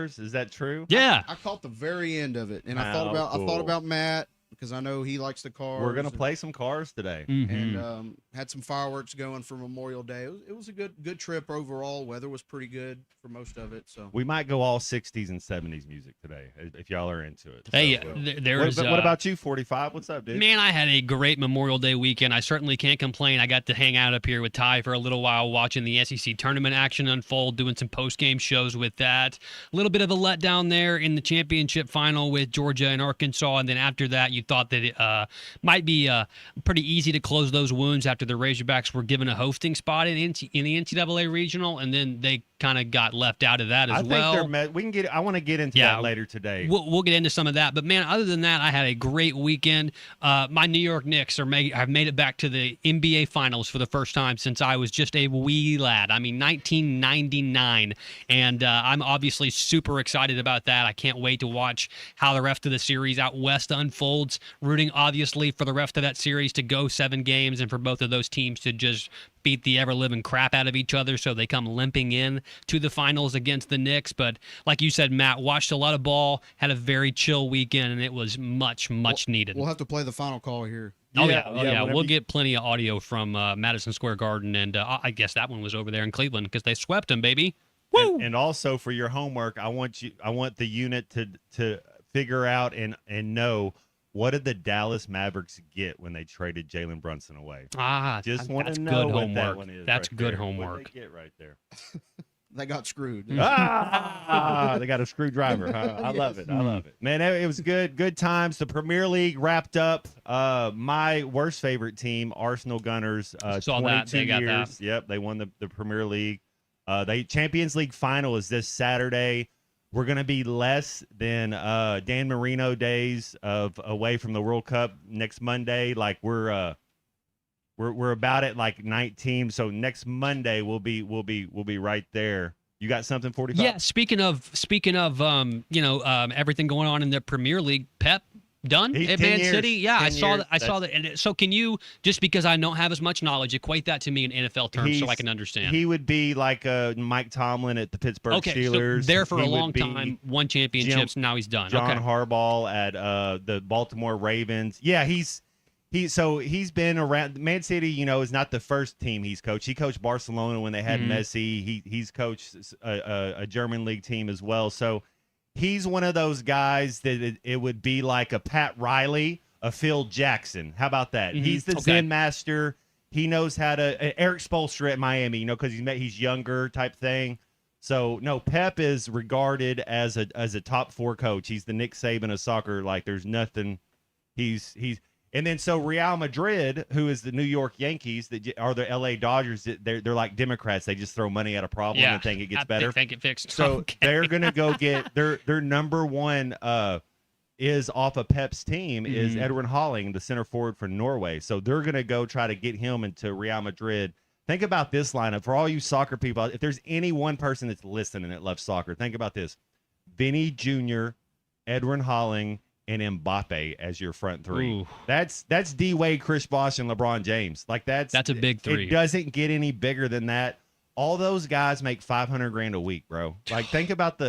cars. Is that true? Yeah. I caught the very end of it, and I Oh, thought cool. about Matt because I know he likes the cars. We're gonna play some cars today. and Mhm. had some fireworks going for Memorial Day. It was a good trip overall. Weather was pretty good for most of it. So We might go all 60s and 70s music today if y'all are into it. Hey, So, there's what about you, 45? What's up, dude? Man, I had a great Memorial Day weekend. I certainly can't complain. I got to hang out up here with Ty for a little while, watching the SEC tournament action unfold, doing some post-game shows with that. A little bit of a letdown there in the championship final with Georgia and Arkansas, and then after that, you thought that it might be pretty easy to close those wounds after the Razorbacks were given a hosting spot in the NCAA regional, and then they kind of got left out of that as I think well. we can get. I want to get into that later today. We'll get into some of that, but man, other than that, I had a great weekend. My New York Knicks have made it back to the NBA Finals for the first time since I was just a wee lad. I mean, 1999, and I'm obviously super excited about that. I can't wait to watch how the rest of the series out west unfolds. Rooting obviously for the rest of that series to go 7 games, and for both of those teams to just beat the ever-living crap out of each other so they come limping in to the finals against the Knicks. But like you said, Matt, watched a lot of ball, had a very chill weekend, and it was much needed. we'll have to play the final call here. Oh, yeah. whenever We'll you- get plenty of audio from Madison Square Garden, and I guess that one was over there in Cleveland because they swept them, baby. Woo! And also for your homework, I want the unit to figure out and know what did the Dallas Mavericks get when they traded Jalen Brunson away. Just want that's to know good what homework. that one is. That's right good there. homework. What did they get right there? They got screwed. They got a screwdriver. Huh? I love it. I love it. Man, it was good. Good times. The Premier League wrapped up. My worst favorite team, Arsenal Gunners, Saw 22 that. They got years. that. Yep, they won the Premier League. They Champions League final is this Saturday. We're going to be less than Dan Marino days of away from the World Cup next Monday. Like we're about at like 19. So next Monday we'll be right there. You got something 45? Yeah, speaking of everything going on in the Premier League, Pep done He's at 10 Man years, City. Yeah, 10 I saw years. that. I saw that. And so can you, just because I don't have as much knowledge, equate that to me in NFL terms so I can understand? He would be like Mike Tomlin at the Pittsburgh Okay, Steelers. so there for He a would long be time, won championships, now he's done. John Okay. Harbaugh at the Baltimore Ravens. Yeah, he's been around. Man City, is not the first team he's coached. He coached Barcelona when they had Messi. He's coached a German league team as well. So he's one of those guys that it would be like a Pat Riley, a Phil Jackson. How about that? He's the Zen master. He knows how to Eric Spoelstra at Miami, because he's younger type thing. So no, Pep is regarded as a top 4 coach. He's the Nick Saban of soccer. Like there's nothing. He's and then so Real Madrid, who is the New York Yankees, that are the LA Dodgers, they're like Democrats. They just throw money at a problem and think it gets better. They think it fixed. So Okay. they're gonna go get their number one is off of Pep's team is Edwin Holling, the center forward for Norway. So they're gonna go try to get him into Real Madrid. Think about this lineup for all you soccer people. If there's any one person that's listening that loves soccer, think about this: Vinny Jr., Edwin Holling, and Mbappe as your front 3. Ooh. That's D Wade, Chris Bosh, and LeBron James. Like that's a big 3. It doesn't get any bigger than that. All those guys make $500,000 a week, bro. Like think about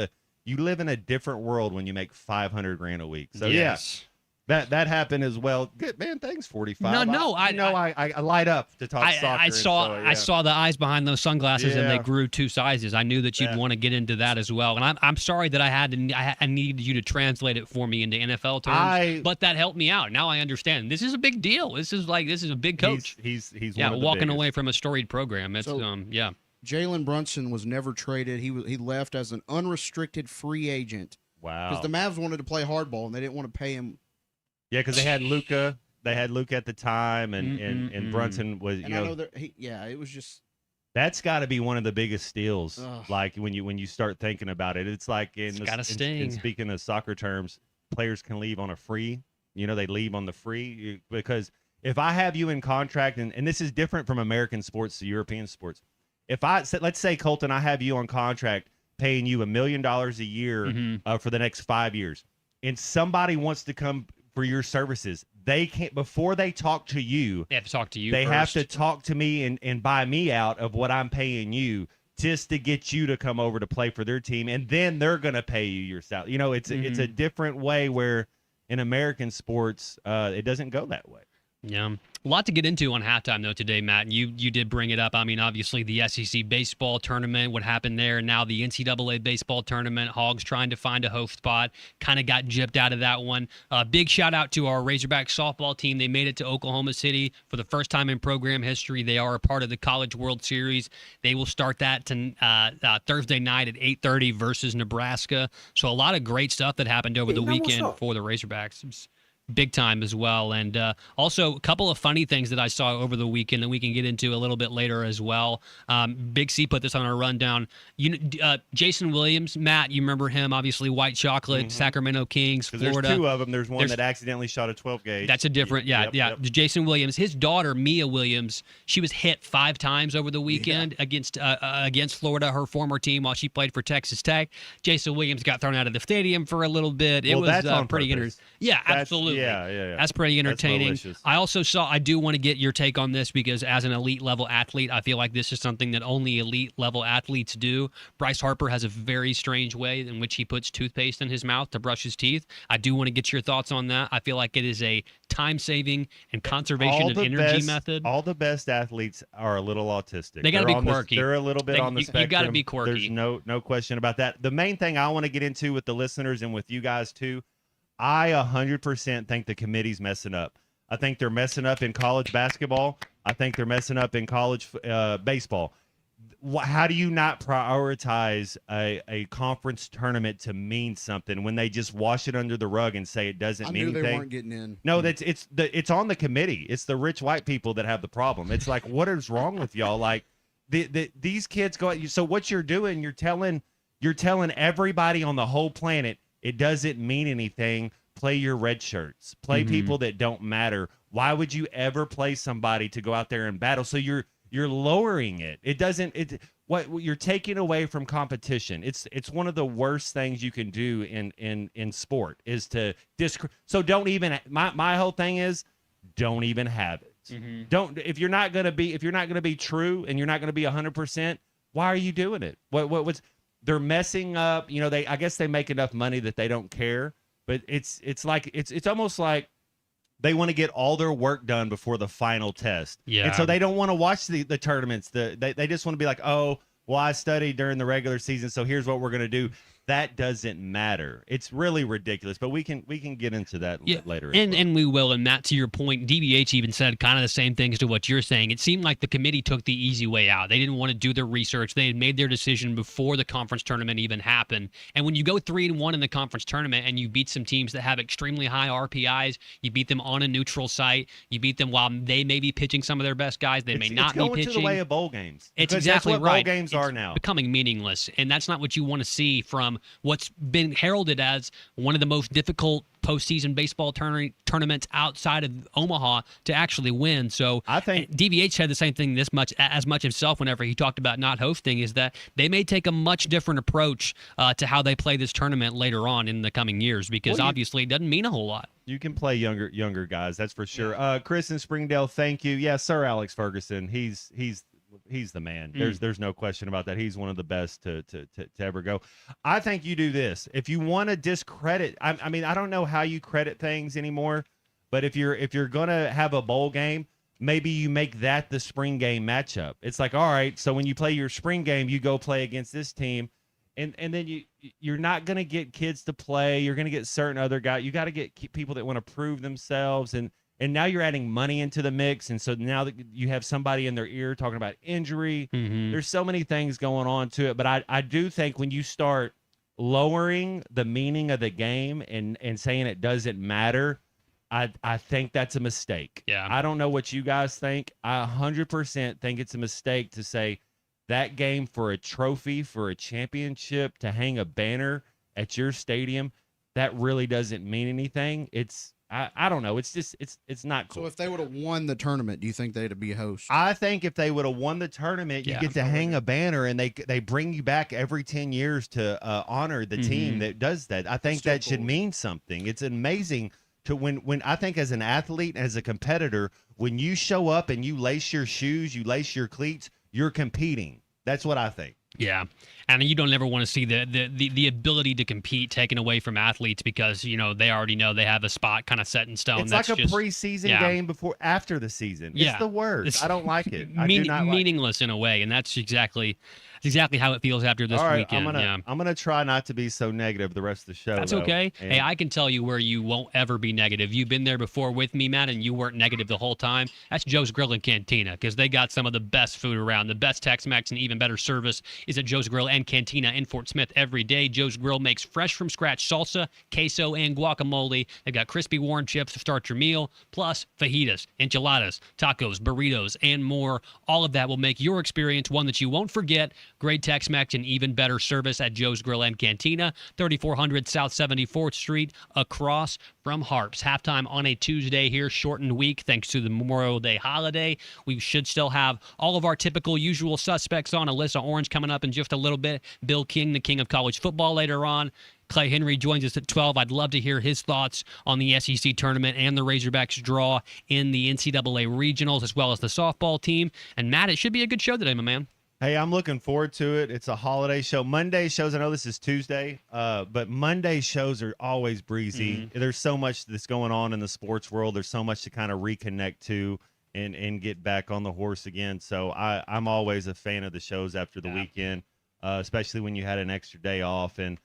you live in a different world when you make $500,000 a week. So Yes. that happened as well. Good man, thanks 45. No, I light up to talk soccer. I saw the eyes behind those sunglasses, and they grew 2 sizes. I knew that you'd want to get into that as well. And I'm sorry that I needed you to translate it for me into NFL terms, but that helped me out. Now I understand. This is a big deal. This is a big coach. He's yeah, one of the walking biggest. away from a storied program. It's So- yeah. Jalen Brunson was never traded. He left as an unrestricted free agent Wow. because the Mavs wanted to play hardball and they didn't want to pay him. Yeah, because they had Luka. They had Luka at the time, and Brunson was. And I know that it was just. That's got to be one of the biggest steals. Ugh. Like when you start thinking about it, it's like gotta sting. speaking of soccer terms, players can leave on a free. They leave on the free because if I have you in contract, and this is different from American sports to European sports. If let's say Colton, I have you on contract, paying you $1 million a year for the next 5 years, and somebody wants to come for your services, they can't before they talk to you. They have to talk to you. They first. have to talk to me and buy me out of what I'm paying you just to get you to come over to play for their team, and then they're going to pay you your salary. It's a different way where in American sports, it doesn't go that way. Yeah. A lot to get into on halftime, though, today, Matt. You did bring it up. I mean, obviously, the SEC baseball tournament, what happened there, and now the NCAA baseball tournament. Hogs trying to find a host spot. Kind of got gypped out of that one. Big shout-out to our Razorback softball team. They made it to Oklahoma City for the first time in program history. They are a part of the College World Series. They will start that Thursday night at 8:30 versus Nebraska. So a lot of great stuff that happened over the weekend for the Razorbacks. It was big time as well. And also a couple of funny things that I saw over the weekend that we can get into a little bit later as well. Big C put this on our rundown. Jason Williams, Matt, you remember him, obviously White Chocolate, Sacramento Kings, Florida. There's two of them. There's one that accidentally shot a 12 gauge. That's a different, Yep. Jason Williams, his daughter, Mia Williams, she was hit 5 times over the weekend against Florida, her former team, while she played for Texas Tech. Jason Williams got thrown out of the stadium for a little bit. It was pretty interesting. Yeah, absolutely. Yeah. That's pretty entertaining. I do want to get your take on this because as an elite level athlete, I feel like this is something that only elite level athletes do. Bryce Harper has a very strange way in which he puts toothpaste in his mouth to brush his teeth. I do want to get your thoughts on that. I feel like it is a time-saving and conservation of energy method. All the best athletes are a little autistic. They got to be quirky. They're a little bit on the spectrum. You got to be quirky. There's no question about that. The main thing I want to get into with the listeners and with you guys too, I 100% think the committee's messing up. I think they're messing up in college basketball. I think they're messing up in college baseball. How do you not prioritize a conference tournament to mean something when they just wash it under the rug and say it doesn't mean anything? They weren't getting in. No, it's on the committee. It's the rich white people that have the problem. It's like, what is wrong with y'all? Like these kids go. So what you're doing? You're telling everybody on the whole planet it doesn't mean anything. Play your red shirts. Play people that don't matter. Why would you ever play somebody to go out there and battle? So you're lowering it. It doesn't. What you're taking away from competition. It's one of the worst things you can do in sport is to So don't even. My whole thing is don't even have it. Don't if you're not gonna be true and you're not gonna be 100%. Why are you doing it? What's they're messing up. I guess they make enough money that they don't care. But it's almost like they want to get all their work done before the final test. Yeah. And so they don't want to watch the tournaments. They just want to be like, oh, well, I studied during the regular season, so here's what we're going to do. That doesn't matter. It's really ridiculous, but we can get into that later. And we will. And Matt, to your point, DBH even said kind of the same things to what you're saying. It seemed like the committee took the easy way out. They didn't want to do their research. They had made their decision before the conference tournament even happened. And when you go 3-1 in the conference tournament and you beat some teams that have extremely high RPIs, you beat them on a neutral site, you beat them while they may be pitching some of their best guys, they may not be pitching. It's going to the way of bowl games. It's exactly that's what right. Bowl games are now. Becoming meaningless, and that's not what you want to see from what's been heralded as one of the most difficult postseason baseball tournaments outside of Omaha to actually win. So I think DVH had the same thing as much himself whenever he talked about not hosting, is that they may take a much different approach to how they play this tournament later on in the coming years, because obviously it doesn't mean a whole lot. You can play younger guys, that's for sure. Chris in Springdale, thank you. Yeah, Sir Alex Ferguson, he's the man. There's no question about that. He's one of the best to ever go. I think you do this. If you want to discredit, I mean, I don't know how you credit things anymore, but if you're gonna have a bowl game, maybe you make that the spring game matchup. It's like, all right, so when you play your spring game, you go play against this team, and then you're not gonna get kids to play. You're gonna get certain other guys. You got to get people that want to prove themselves, and now you're adding money into the mix. And so now that you have somebody in their ear talking about injury, there's so many things going on to it. But I do think when you start lowering the meaning of the game and saying it doesn't matter, I think that's a mistake. Yeah. I don't know what you guys think. I 100% think it's a mistake to say that game for a trophy, for a championship, to hang a banner at your stadium, that really doesn't mean anything. I don't know. It's just it's not cool. So if they would have won the tournament, do you think they'd be hosts? I think if they would have won the tournament, you get to hang a banner, and they bring you back every 10 years to honor the team that does that. I think that should mean something. It's amazing to when I think as an athlete, as a competitor, when you show up and you lace your shoes, you lace your cleats, you're competing. That's what I think. Yeah. And you don't ever want to see the ability to compete taken away from athletes because, they already know they have a spot kind of set in stone. It's like a preseason game after the season. It's the worst. I don't like it. I do not meaningless in a way, and that's exactly how it feels after this weekend. I'm gonna try not to be so negative the rest of the show. That's okay. Hey, I can tell you where you won't ever be negative. You've been there before with me, Matt, and you weren't negative the whole time. That's Joe's Grill and Cantina because they got some of the best food around. The best Tex-Mex and even better service is at Joe's Grill and Cantina in Fort Smith every day. Joe's Grill makes fresh from scratch salsa, queso, and guacamole. They've got crispy warm chips to start your meal, plus fajitas, enchiladas, tacos, burritos, and more. All of that will make your experience one that you won't forget. Great Tex-Mex and even better service at Joe's Grill and Cantina, 3400 South 74th Street, across from Harps. Halftime on a Tuesday here, shortened week thanks to the Memorial Day holiday. We should still have all of our typical usual suspects on. Alyssa Orange coming up in just a little bit. Bill King, the king of college football, later on. Clay Henry joins us at 12. I'd love to hear his thoughts on the SEC tournament and the Razorbacks draw in the NCAA regionals, as well as the softball team. And Matt, it should be a good show today, my man. Hey, I'm looking forward to it. It's a holiday show. Monday shows, I know this is Tuesday, but Monday shows are always breezy. Mm-hmm. There's so much that's going on in the sports world. There's so much to kind of reconnect to and get back on the horse again. So I'm always a fan of the shows after the weekend, especially when you had an extra day off. And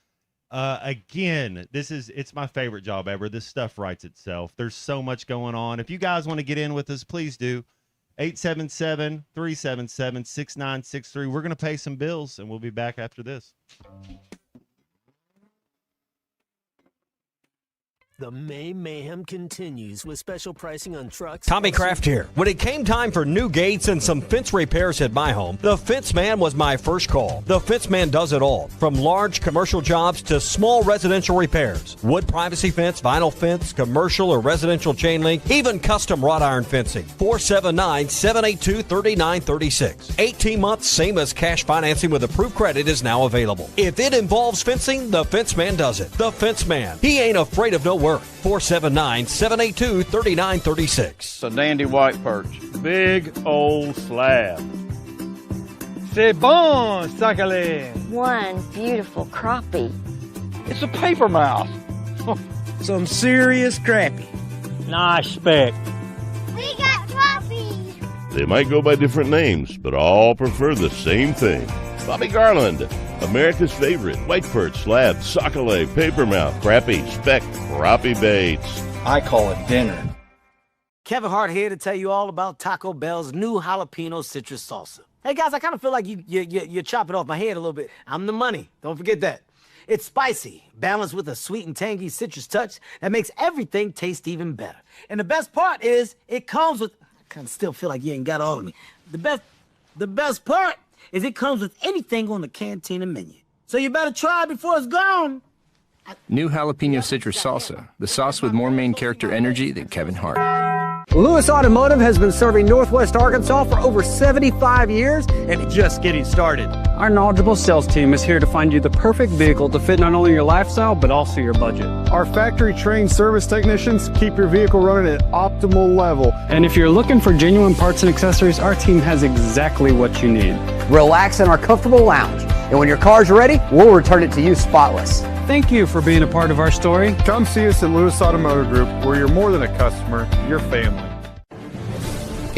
again, it's my favorite job ever. This stuff writes itself. There's so much going on. If you guys want to get in with us, please do. 877-377-6963. We're going to pay some bills, and we'll be back after this. The May Mayhem continues with special pricing on trucks. Tommy Kraft here. When it came time for new gates and some fence repairs at my home, the Fence Man was my first call. The Fence Man does it all, from large commercial jobs to small residential repairs. Wood privacy fence, vinyl fence, commercial or residential chain link, even custom wrought iron fencing. 479-782-3936. 18 months, same as cash financing with approved credit is now available. If it involves fencing, the Fence Man does it. The Fence Man. He ain't afraid of no work. 479-782-3936. It's a dandy white perch. Big old slab. C'est bon, sacalé. One beautiful crappie. It's a paper mouth. Some serious crappie. Nice speck. We got crappies. They might go by different names, but all prefer the same thing. Bobby Garland, America's favorite white perch, slab, sockeye, papermouth, crappie, speck, crappie baits. I call it dinner. Kevin Hart here to tell you all about Taco Bell's new jalapeno citrus salsa. Hey guys, I kind of feel like you're chopping off my head a little bit. I'm the money. Don't forget that. It's spicy, balanced with a sweet and tangy citrus touch that makes everything taste even better. And the best part is it comes with... I kind of still feel like you ain't got all of me. The best part is it comes with anything on the Cantina menu. So you better try it before it's gone. New jalapeno citrus salsa, the sauce with more main character energy than Kevin Hart. Lewis Automotive has been serving Northwest Arkansas for over 75 years and just getting started. Our knowledgeable sales team is here to find you the perfect vehicle to fit not only your lifestyle, but also your budget. Our factory-trained service technicians keep your vehicle running at optimal level. And if you're looking for genuine parts and accessories, our team has exactly what you need. Relax in our comfortable lounge. And when your car's ready, we'll return it to you spotless. Thank you for being a part of our story. Come see us at Lewis Automotive Group, where you're more than a customer, you're family.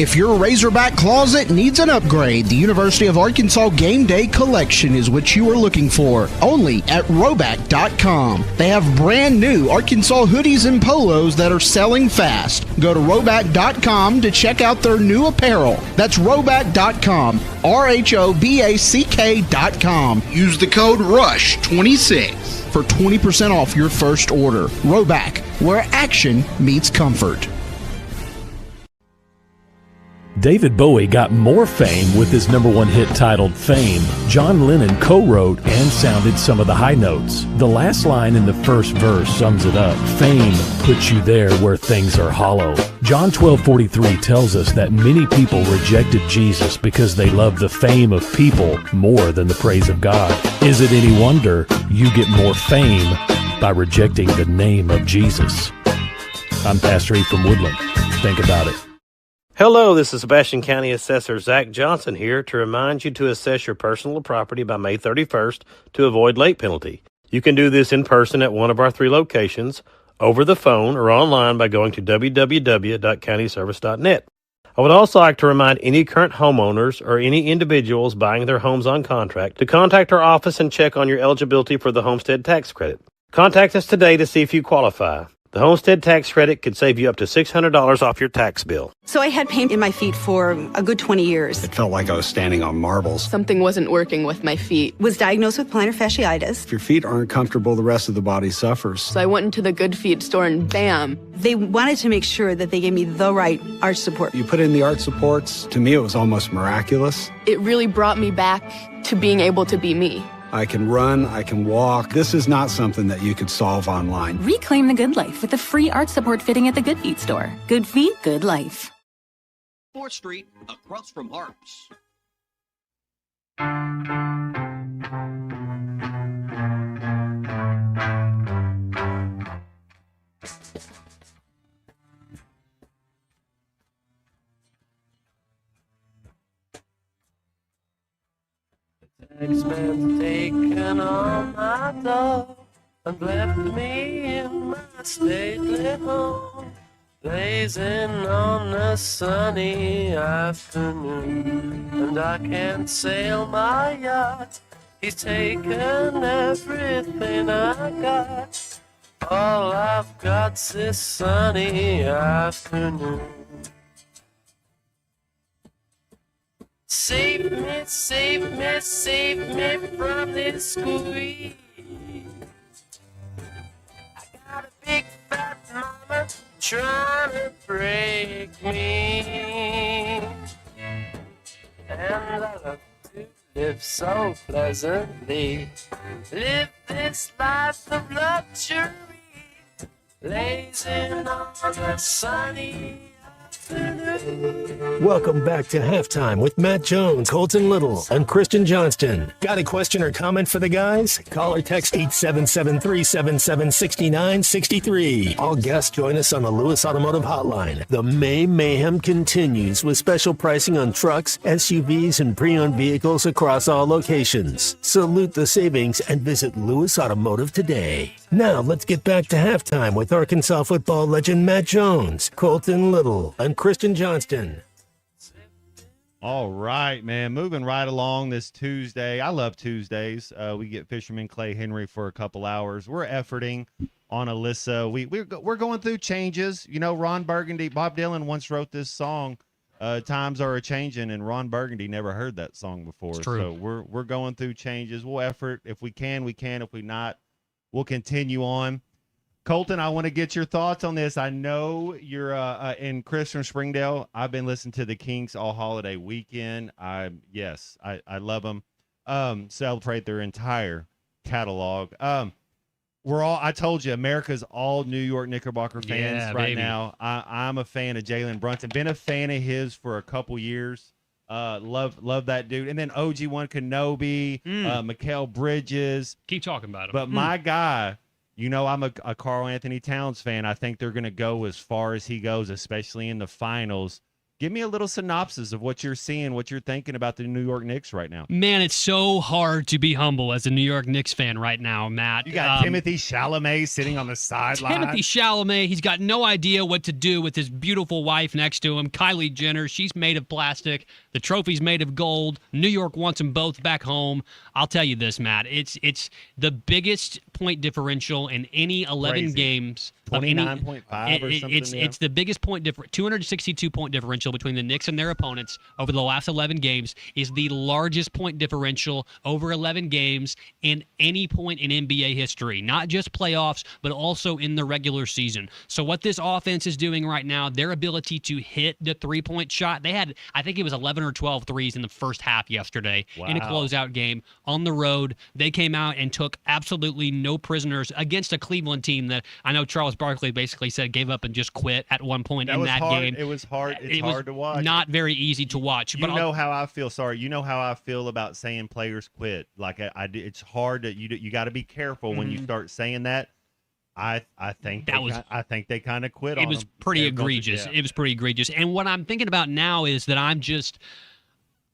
If your Razorback closet needs an upgrade, the University of Arkansas Game Day Collection is what you are looking for, only at Roback.com. They have brand new Arkansas hoodies and polos that are selling fast. Go to Roback.com to check out their new apparel. That's Roback.com, RHOBACK.com. Use the code RUSH26 for 20% off your first order. Roback, where action meets comfort. David Bowie got more fame with his #1 hit titled Fame. John Lennon co-wrote and sounded some of the high notes. The last line in the first verse sums it up. Fame puts you there where things are hollow. John 12:43 tells us that many people rejected Jesus because they loved the fame of people more than the praise of God. Is it any wonder you get more fame by rejecting the name of Jesus? I'm Pastor E from Woodland. Think about it. Hello, this is Sebastian County Assessor Zach Johnson here to remind you to assess your personal property by May 31st to avoid late penalty. You can do this in person at one of our 3 locations, over the phone, or online by going to www.countyservice.net. I would also like to remind any current homeowners or any individuals buying their homes on contract to contact our office and check on your eligibility for the homestead tax credit. Contact us today to see if you qualify. The homestead tax credit could save you up to $600 off your tax bill. So I had pain in my feet for a good 20 years. It felt like I was standing on marbles. Something wasn't working with my feet. Was diagnosed with plantar fasciitis. If your feet aren't comfortable, the rest of the body suffers. So I went into the Good Feet store and bam. They wanted to make sure that they gave me the right arch support. You put in the arch supports. To me, it was almost miraculous. It really brought me back to being able to be me. I can run, I can walk. This is not something that you could solve online. Reclaim the good life with a free arch support fitting at the Good Feet store. Good feet, good life. 4th Street, across from Harps. Taxman's taken all my dough and left me in my stately home, blazing on a sunny afternoon, and I can't sail my yacht. He's taken everything I got. All I've got's this sunny afternoon. Save me, save me, save me from this squeeze. I got a big fat mama trying to break me, and I love to live so pleasantly, live this life of luxury, blazing on a sunny. Welcome back to Halftime with Matt Jones, Colton Little, and Christian Johnston. Got a question or comment for the guys? Call or text 877-377-6963. All guests join us on the Lewis Automotive Hotline. The May Mayhem continues with special pricing on trucks, SUVs, and pre-owned vehicles across all locations. Salute the savings and visit Lewis Automotive today. Now let's get back to Halftime with Arkansas football legend Matt Jones, Colton Little, and Christian Johnston. All right, man. Moving right along this Tuesday. I love Tuesdays. We get Fisherman Clay Henry for a couple hours. We're efforting on Alyssa. We're going through changes. You know, Ron Burgundy, Bob Dylan once wrote this song, Times Are A-Changin', and Ron Burgundy never heard that song before. It's true. So we're going through changes. We'll effort. If we can, we can. If we not, we'll continue on. Colton, I want to get your thoughts on this. I know you're in Chris from Springdale. I've been listening to the Kinks all holiday weekend. I love them. Celebrate their entire catalog. I told you, America's all New York Knickerbocker fans right now. I'm a fan of Jalen Brunson. Been a fan of his for a couple years. Love that dude. And then OG1 Kenobi, Mikal Bridges. Keep talking about him. But my guy, you know, I'm a Karl Anthony Towns fan. I think they're going to go as far as he goes, especially in the finals. Give me a little synopsis of what you're seeing, what you're thinking about the New York Knicks right now. Man, it's so hard to be humble as a New York Knicks fan right now, Matt. You got Timothy Chalamet sitting on the sideline. Timothy Chalamet, he's got no idea what to do with his beautiful wife next to him, Kylie Jenner. She's made of plastic. The trophy's made of gold. New York wants them both back home. I'll tell you this, Matt. It's the biggest point differential in any 11 games. 29.5 or something. It's the biggest point difference. 262-point differential between the Knicks and their opponents over the last 11 games is the largest point differential over 11 games in any point in NBA history. Not just playoffs, but also in the regular season. So what this offense is doing right now, their ability to hit the three-point shot, they had, I think it was 11 or 12 threes in the first half yesterday in a closeout game on the road. They came out and took absolutely no prisoners against a Cleveland team that I know Charles Barkley basically said gave up and just quit at one point in that game. It was hard. It's hard to watch. Not very easy to watch. You know how I feel. Sorry, you know how I feel about saying players quit. Like it's hard that you got to be careful when you start saying that. I think I think they kind of quit. It on was them. pretty They're going to- egregious. yeah. It was pretty egregious. And what I'm thinking about now is that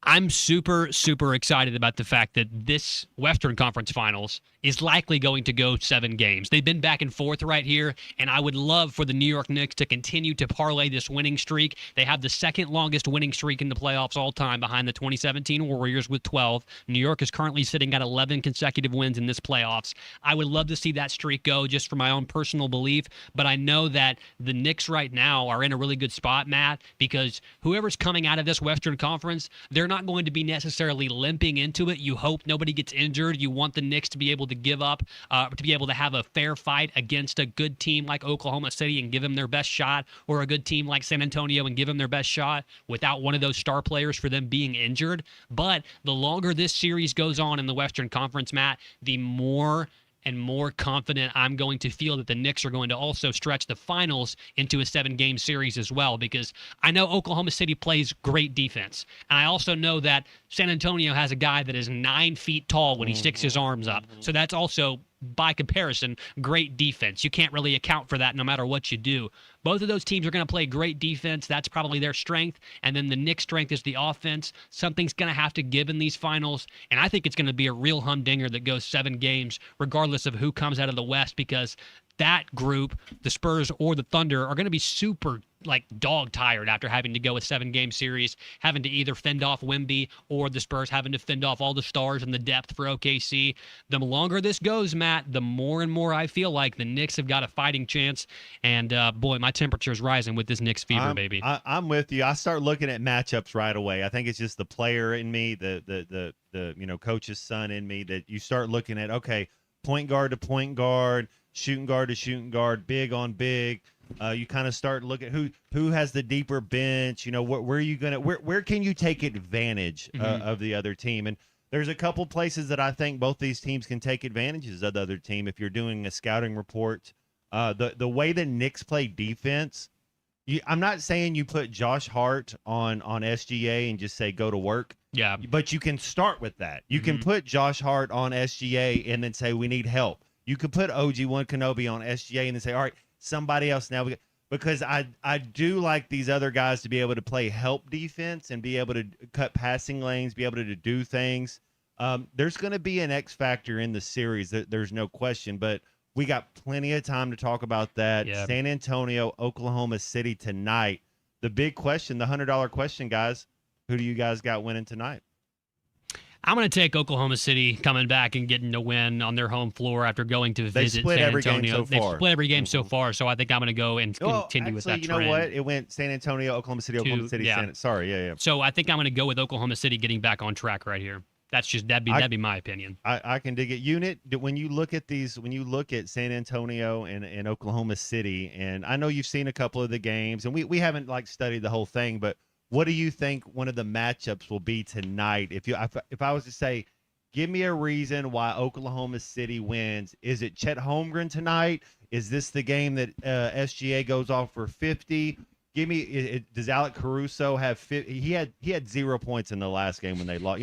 I'm super, super excited about the fact that this Western Conference Finals is likely going to go 7 games. They've been back and forth right here, and I would love for the New York Knicks to continue to parlay this winning streak. They have the second longest winning streak in the playoffs all time behind the 2017 Warriors with 12. New York is currently sitting at 11 consecutive wins in this playoffs. I would love to see that streak go just for my own personal belief, but I know that the Knicks right now are in a really good spot, Matt, because whoever's coming out of this Western Conference, they're not going to be necessarily limping into it. You hope nobody gets injured. You want the Knicks to be able to give up, to be able to have a fair fight against a good team like Oklahoma City and give them their best shot, or a good team like San Antonio and give them their best shot without one of those star players for them being injured. But the longer this series goes on in the Western Conference, Matt, the more and more confident I'm going to feel that the Knicks are going to also stretch the finals into a 7-game series as well, because I know Oklahoma City plays great defense. And I also know that San Antonio has a guy that is 9 feet tall when he sticks his arms up. So that's also, by comparison, great defense. You can't really account for that no matter what you do. Both of those teams are going to play great defense. That's probably their strength. And then the Knicks' strength is the offense. Something's going to have to give in these finals. And I think it's going to be a real humdinger that goes 7 games, regardless of who comes out of the West, because that group, the Spurs or the Thunder, are going to be super dog tired after having to go a 7-game series, having to either fend off Wemby or the Spurs having to fend off all the stars and the depth for OKC. The longer this goes, Matt, the more and more I feel like the Knicks have got a fighting chance. And boy, my temperature is rising with this Knicks fever, baby. I'm with you. I start looking at matchups right away. I think it's just the player in me, the coach's son in me, that you start looking at, okay, point guard to point guard, shooting guard to shooting guard, big on big. You kind of start looking who has the deeper bench. Where are you gonna where can you take advantage of the other team? And there's a couple places that I think both these teams can take advantages of the other team. If you're doing a scouting report, the way the Knicks play defense, I'm not saying you put Josh Hart on SGA and just say go to work. Yeah, but you can start with that. You can put Josh Hart on SGA and then say we need help. You could put OG Anunoby on SGA and then say, all right, somebody else now. Because I do like these other guys to be able to play help defense and be able to cut passing lanes, be able to do things. There's going to be an X factor in the series. There's no question, but we got plenty of time to talk about that. Yeah. San Antonio, Oklahoma City tonight. The big question, the $100 question, guys. Who do you guys got winning tonight? I'm going to take Oklahoma City coming back and getting a win on their home floor after going to visit split San every game Antonio. so They've far. split every game so far, so I think I'm going to go and continue with that you trend. know what? It went San Antonio, Oklahoma City, Oklahoma City. yeah. Sorry, yeah. So I think I'm going to go with Oklahoma City getting back on track right here. That's just that'd be my opinion. I can dig it. Unit, when you look at these, when you look at San Antonio and Oklahoma City, and I know you've seen a couple of the games, and we haven't studied the whole thing, but what do you think one of the matchups will be tonight? If I was to say, give me a reason why Oklahoma City wins. Is it Chet Holmgren tonight? Is this the game that SGA goes off for 50? Give me. Does Alec Caruso have 50? He had 0 points in the last game when they lost.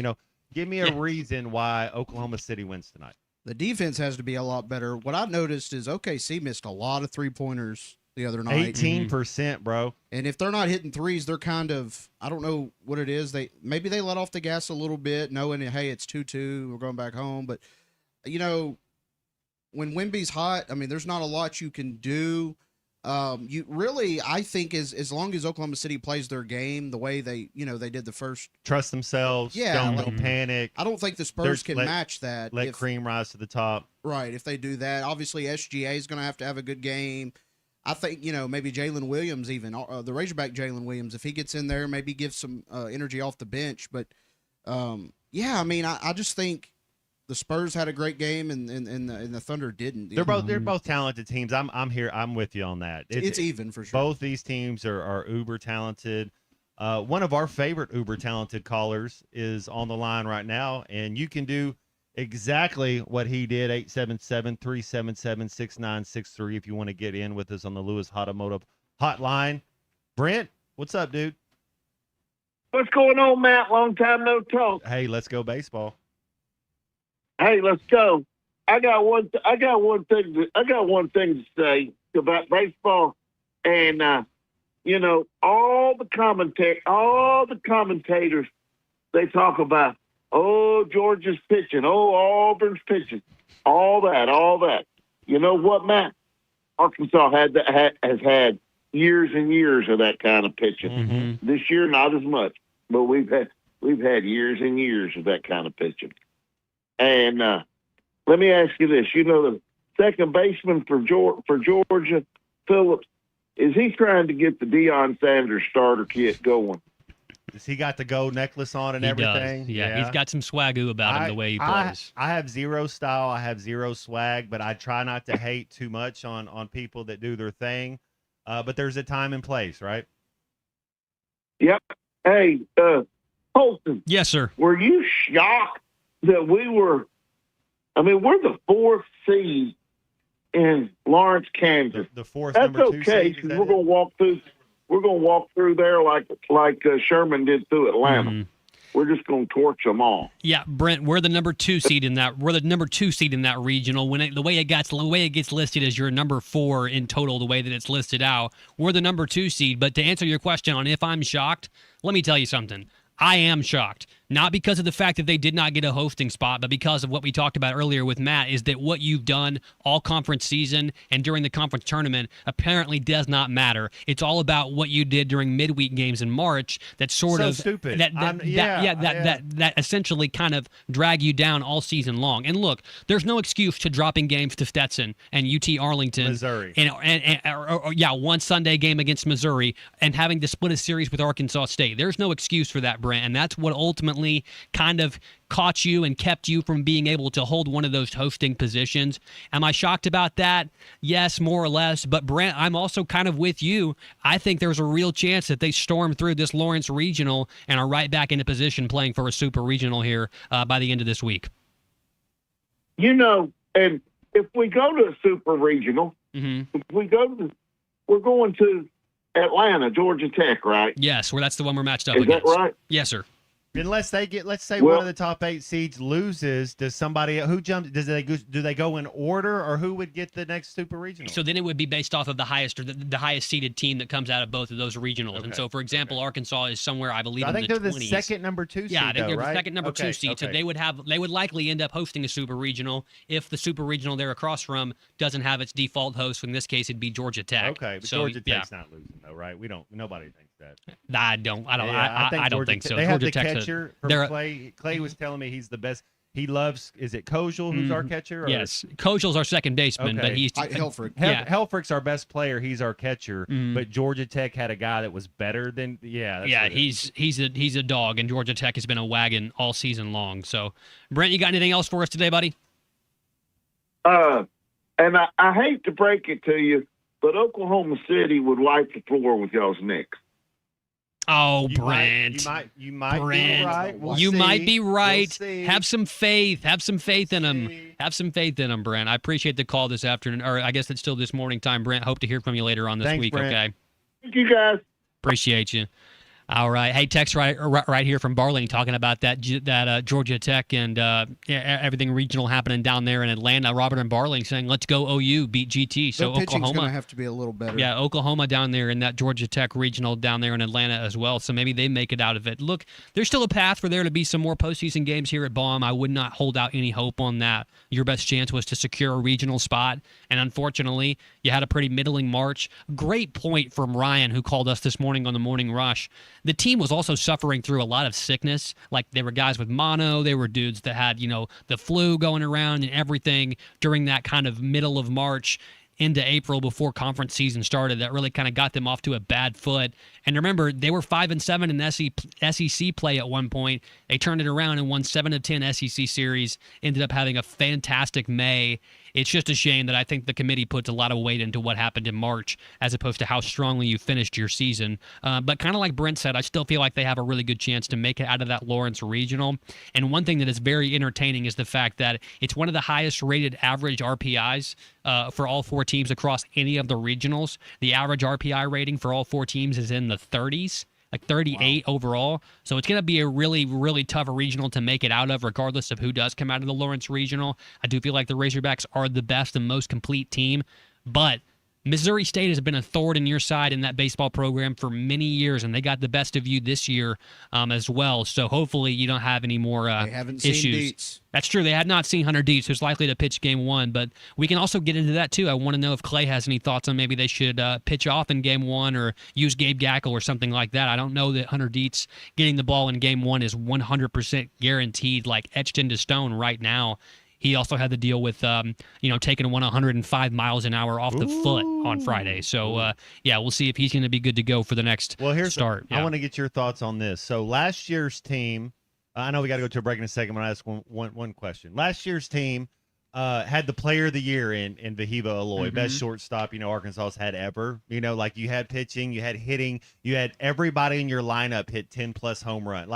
Give me a reason why Oklahoma City wins tonight. The defense has to be a lot better. What I noticed is OKC missed a lot of 3-pointers the other night. 18%, bro. And if they're not hitting threes, they're kind of, I don't know what it is. Maybe they let off the gas a little bit, knowing, hey, it's 2-2, we're going back home. But, when Wemby's hot, there's not a lot you can do. You really, I think, as long as Oklahoma City plays their game the way they did the first, trust themselves, don't panic. I don't think the Spurs can match that. Let cream rise to the top. Right, if they do that. Obviously, SGA is going to have a good game. I think, maybe Jalen Williams, even the Razorback Jalen Williams, if he gets in there, maybe gives some energy off the bench. But I just think the Spurs had a great game and the Thunder didn't. They're both talented teams. I'm here. I'm with you on that. It's even for sure. Both these teams are uber talented. One of our favorite uber talented callers is on the line right now, and you can do exactly what he did, 877-377-6963, if you want to get in with us on the Lewis Automotive Hotline. Brent, what's up, dude? What's going on, Matt? Long time no talk. Hey, let's go baseball. Hey, let's go. I got one thing to say about baseball, and all the commentators, they talk about, Georgia's pitching, Auburn's pitching, all that. You know what, Matt? Arkansas has had years and years of that kind of pitching. Mm-hmm. This year, not as much, but we've had years and years of that kind of pitching. And let me ask you this: the second baseman for Georgia, Phillips, is he trying to get the Deion Sanders starter kit going? Has he got the gold necklace on and He everything? does. Yeah, he's got some swagoo about him the way he plays. I have zero style. I have zero swag, but I try not to hate too much on people that do their thing. But there's a time and place, right? Yep. Hey, Holton. Yes, sir. Were you shocked that we're the 4th seed in Lawrence, Kansas? The fourth. That's number 2 okay, seed, because we're gonna walk through. We're gonna walk through there like Sherman did through Atlanta. Mhm. We're just gonna torch them all. Yeah, Brent, we're the number 2 seed in that. We're the number 2 seed in that regional. The way it gets listed as your number 4 in total, the way that it's listed out, we're the number 2 seed. But to answer your question on if I'm shocked, let me tell you something. I am shocked. Not because of the fact that they did not get a hosting spot, but because of what we talked about earlier with Matt, is that what you've done all conference season and during the conference tournament apparently does not matter. It's all about what you did during midweek games in March that stupid. That essentially kind of drag you down all season long. And look, there's no excuse to dropping games to Stetson and UT Arlington, Missouri, and one Sunday game against Missouri and having to split a series with Arkansas State. There's no excuse for that, Brent, and that's what ultimately kind of caught you and kept you from being able to hold one of those hosting positions. Am I shocked about that? Yes, more or less. But Brent, I'm also kind of with you. I think there's a real chance that they storm through this Lawrence Regional and are right back into position playing for a Super Regional here by the end of this week. And if we go to a Super Regional, we're going to Atlanta, Georgia Tech, right? Yes, that's the one we're matched up Is against. that right? Yes, sir. Unless they get, let's say one of the top 8 seeds loses, does somebody who jumps? Do they go in order, or who would get the next Super Regional? So then it would be based off of the highest or the highest seeded team that comes out of both of those regionals. Okay. And so, for example, Arkansas is somewhere, I believe, in the 20s. I think they're the second number 2 seed. Yeah, I think they're right? the second number 2 seed. Okay. So they would likely end up hosting a Super Regional if the Super Regional they're across from doesn't have its default host. In this case, it'd be Georgia Tech. Okay, but Georgia Tech's not losing though, right? Nobody thinks that. I don't think so. They have Georgia the Tech's catcher from Clay was telling me he's the best. He loves, is it Kojal who's our catcher? Or? Yes. Kojal's our second baseman, but he's Helfrich. Helfrich's our best player. He's our catcher. But Georgia Tech had a guy that was better than he's a dog, and Georgia Tech has been a wagon all season long. So, Brent, you got anything else for us today, buddy? And I hate to break it to you, but Oklahoma City would wipe the floor with y'all's Knicks. Oh, Brent. You might be right. Might be right. We'll have some faith. Have some faith in them. Have some faith in them, Brent. I appreciate the call this afternoon, or I guess it's still this morning time, Brent. Hope to hear from you later on this week, Brent. okay? Thank you, guys. Appreciate you. All right. Hey, text right here from Barling talking about that Georgia Tech and everything regional happening down there in Atlanta. Robert and Barling saying, let's go OU, beat GT. So pitching's Oklahoma going to have to be a little better. Yeah, Oklahoma down there in that Georgia Tech regional down there in Atlanta as well. So maybe they make it out of it. Look, there's still a path for there to be some more postseason games here at Baum. I would not hold out any hope on that. Your best chance was to secure a regional spot. And unfortunately, you had a pretty middling March. Great point from Ryan, who called us this morning on the Morning Rush. The team was also suffering through a lot of sickness. Like, there were guys with mono. There were dudes that had, the flu going around and everything during that kind of middle of March into April before conference season started. That really kind of got them off to a bad foot. And remember, they were 5-7 in SEC play at one point. They turned it around and won 7 of 10 SEC series, ended up having a fantastic May. It's just a shame that I think the committee puts a lot of weight into what happened in March as opposed to how strongly you finished your season. But kind of like Brent said, I still feel like they have a really good chance to make it out of that Lawrence Regional. And one thing that is very entertaining is the fact that it's one of the highest rated average RPIs for all 4 teams across any of the regionals. The average RPI rating for all 4 teams is in the 30s. like 38 overall. So it's going to be a really, really tough regional to make it out of, regardless of who does come out of the Lawrence Regional. I do feel like the Razorbacks are the best and most complete team, but Missouri State has been a thorn in your side in that baseball program for many years, and they got the best of you this year as well. So hopefully you don't have any more They haven't issues. seen Dietz. That's true. They had not seen Hunter Dietz, who's likely to pitch game 1, but we can also get into that too. I want to know if Clay has any thoughts on maybe they should pitch off in game 1 or use Gabe Gackle or something like that. I don't know that Hunter Dietz getting the ball in game 1 is 100% guaranteed, like etched into stone right now. He also had to deal with, taking 105 miles an hour off the foot on Friday. So, we'll see if he's going to be good to go for the next start. I want to get your thoughts on this. So last year's team, I know we got to go to a break in a second when I ask one question. Last year's team had the player of the year in Vahiva Aloy, best shortstop, Arkansas's had ever. Like you had pitching, you had hitting, you had everybody in your lineup hit 10-plus home run.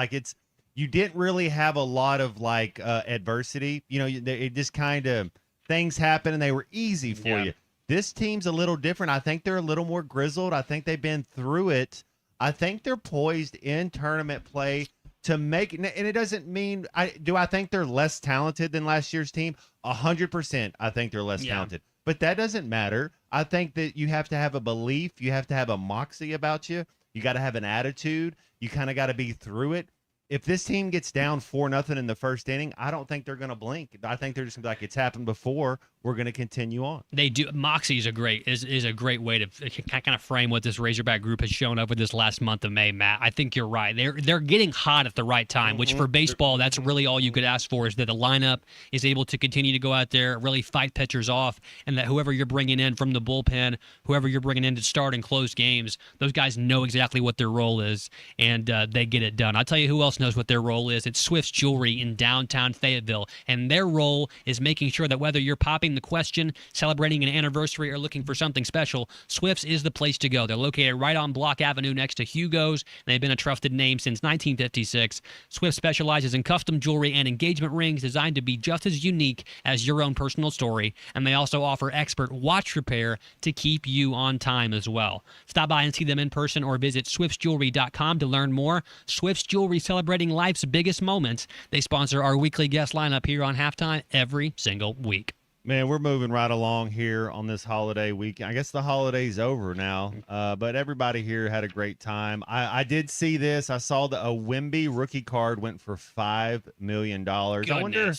You didn't really have a lot of adversity. It just kind of things happen and they were easy for you. This team's a little different. I think they're a little more grizzled. I think they've been through it. I think they're poised in tournament play to make it. And it doesn't mean I think they're less talented than last year's team. 100%. I think they're less talented, but that doesn't matter. I think that you have to have a belief. You have to have a moxie about you. You got to have an attitude. You kind of got to be through it. If this team gets down 4-0 in the first inning, I don't think they're going to blink. I think they're just going to be like, it's happened before. We're going to continue on. They do. Moxie is a great way to kind of frame what this Razorback group has shown over this last month of May, Matt. I think you're right. They're getting hot at the right time, which for baseball, that's really all you could ask for, is that the lineup is able to continue to go out there, really fight pitchers off, and that whoever you're bringing in from the bullpen, whoever you're bringing in to start and close games, those guys know exactly what their role is, and they get it done. I'll tell you who else knows what their role is. It's Swift's Jewelry in downtown Fayetteville, and their role is making sure that whether you're popping the question, celebrating an anniversary, or looking for something special, Swift's is the place to go. They're located right on Block Avenue next to Hugo's, and they've been a trusted name since 1956. Swift specializes in custom jewelry and engagement rings designed to be just as unique as your own personal story, and they also offer expert watch repair to keep you on time as well. Stop by and see them in person or visit swiftsjewelry.com to learn more. Swift's Jewelry, celebrating life's biggest moments. They sponsor our weekly guest lineup here on Halftime every single week. Man, we're moving right along here on this holiday week. I guess the holiday's over now, but everybody here had a great time. I did see this. I saw that a Wemby rookie card went for $5 million. I wonder.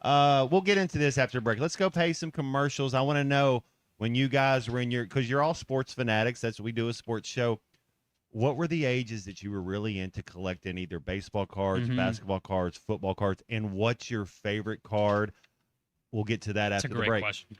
We'll get into this after break. Let's go pay some commercials. I want to know, when you guys were because you're all sports fanatics. That's what we do, a sports show. What were the ages that you were really into collecting either baseball cards, basketball cards, football cards, and what's your favorite card? We'll get to that after the break. Question.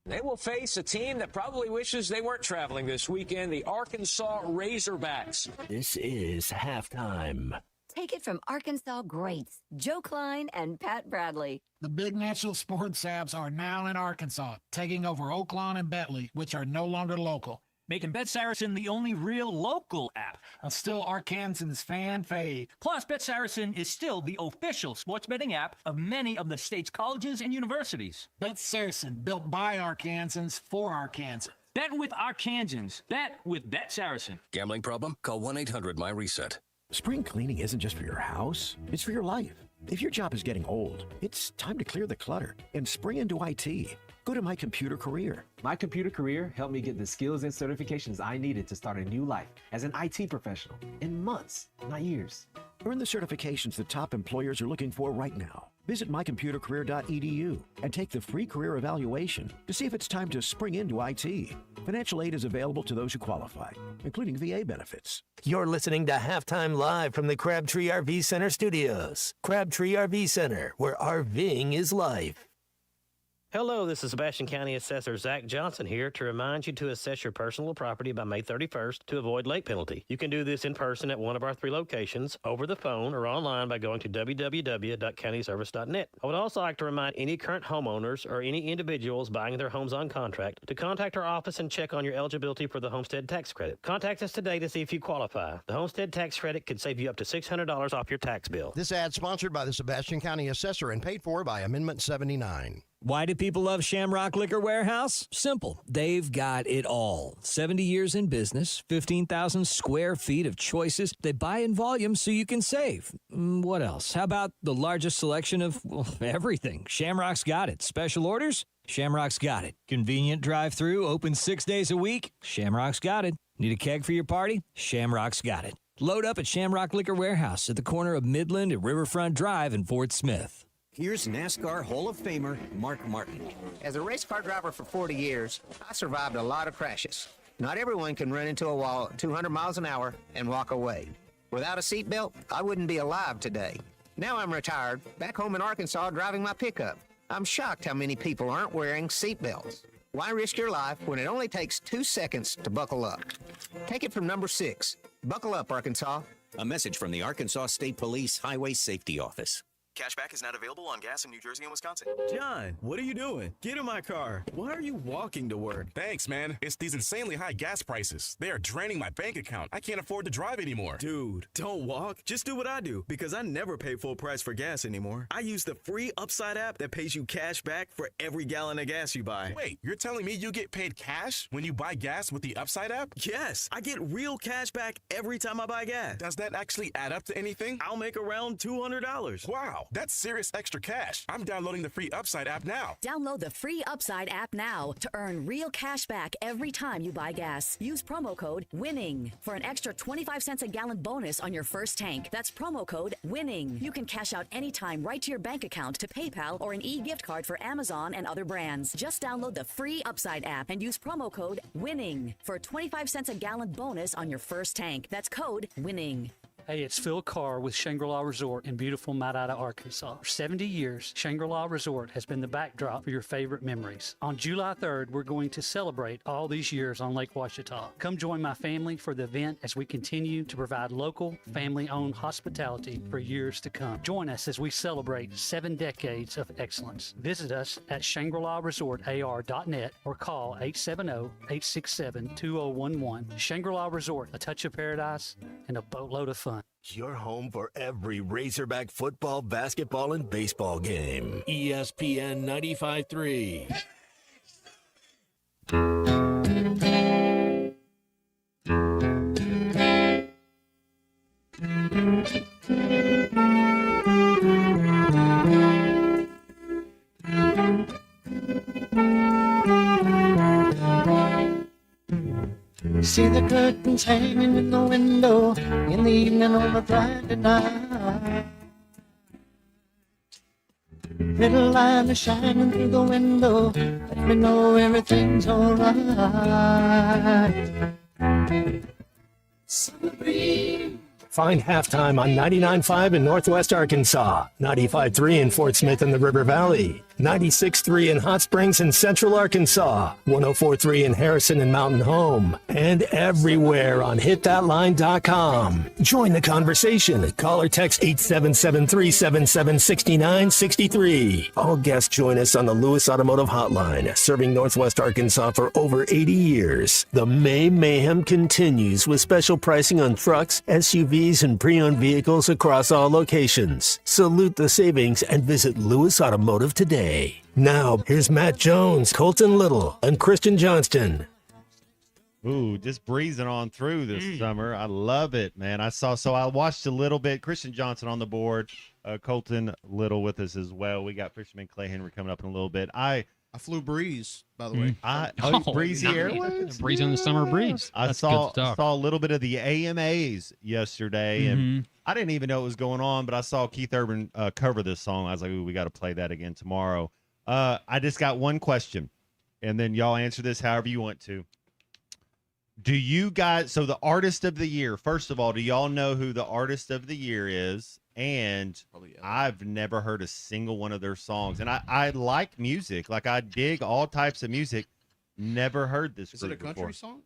They will face a team that probably wishes they weren't traveling this weekend, the Arkansas Razorbacks. This is Halftime. Take it from Arkansas greats, Joe Klein and Pat Bradley. The big national sports apps are now in Arkansas, taking over Oaklawn and Bentley, which are no longer local. Making Bet Saracen the only real local app. Still Arkansans' fan fave. Plus, Bet Saracen is still the official sports betting app of many of the state's colleges and universities. Bet Saracen, built by Arkansans for Arkansans. Bet with Arkansans. Bet with Bet Saracen. Gambling problem? Call 1-800-MY-RESET. Spring cleaning isn't just for your house, it's for your life. If your job is getting old, it's time to clear the clutter and spring into IT. Go to My Computer Career. My Computer Career helped me get the skills and certifications I needed to start a new life as an IT professional in months, not years. Earn the certifications that top employers are looking for right now. Visit mycomputercareer.edu and take the free career evaluation to see if it's time to spring into IT. Financial aid is available to those who qualify, including VA benefits. You're listening to Halftime Live from the Crabtree RV Center studios. Crabtree RV Center, where RVing is life. Hello, this is Sebastian County Assessor Zach Johnson here to remind you to assess your personal property by May 31st to avoid late penalty. You can do this in person at one of our 3 locations, over the phone, or online by going to www.countyservice.net. I would also like to remind any current homeowners or any individuals buying their homes on contract to contact our office and check on your eligibility for the Homestead Tax Credit. Contact us today to see if you qualify. The Homestead Tax Credit could save you up to $600 off your tax bill. This ad sponsored by the Sebastian County Assessor and paid for by Amendment 79. Why do people love Shamrock Liquor Warehouse? Simple. They've got it all. 70 years in business, 15,000 square feet of choices. They buy in volume so you can save. What else? How about the largest selection of everything? Shamrock's got it. Special orders? Shamrock's got it. Convenient drive-through, open 6 days a week? Shamrock's got it. Need a keg for your party? Shamrock's got it. Load up at Shamrock Liquor Warehouse at the corner of Midland and Riverfront Drive in Fort Smith. Here's NASCAR Hall of Famer Mark Martin. As a race car driver for 40 years, I survived a lot of crashes. Not everyone can run into a wall at 200 miles an hour and walk away. Without a seatbelt, I wouldn't be alive today. Now I'm retired, back home in Arkansas driving my pickup. I'm shocked how many people aren't wearing seatbelts. Why risk your life when it only takes 2 seconds to buckle up? Take it from number 6. Buckle up, Arkansas. A message from the Arkansas State Police Highway Safety Office. Cashback is not available on gas in New Jersey and Wisconsin. John, what are you doing? Get in my car. Why are you walking to work? Thanks, man. It's these insanely high gas prices. They are draining my bank account. I can't afford to drive anymore. Dude, don't walk. Just do what I do, because I never pay full price for gas anymore. I use the free Upside app that pays you cash back for every gallon of gas you buy. Wait, you're telling me you get paid cash when you buy gas with the Upside app? Yes, I get real cash back every time I buy gas. Does that actually add up to anything? I'll make around $200. Wow, that's serious extra cash. I'm downloading the free Upside app now. Download the free Upside app now to earn real cash back every time you buy gas. Use promo code WINNING for an extra 25 cents a gallon bonus on your first tank. That's promo code WINNING. You can cash out anytime right to your bank account, to PayPal, or an e-gift card for Amazon and other brands. Just download the free Upside app and use promo code WINNING for a 25 cents a gallon bonus on your first tank. That's code WINNING. Hey, it's Phil Carr with Shangri-La Resort in beautiful Mount Arkansas. For 70 years, Shangri-La Resort has been the backdrop for your favorite memories. On July 3rd, we're going to celebrate all these years on Lake Ouachita. Come join my family for the event as we continue to provide local, family-owned hospitality for years to come. Join us as we celebrate 7 decades of excellence. Visit us at ShangriLaResortAR.net or call 870-867-2011. Shangri-La Resort, a touch of paradise and a boatload of fun. Your home for every Razorback football, basketball, and baseball game. ESPN 95.3. See the curtains hanging in the window in the evening on a Friday night. Little light is shining through the window, let me know everything's alright. Summer breeze. Find Halftime on 99.5 in Northwest Arkansas, 95.3 in Fort Smith in the River Valley, 96.3 in Hot Springs and Central Arkansas, 104.3 in Harrison and Mountain Home, and everywhere on hitthatline.com. Join the conversation. Call or text 877-377-6963. All guests join us on the Lewis Automotive Hotline, serving Northwest Arkansas for over 80 years. The May Mayhem continues with special pricing on trucks, SUVs, and pre-owned vehicles across all locations. Salute the savings and visit Lewis Automotive today. Now, here's Matt Jones, Colton Little, and Christian Johnston. Ooh, just breezing on through this summer. I love it, man. I watched a little bit. Christian Johnson on the board, Colton Little with us as well. We got Fisherman Clay Henry coming up in a little bit. I flew Breeze, by the way. Breezy Airways? Breeze on the summer breeze. I That's saw good stuff. a little bit of the AMAs yesterday, and I didn't even know what was going on, but I saw Keith Urban cover this song. I was like, ooh, we got to play that again tomorrow. I just got one question, and then y'all answer this however you want to. Do you guys, so the artist of the year, first of all, do y'all know who the artist of the year is? And I've never heard a single one of their songs. And I like music. Like, I dig all types of music. Never heard this group before. Is it a country song?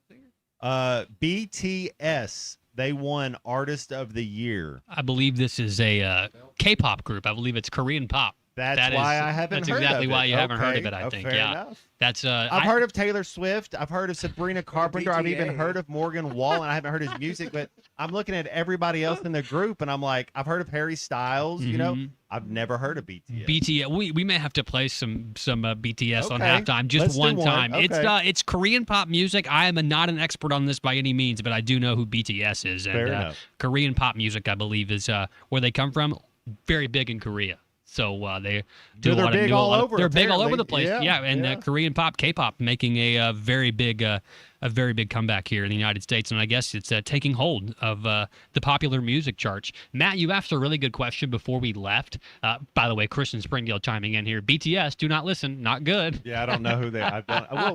BTS. They won Artist of the Year. I believe this is a K-pop group. I believe it's Korean pop. That's why I haven't That's heard exactly of it. why you haven't heard of Okay. it, I Oh, think. fair Yeah. enough. That's I've heard of Taylor Swift. I've heard of Sabrina Carpenter. I've even BTA. heard of Morgan Wallen. I haven't heard his music, but I'm looking at everybody else in the group, and I'm like, I've heard of Harry Styles. You know, Mhm. I've never heard of BTS. BTS. We may have to play some BTS on Okay. halftime, just Let's do one one. time. Okay. It's Korean pop music. I am not an expert on this by any means, but I do know who BTS is. And Fair enough. Korean pop music, I believe, is where they come from. Very big in Korea. So they do They're a lot big of all over, They're big all over the apparently. place. Yeah, and yeah. Korean pop, K-pop, making a very big comeback here in the United States, and I guess it's taking hold of the popular music charts. Matt, you asked a really good question before we left. By the way, Christian Springdale chiming in here. BTS, do not listen, not good. Yeah, I don't know who they are.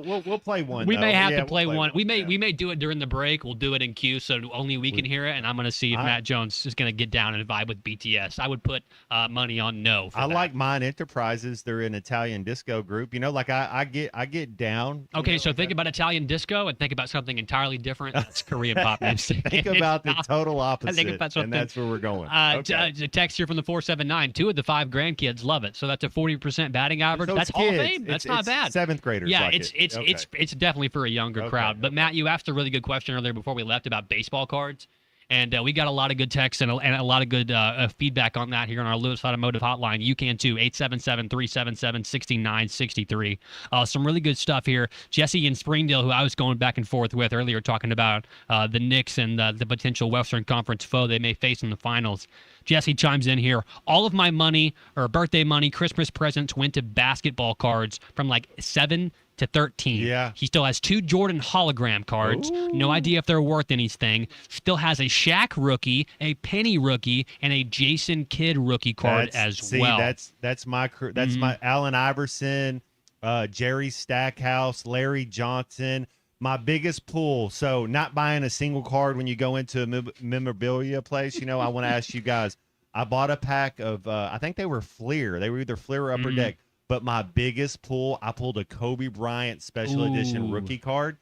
We'll play one. We though. may have Yeah, to play we'll one. We may do it during the break. We'll do it in queue so only we can hear it. And I'm going to see if Matt Jones is going to get down and vibe with BTS. I would put money on no. For I that. like Mine Enterprises. They're an Italian disco group. You know, like I get down. Okay, so think about Italian disco and think about something entirely different. That's Korean pop music. Think It's about the not- total opposite, I think about something. and that's where we're going. A text here from the 479. 2 of the 5 grandkids love it, so that's a 40% batting average. Those That's Hall of kids, Fame. That's it's not bad. 7th graders. Yeah, like it's it. Okay. it's definitely for a younger crowd. But Matt, you asked a really good question earlier before we left about baseball cards. And we got a lot of good texts and a lot of good feedback on that here on our Lewis Automotive Hotline. You can too, 877-377-6963. Some really good stuff here. Jesse in Springdale, who I was going back and forth with earlier, talking about the Knicks and the potential Western Conference foe they may face in the finals. Jesse chimes in here. All of my money, or birthday money, Christmas presents went to basketball cards from like 7 to 13. Yeah. He still has 2 Jordan hologram cards. No idea if they're worth anything. Still has a Shaq rookie, a Penny rookie, and a Jason Kidd rookie card well. That's my my Allen Iverson, Jerry Stackhouse, Larry Johnson. My biggest pull. So not buying a single card when you go into a memorabilia place. You know, I want to ask you guys. I bought a pack of I think they were Fleer. They were either Fleer or Upper Deck. But my biggest pull, I pulled a Kobe Bryant special edition rookie card.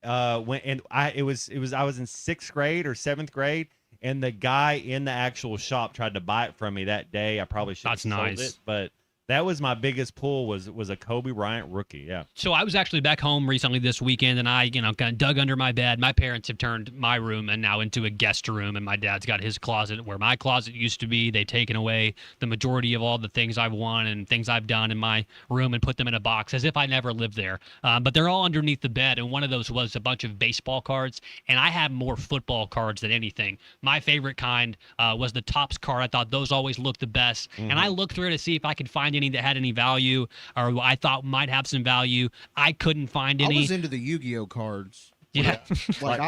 I was in 6th grade or 7th grade, and the guy in the actual shop tried to buy it from me that day. I probably should have sold it, but that was my biggest pull was a Kobe Bryant rookie. Yeah. So I was actually back home recently this weekend, and I, kind of dug under my bed. My parents have turned my room and now into a guest room, and my dad's got his closet where my closet used to be. They've taken away the majority of all the things I've won and things I've done in my room and put them in a box as if I never lived there. But they're all underneath the bed, and one of those was a bunch of baseball cards, and I have more football cards than anything. My favorite kind was the Topps card. I thought those always looked the best, and I looked through to see if I could find any that had any value or I thought might have some value. I couldn't find any. I was into the Yu-Gi-Oh cards. Yeah. like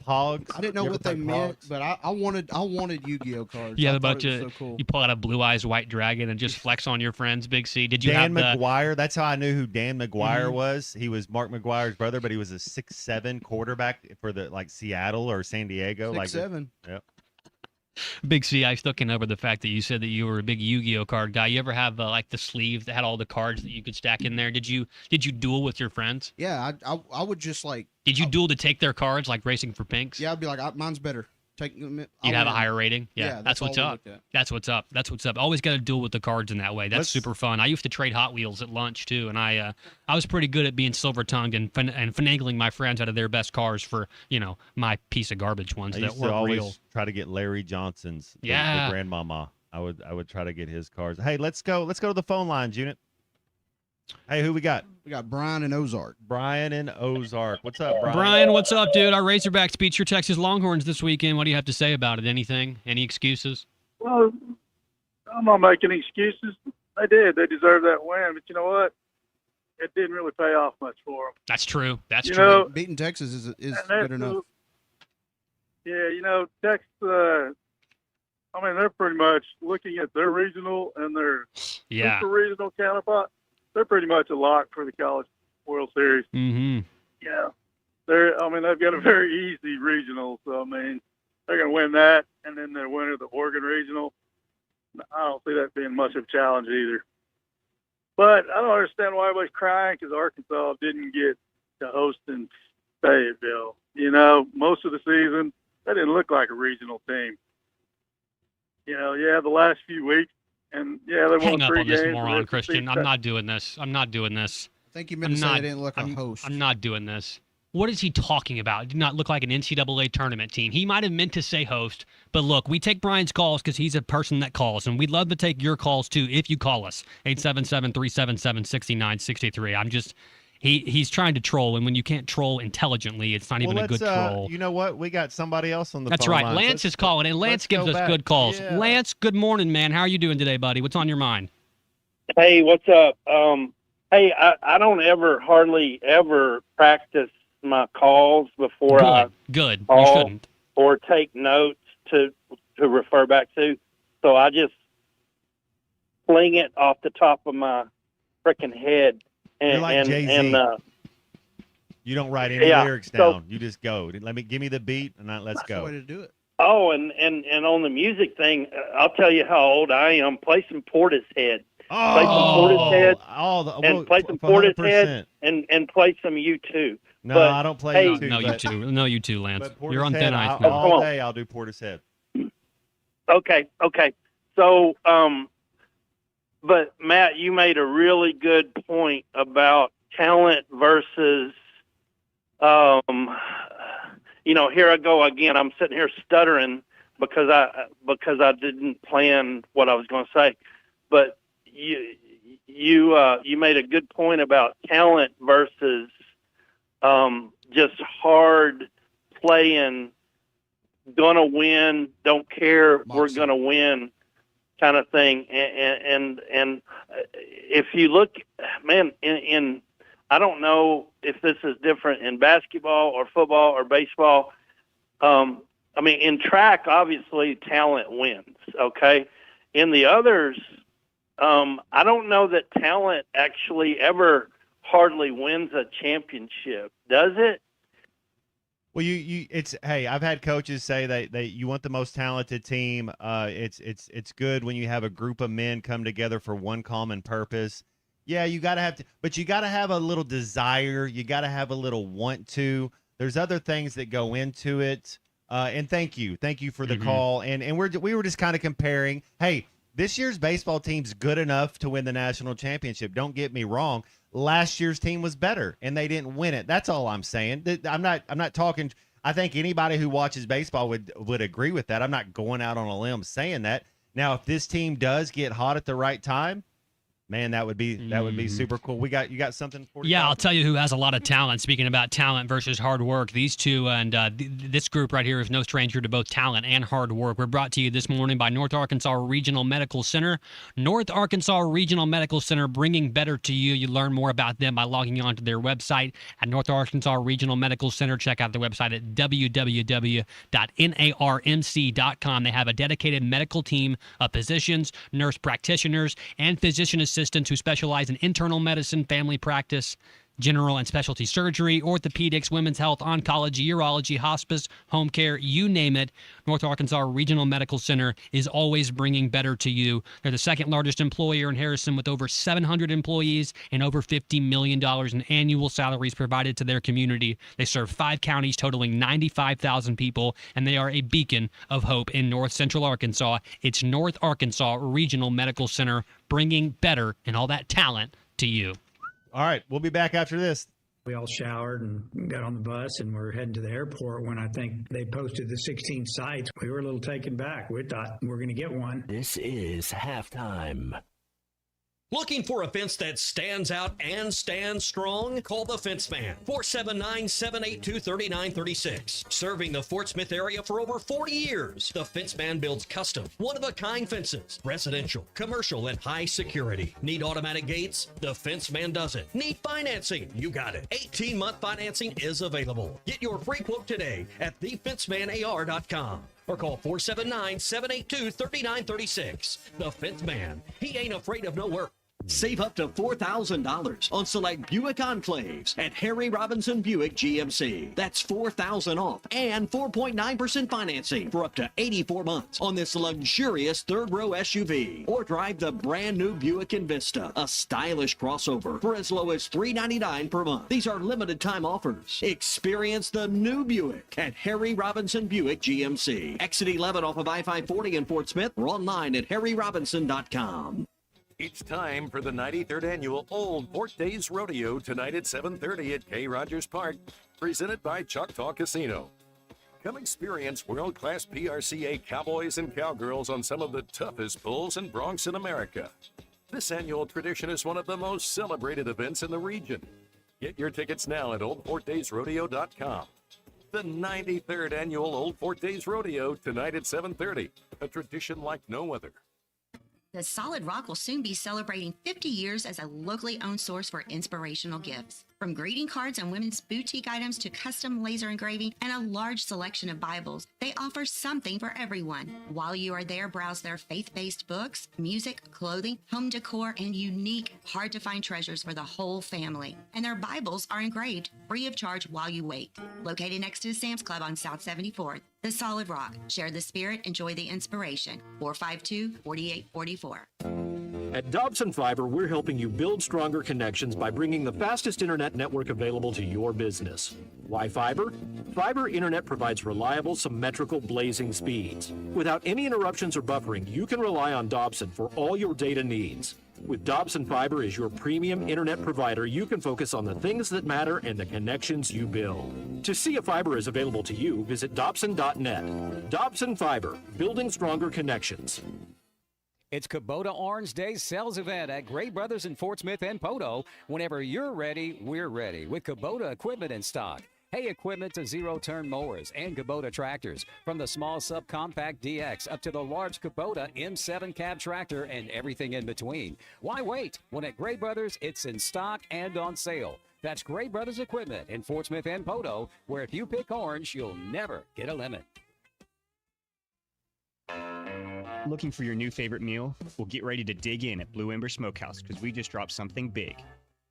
Pogs. I didn't know what they meant, but I wanted Yu-Gi-Oh cards. You have I a thought bunch it was of so cool. you pull out a Blue Eyes White Dragon and just flex on your friends. Big C. Did you Dan have McGuire? That's how I knew who Dan McGuire was. He was Mark McGuire's brother, but he was a 6'7" quarterback for the Seattle or San Diego. 6'7". Yep. Big C, I was looking over the fact that you said that you were a big Yu-Gi-Oh card guy. You ever have the sleeve that had all the cards that you could stack in there? Did you duel with your friends? Yeah, I would just Did you duel to take their cards, like racing for pinks? Yeah, I'd be like, mine's better. You'd have a higher rating? Yeah, that's what's up. That's what's up. That's what's up. Always got to duel with the cards in that way. That's super fun. I used to trade Hot Wheels at lunch, too, and I was pretty good at being silver-tongued and finagling my friends out of their best cars for, my piece of garbage ones I that used to weren't always real. try to get Larry Johnson's, the grandmama. I would try to get his cards. Hey, let's go to the phone lines, unit. Hey, who we got? We got Brian and Ozark. Brian and Ozark. What's up, Brian? Brian, what's up, dude? Our Razorbacks beat your Texas Longhorns this weekend. What do you have to say about it? Anything? Any excuses? Well, I'm not making excuses. They did. They deserved that win. But you know what? It didn't really pay off much for them. That's true. That's You true. know, Beating Texas is that's good enough. Yeah, Texas, they're pretty much looking at their regional and their super regional counterpart. They're pretty much a lock for the College World Series. Mm-hmm. Yeah. They've got a very easy regional. So, they're going to win that. And then the winner of the Oregon regional. I don't see that being much of a challenge either. But I don't understand why everybody's crying because Arkansas didn't get to host in Fayetteville. Most of the season, they didn't look like a regional team. The last few weeks, And yeah, they Hang won up 3 on games. this moron, and Christian. I'm not doing this. I'm not doing this. I think you meant to say they didn't look a host. I'm not doing this. What is he talking about? Did not look like an NCAA tournament team. He might have meant to say host, but look, we take Brian's calls because he's a person that calls, and we'd love to take your calls too if you call us. 877-377-6963. I'm just, he's trying to troll, and when you can't troll intelligently, it's not even a good troll. You know what? We got somebody else on the That's phone right. lines. Lance is calling, and Lance gives us good calls. Yeah. Lance, good morning, man. How are you doing today, buddy? What's on your mind? Hey, what's up? Hey, I don't hardly ever practice my calls before I Good. call You shouldn't. or take notes to refer back to. So I just fling it off the top of my freaking head. And, You're like Jay-Z. and You don't write any lyrics down. You just go. Give me the beat, and let's go. That's the way to do it. Oh, and on the music thing, I'll tell you how old I am. Play some Portishead. Play some Portishead. Play some Portishead and play some U2. No, but, I don't play hey, U2. No, you too, Lance. But You're on thin ice Portishead, now. all day I'll do Portishead. Okay. So, but Matt, you made a really good point about talent versus, here I go again. I'm sitting here stuttering because I didn't plan what I was going to say, but you made a good point about talent versus just hard playing, gonna win, don't care, we're gonna win kind of thing. And if you look, man, in I don't know if this is different in basketball or football or baseball. In track, obviously talent wins. Okay. In the others, I don't know that talent actually ever hardly wins a championship, does it? Well, hey, I've had coaches say that you want the most talented team. It's good when you have a group of men come together for one common purpose. Yeah, you got to have a little desire. You got to have a little want to. There's other things that go into it. And thank you for the call. And we were just kind of comparing. Hey, this year's baseball team's good enough to win the national championship. Don't get me wrong. Last year's team was better, and they didn't win it. That's all I'm saying. I'm not talking. I think anybody who watches baseball would agree with that. I'm not going out on a limb saying that. Now, if this team does get hot at the right time, man, that would be super cool. You got something for Yeah, I'll tell you who has a lot of talent. Speaking about talent versus hard work, these two and this group right here is no stranger to both talent and hard work. We're brought to you this morning by North Arkansas Regional Medical Center. North Arkansas Regional Medical Center, bringing better to you. You learn more about them by logging on to their website at North Arkansas Regional Medical Center. Check out the website at www.narmc.com. They have a dedicated medical team of physicians, nurse practitioners, and physician assistants who specialize in internal medicine, family practice, general and specialty surgery, orthopedics, women's health, oncology, urology, hospice, home care, you name it. North Arkansas Regional Medical Center is always bringing better to you. They're the second largest employer in Harrison with over 700 employees and over $50 million in annual salaries provided to their community. They serve 5 counties totaling 95,000 people, and they are a beacon of hope in North Central Arkansas. It's North Arkansas Regional Medical Center, bringing better and all that talent to you. All right, we'll be back after this. We all showered and got on the bus and we're heading to the airport when I think they posted the 16 sites. We were a little taken back. We thought we're going to get one. This is halftime. Looking for a fence that stands out and stands strong? Call the Fence Man, 479-782-3936. Serving the Fort Smith area for over 40 years, the Fence Man builds custom, one-of-a-kind fences, residential, commercial, and high security. Need automatic gates? The Fence Man does it. Need financing? You got it. 18-month financing is available. Get your free quote today at thefencemanar.com. Or call 479-782-3936. The Fence Man. He ain't afraid of no work. Save up to $4,000 on select Buick Enclaves at Harry Robinson Buick GMC. That's $4,000 off and 4.9% financing for up to 84 months on this luxurious third-row SUV. Or drive the brand-new Buick Envista, a stylish crossover, for as low as $399 per month. These are limited-time offers. Experience the new Buick at Harry Robinson Buick GMC. Exit 11 off of I-540 in Fort Smith or online at harryrobinson.com. It's time for the 93rd Annual Old Fort Days Rodeo tonight at 7:30 at K. Rogers Park, presented by Choctaw Casino. Come experience world-class PRCA cowboys and cowgirls on some of the toughest bulls and broncs in America. This annual tradition is one of the most celebrated events in the region. Get your tickets now at oldfortdaysrodeo.com. The 93rd Annual Old Fort Days Rodeo tonight at 7:30, a tradition like no other. The Solid Rock will soon be celebrating 50 years as a locally owned source for inspirational gifts. From greeting cards and women's boutique items to custom laser engraving and a large selection of Bibles, they offer something for everyone. While you are there, browse their faith-based books, music, clothing, home decor, and unique, hard-to-find treasures for the whole family. And their Bibles are engraved free of charge while you wait. Located next to Sam's Club on South 74th, The Solid Rock. Share the spirit, enjoy the inspiration. 452-4844. At Dobson Fiber, we're helping you build stronger connections by bringing the fastest internet network available to your business. Why fiber? Fiber internet provides reliable, symmetrical, blazing speeds. Without any interruptions or buffering, you can rely on Dobson for all your data needs. With Dobson Fiber as your premium internet provider, you can focus on the things that matter and the connections you build. To see if fiber is available to you, visit Dobson.net. Dobson Fiber, building stronger connections. It's Kubota Orange Day sales event at Gray Brothers in Fort Smith and Poto. Whenever you're ready, we're ready with Kubota equipment in stock. Hay equipment to zero-turn mowers and Kubota tractors, from the small subcompact DX up to the large Kubota M7 cab tractor and everything in between. Why wait? When at Gray Brothers, it's in stock and on sale. That's Gray Brothers Equipment in Fort Smith and Poto, where if you pick orange, you'll never get a limit. Looking for your new favorite meal? Well, get ready to dig in at Blue Ember Smokehouse because we just dropped something big.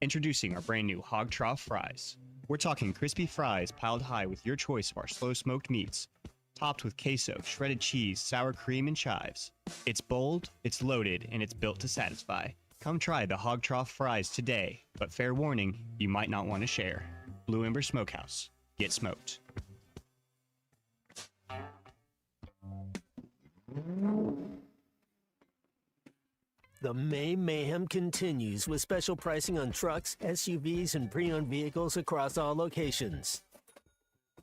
Introducing our brand new Hog Trough Fries. We're talking crispy fries piled high with your choice of our slow smoked meats, topped with queso, shredded cheese, sour cream, and chives. It's bold, it's loaded, and it's built to satisfy. Come try the Hog Trough Fries today, but fair warning, you might not want to share. Blue Ember Smokehouse. Get smoked. The May Mayhem continues with special pricing on trucks, SUVs, and pre-owned vehicles across all locations.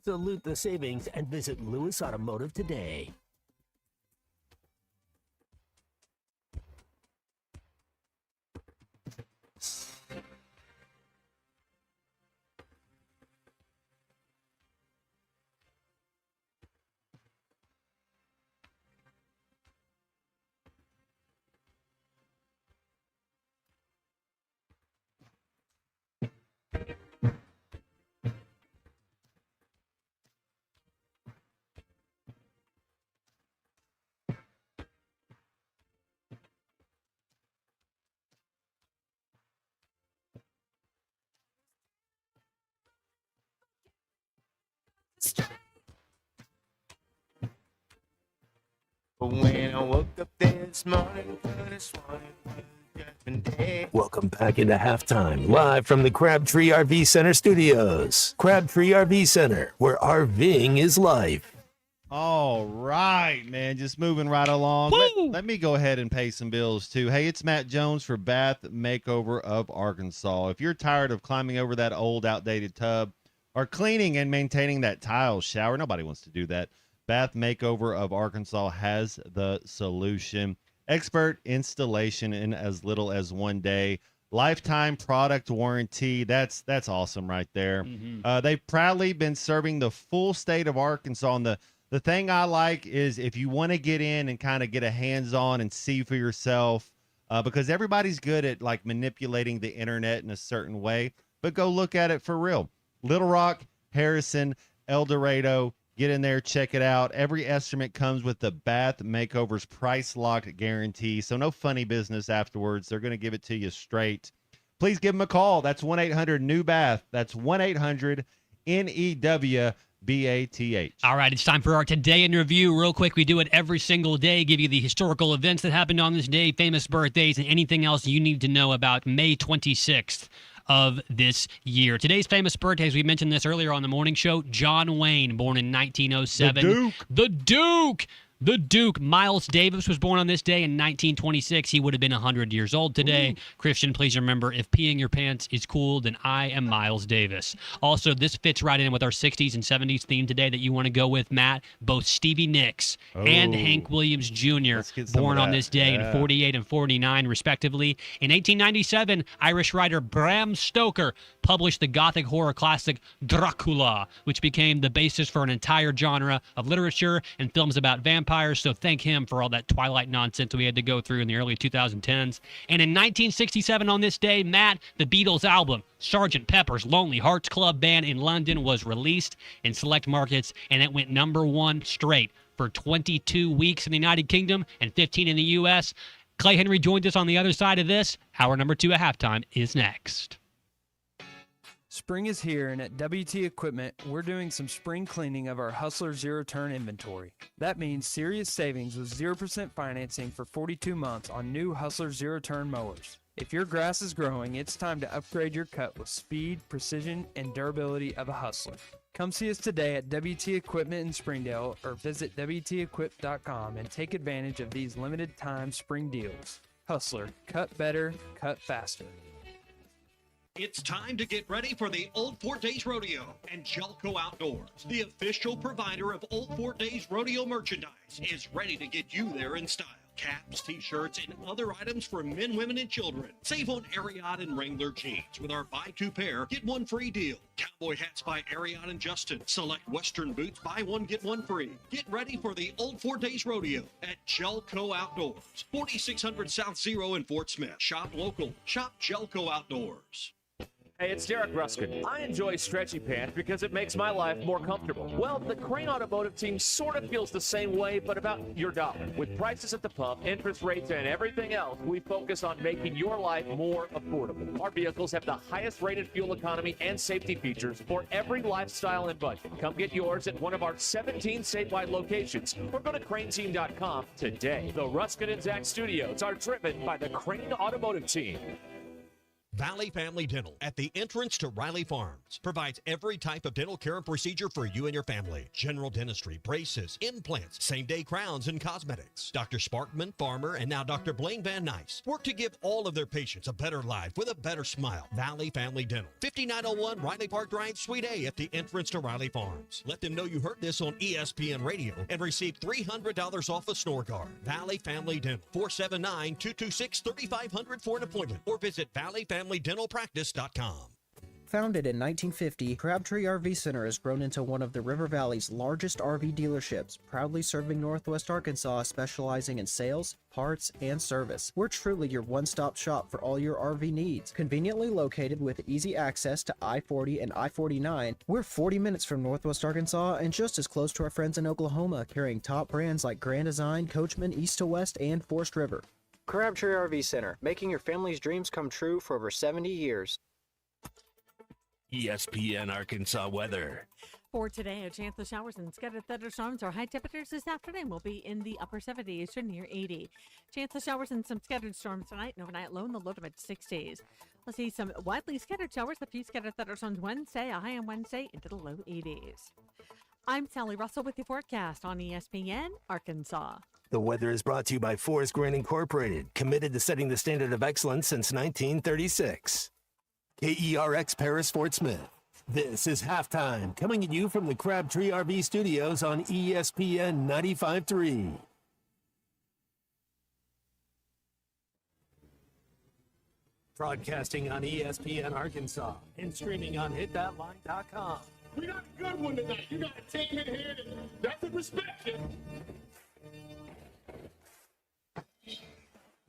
Salute the savings and visit Lewis Automotive today. When I woke up this morning, Welcome back into halftime, live from the Crabtree RV Center studios. Crabtree RV Center, where RVing is life. All right, man. Just moving right along. Let me go ahead and pay some bills, too. Hey, it's Matt Jones for Bath Makeover of Arkansas. If you're tired of climbing over that old, outdated tub or cleaning and maintaining that tile shower, nobody wants to do that. Bath Makeover of Arkansas has the solution. Expert installation in as little as 1 day. Lifetime product warranty. That's awesome right there. They've proudly been serving the full state of Arkansas. And the thing I like is if you want to get in and kind of get a hands-on and see for yourself, because everybody's good at like manipulating the internet in a certain way, but go look at it for real. Little Rock, Harrison, El Dorado, Get in there, check it out. Every estimate comes with the Bath Makeover's price locked guarantee. So no funny business afterwards. They're going to give it to you straight. Please give them a call. That's 1-800-NEW-BATH. That's 1-800-NEW-BATH. All right, it's time for our Today in Review. Real quick, we do it every single day, give you the historical events that happened on this day, famous birthdays, and anything else you need to know about May 26th of this year. Today's famous birthdays, we mentioned this earlier on the morning show, John Wayne, born in 1907. The Duke! The Duke, Miles Davis, was born on this day in 1926. He would have been 100 years old today. Ooh. Christian, please remember, if peeing your pants is cool, then I am Miles Davis. Also, this fits right in with our 60s and 70s theme today that you want to go with, Matt. Both Stevie Nicks and Hank Williams Jr. born on this day in 48 and 49, respectively. In 1897, Irish writer Bram Stoker published the Gothic horror classic Dracula, which became the basis for an entire genre of literature and films about vampires. So thank him for all that Twilight nonsense we had to go through in the early 2010s. And in 1967 on this day, Matt, the Beatles album, Sgt. Pepper's Lonely Hearts Club Band in London, was released in select markets, and it went #1 straight for 22 weeks in the United Kingdom and 15 in the U.S. Clay Henry joins us on the other side of this. Hour number 2 at halftime is next. Spring is here, and at WT Equipment, we're doing some spring cleaning of our Hustler zero-turn inventory. That means serious savings with 0% financing for 42 months on new Hustler zero-turn mowers. If your grass is growing, it's time to upgrade your cut with speed, precision, and durability of a Hustler. Come see us today at WT Equipment in Springdale or visit WTEquip.com and take advantage of these limited-time spring deals. Hustler, cut better, cut faster. It's time to get ready for the Old Fort Days Rodeo, and Jelco Outdoors, the official provider of Old Fort Days Rodeo merchandise, is ready to get you there in style. Caps, t-shirts, and other items for men, women, and children. Save on Ariat and Wrangler jeans with our buy 2 pair, get 1 free deal. Cowboy hats by Ariat and Justin. Select Western boots, buy 1, get 1 free. Get ready for the Old Fort Days Rodeo at Jelco Outdoors. 4600 South Zero in Fort Smith. Shop local. Shop Jelco Outdoors. Hey, it's Derek Ruskin. I enjoy stretchy pants because it makes my life more comfortable. Well, the Crane Automotive team sort of feels the same way, but about your dollar. With prices at the pump, interest rates, and everything else, we focus on making your life more affordable. Our vehicles have the highest rated fuel economy and safety features for every lifestyle and budget. Come get yours at one of our 17 statewide locations or go to craneteam.com today. The Ruskin and Zach studios are driven by the Crane Automotive team. Valley Family Dental, at the entrance to Riley Farms, provides every type of dental care and procedure for you and your family. General dentistry, braces, implants, same-day crowns, and cosmetics. Dr. Sparkman, Farmer, and now Dr. Blaine Van Nice work to give all of their patients a better life with a better smile. Valley Family Dental, 5901 Riley Park Drive, Suite A, at the entrance to Riley Farms. Let them know you heard this on ESPN Radio and receive $300 off a snore guard. Valley Family Dental, 479-226-3500 for an appointment, or visit valleyfamilydentalpractice.com. Founded in 1950, Crabtree RV Center has grown into one of the River Valley's largest RV dealerships, proudly serving Northwest Arkansas, specializing in sales, parts, and service. We're truly your one-stop shop for all your RV needs. Conveniently located with easy access to I-40 and I-49, we're 40 minutes from Northwest Arkansas and just as close to our friends in Oklahoma, carrying top brands like Grand Design, Coachman, East to West, and Forest River. Crabtree RV Center, making your family's dreams come true for over 70 years. ESPN Arkansas weather. For today, a chance of showers and scattered thunderstorms. Our high temperatures this afternoon will be in the upper 70s to near 80. Chance of showers and some scattered storms tonight and overnight low in the low to mid 60s. We'll see some widely scattered showers, a few scattered thunderstorms Wednesday, a high on Wednesday into the low 80s. I'm Sally Russell with your forecast on ESPN Arkansas. The weather is brought to you by Forest Grain Incorporated, committed to setting the standard of excellence since 1936. KERX Paris Fort Smith. This is Halftime, coming at you from the Crabtree RV Studios on ESPN 95.3. Broadcasting on ESPN Arkansas and streaming on hitthatline.com. We got a good one tonight. You got a team in here that doesn't respect you.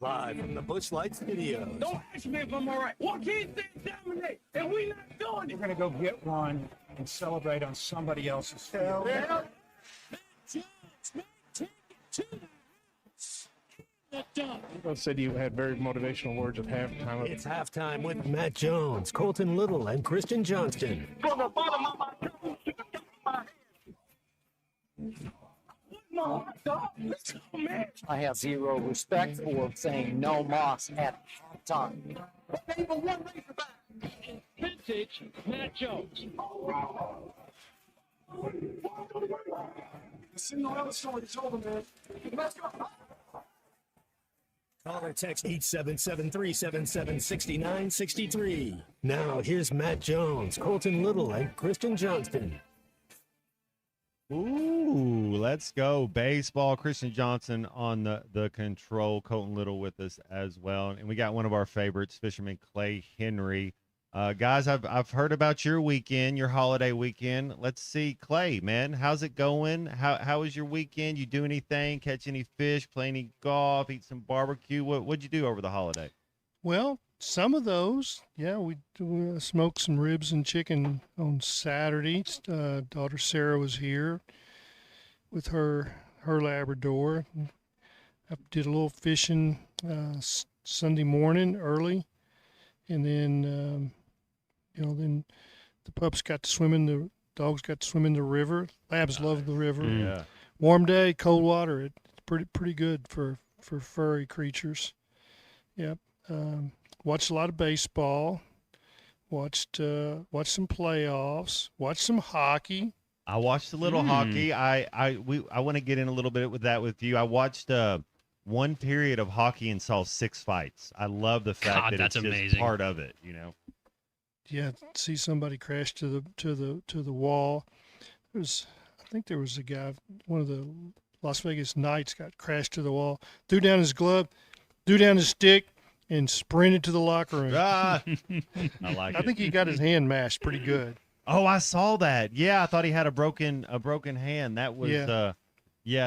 Live from the Busch Light Studios. Don't ask me if I'm all right. What can't they dominate? And we not doing it. We're going to go get one and celebrate on somebody else's field. Hell Both said you had very motivational words at halftime. It's halftime with Matt Jones, Colton Little, and Christian Johnston. From the bottom of my toes to the top of my head. No, dog. Let's go, man. I have zero respect for saying no Moss at halftime. Number one Razorback. Vintage Matt Jones. Cinderella story is over, man. Let's go. Call or text 877-377-6963. Now, here's Matt Jones, Colton Little, and Christian Johnston. Ooh, let's go. Baseball. Christian Johnson on the control. Colton Little with us as well. And we got one of our favorites, Fisherman Clay Henry. Guys, I've heard about your weekend, your holiday weekend. Let's see, Clay, man, how's it going? How was your weekend? You do anything? Catch any fish? Play any golf? Eat some barbecue? What'd you do over the holiday? Well, some of those, yeah, we smoked some ribs and chicken on Saturday. Daughter Sarah was here with her Labrador. I did a little fishing Sunday morning early, and then then the pups got to swim in the dogs got to swim in the river. Labs love the river. Yeah. Warm day, cold water. It's pretty good for furry creatures. Yep. Watched a lot of baseball. Watched some playoffs. Watched some hockey. I watched a little hockey. I want to get in a little bit with that with you. I watched one period of hockey and saw 6 fights. I love the fact God, that that's it's just amazing. part of it, you know. Yeah, see somebody crash to the wall. I think there was a guy, one of the Las Vegas Knights got crashed to the wall, threw down his glove, threw down his stick, and sprinted to the locker room. I like it. I think he got his hand mashed pretty good. Oh, I saw that. Yeah, I thought he had a broken hand. That was that He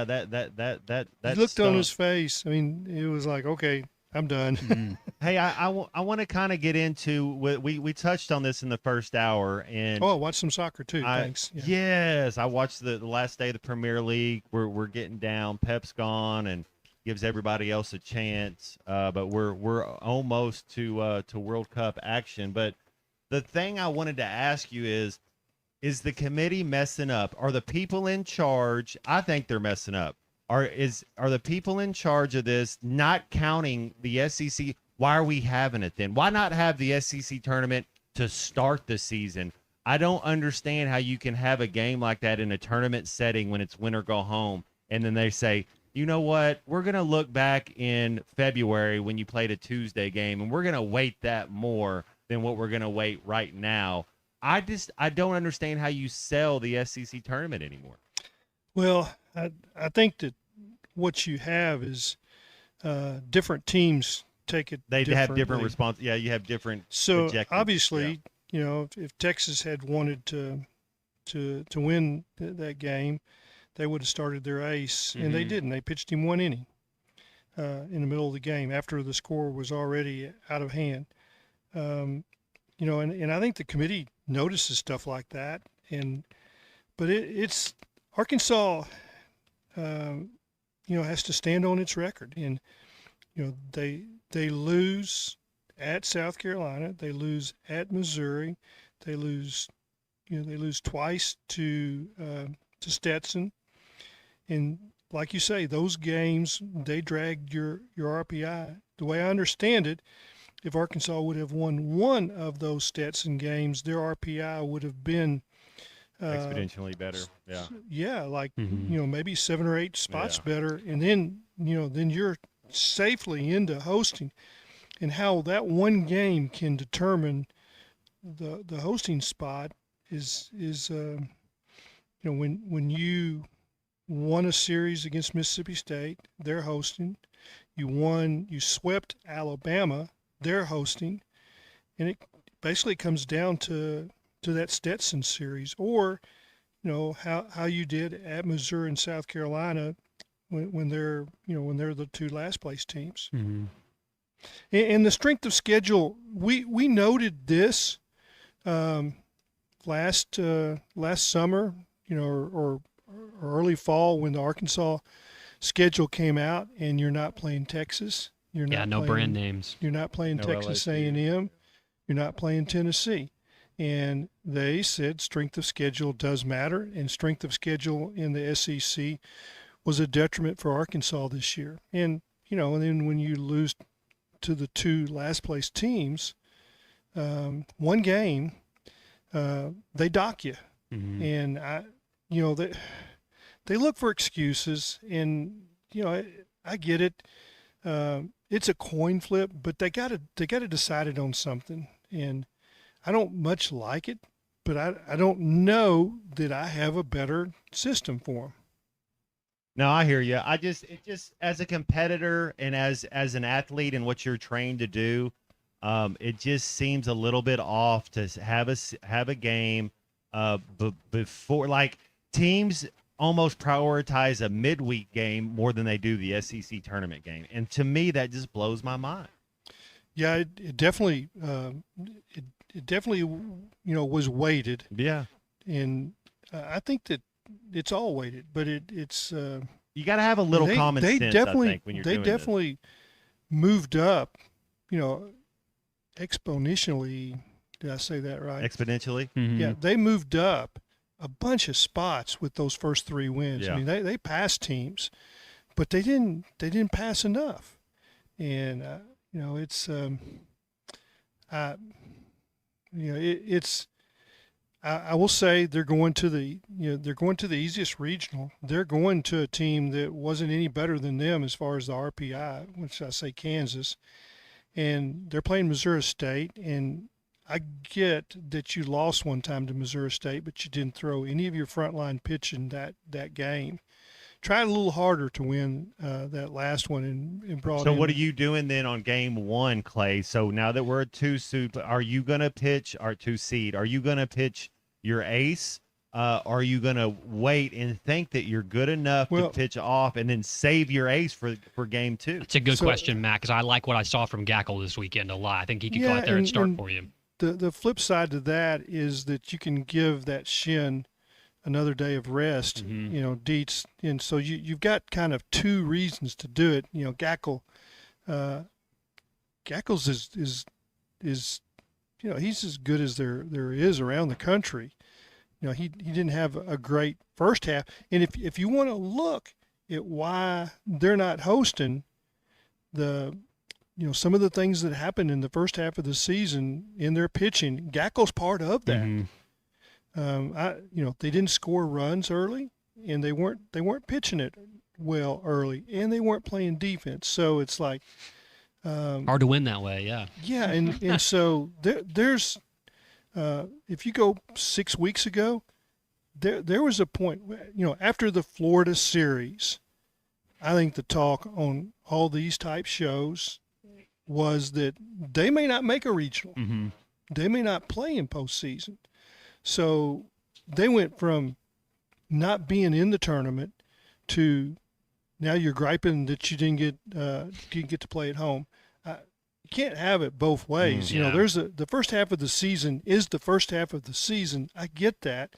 looked stunk. on his face. I mean, it was like, okay, I'm done. Hey, I want to kind of get into we touched on this in the first hour, and I watched some soccer too. Thanks. Yeah. Yes, I watched the last day of the Premier League. We're getting down. Pep's gone and gives everybody else a chance, but we're almost to World Cup action. But the thing I wanted to ask you is the committee messing up? Are the people in charge? I think they're messing up. Are the people in charge of this not counting the SEC? Why are we having it then? Why not have the SEC tournament to start the season? I don't understand how you can have a game like that in a tournament setting when it's win or go home, and then they say, you know what, we're going to look back in February when you played a Tuesday game, and we're going to weight that more than what we're going to weight right now. I don't understand how you sell the SEC tournament anymore. Well, I think that what you have is different teams take it. They have different differently. response. Yeah, you have different. So objectives. obviously, if Texas had wanted to win that game, they would have started their ace, and they didn't. They pitched him 1 inning in the middle of the game after the score was already out of hand. And I think the committee notices stuff like that, but it's Arkansas. Has to stand on its record, and they lose at South Carolina, they lose at Missouri, they lose twice to Stetson, and like you say, those games they dragged your RPI. The way I understand it, if Arkansas would have won one of those Stetson games, their RPI would have been exponentially better. Yeah. Yeah, like maybe 7 or 8 spots better, and then you're safely into hosting, and how that one game can determine the hosting spot is when you won a series against Mississippi State, they're hosting. You swept Alabama, they're hosting, and it basically comes down to that Stetson series, or how you did at Missouri and South Carolina when they're the 2 last place teams. Mm-hmm. And the strength of schedule, we noted this last summer, or early fall when the Arkansas schedule came out, and you're not playing Texas. You're not no playing, brand names. You're not playing No Texas LSU. A&M. You're not playing Tennessee. And they said strength of schedule does matter, and strength of schedule in the SEC was a detriment for Arkansas this year. And, and then when you lose to the two last place teams, one game, they dock you. Mm-hmm. And they look for excuses, and I get it. It's a coin flip, but they got to decide it on something. And I don't much like it, but I don't know that I have a better system for them. No, I hear you. It just as a competitor and as an athlete and what you're trained to do, it just seems a little bit off to have a game before, like, teams almost prioritize a midweek game more than they do the SEC tournament game, and to me that just blows my mind. Yeah, it definitely it definitely was weighted. Yeah, and I think that it's all weighted, but it's you got to have a little common sense. I think when you're doing definitely moved up, exponentially. Did I say that right? Exponentially. Mm-hmm. Yeah, they moved up a bunch of spots with those first 3 wins. Yeah. I mean, they passed teams, but they didn't pass enough. And it's I will say they're going to the easiest regional. They're going to a team that wasn't any better than them as far as the RPI, which I say Kansas, and they're playing Missouri State. And I get that you lost one time to Missouri State, but you didn't throw any of your frontline pitch in that game. Tried a little harder to win that last one and brought. So in, what are you doing then on game 1, Clay? So now that we're a 2 seed, are you going to pitch our 2 seed? Are you going to pitch your ace? Are you going to wait and think that you're good enough to pitch off and then save your ace for game 2? It's a good question, Matt, because I like what I saw from Gackle this weekend a lot. I think he could go out there and start for you. The flip side to that is that you can give that shin another day of rest, Dietz. And so you've got kind of 2 reasons to do it. Gackle's is he's as good as there is around the country. He didn't have a great first half. And if you want to look at why they're not hosting, some of the things that happened in the first half of the season in their pitching, Gackle's part of that. Mm-hmm. They didn't score runs early, and they weren't pitching it well early, and they weren't playing defense. So it's like hard to win that way, yeah. Yeah, and so there's if you go 6 weeks ago, there was a point, after the Florida series, I think the talk on all these type shows was that they may not make a regional. Mm-hmm. They may not play in postseason. So they went from not being in the tournament to now you're griping that you didn't get to play at home. You can't have it both ways. Yeah. There's the first half of the season is the first half of the season. I get that,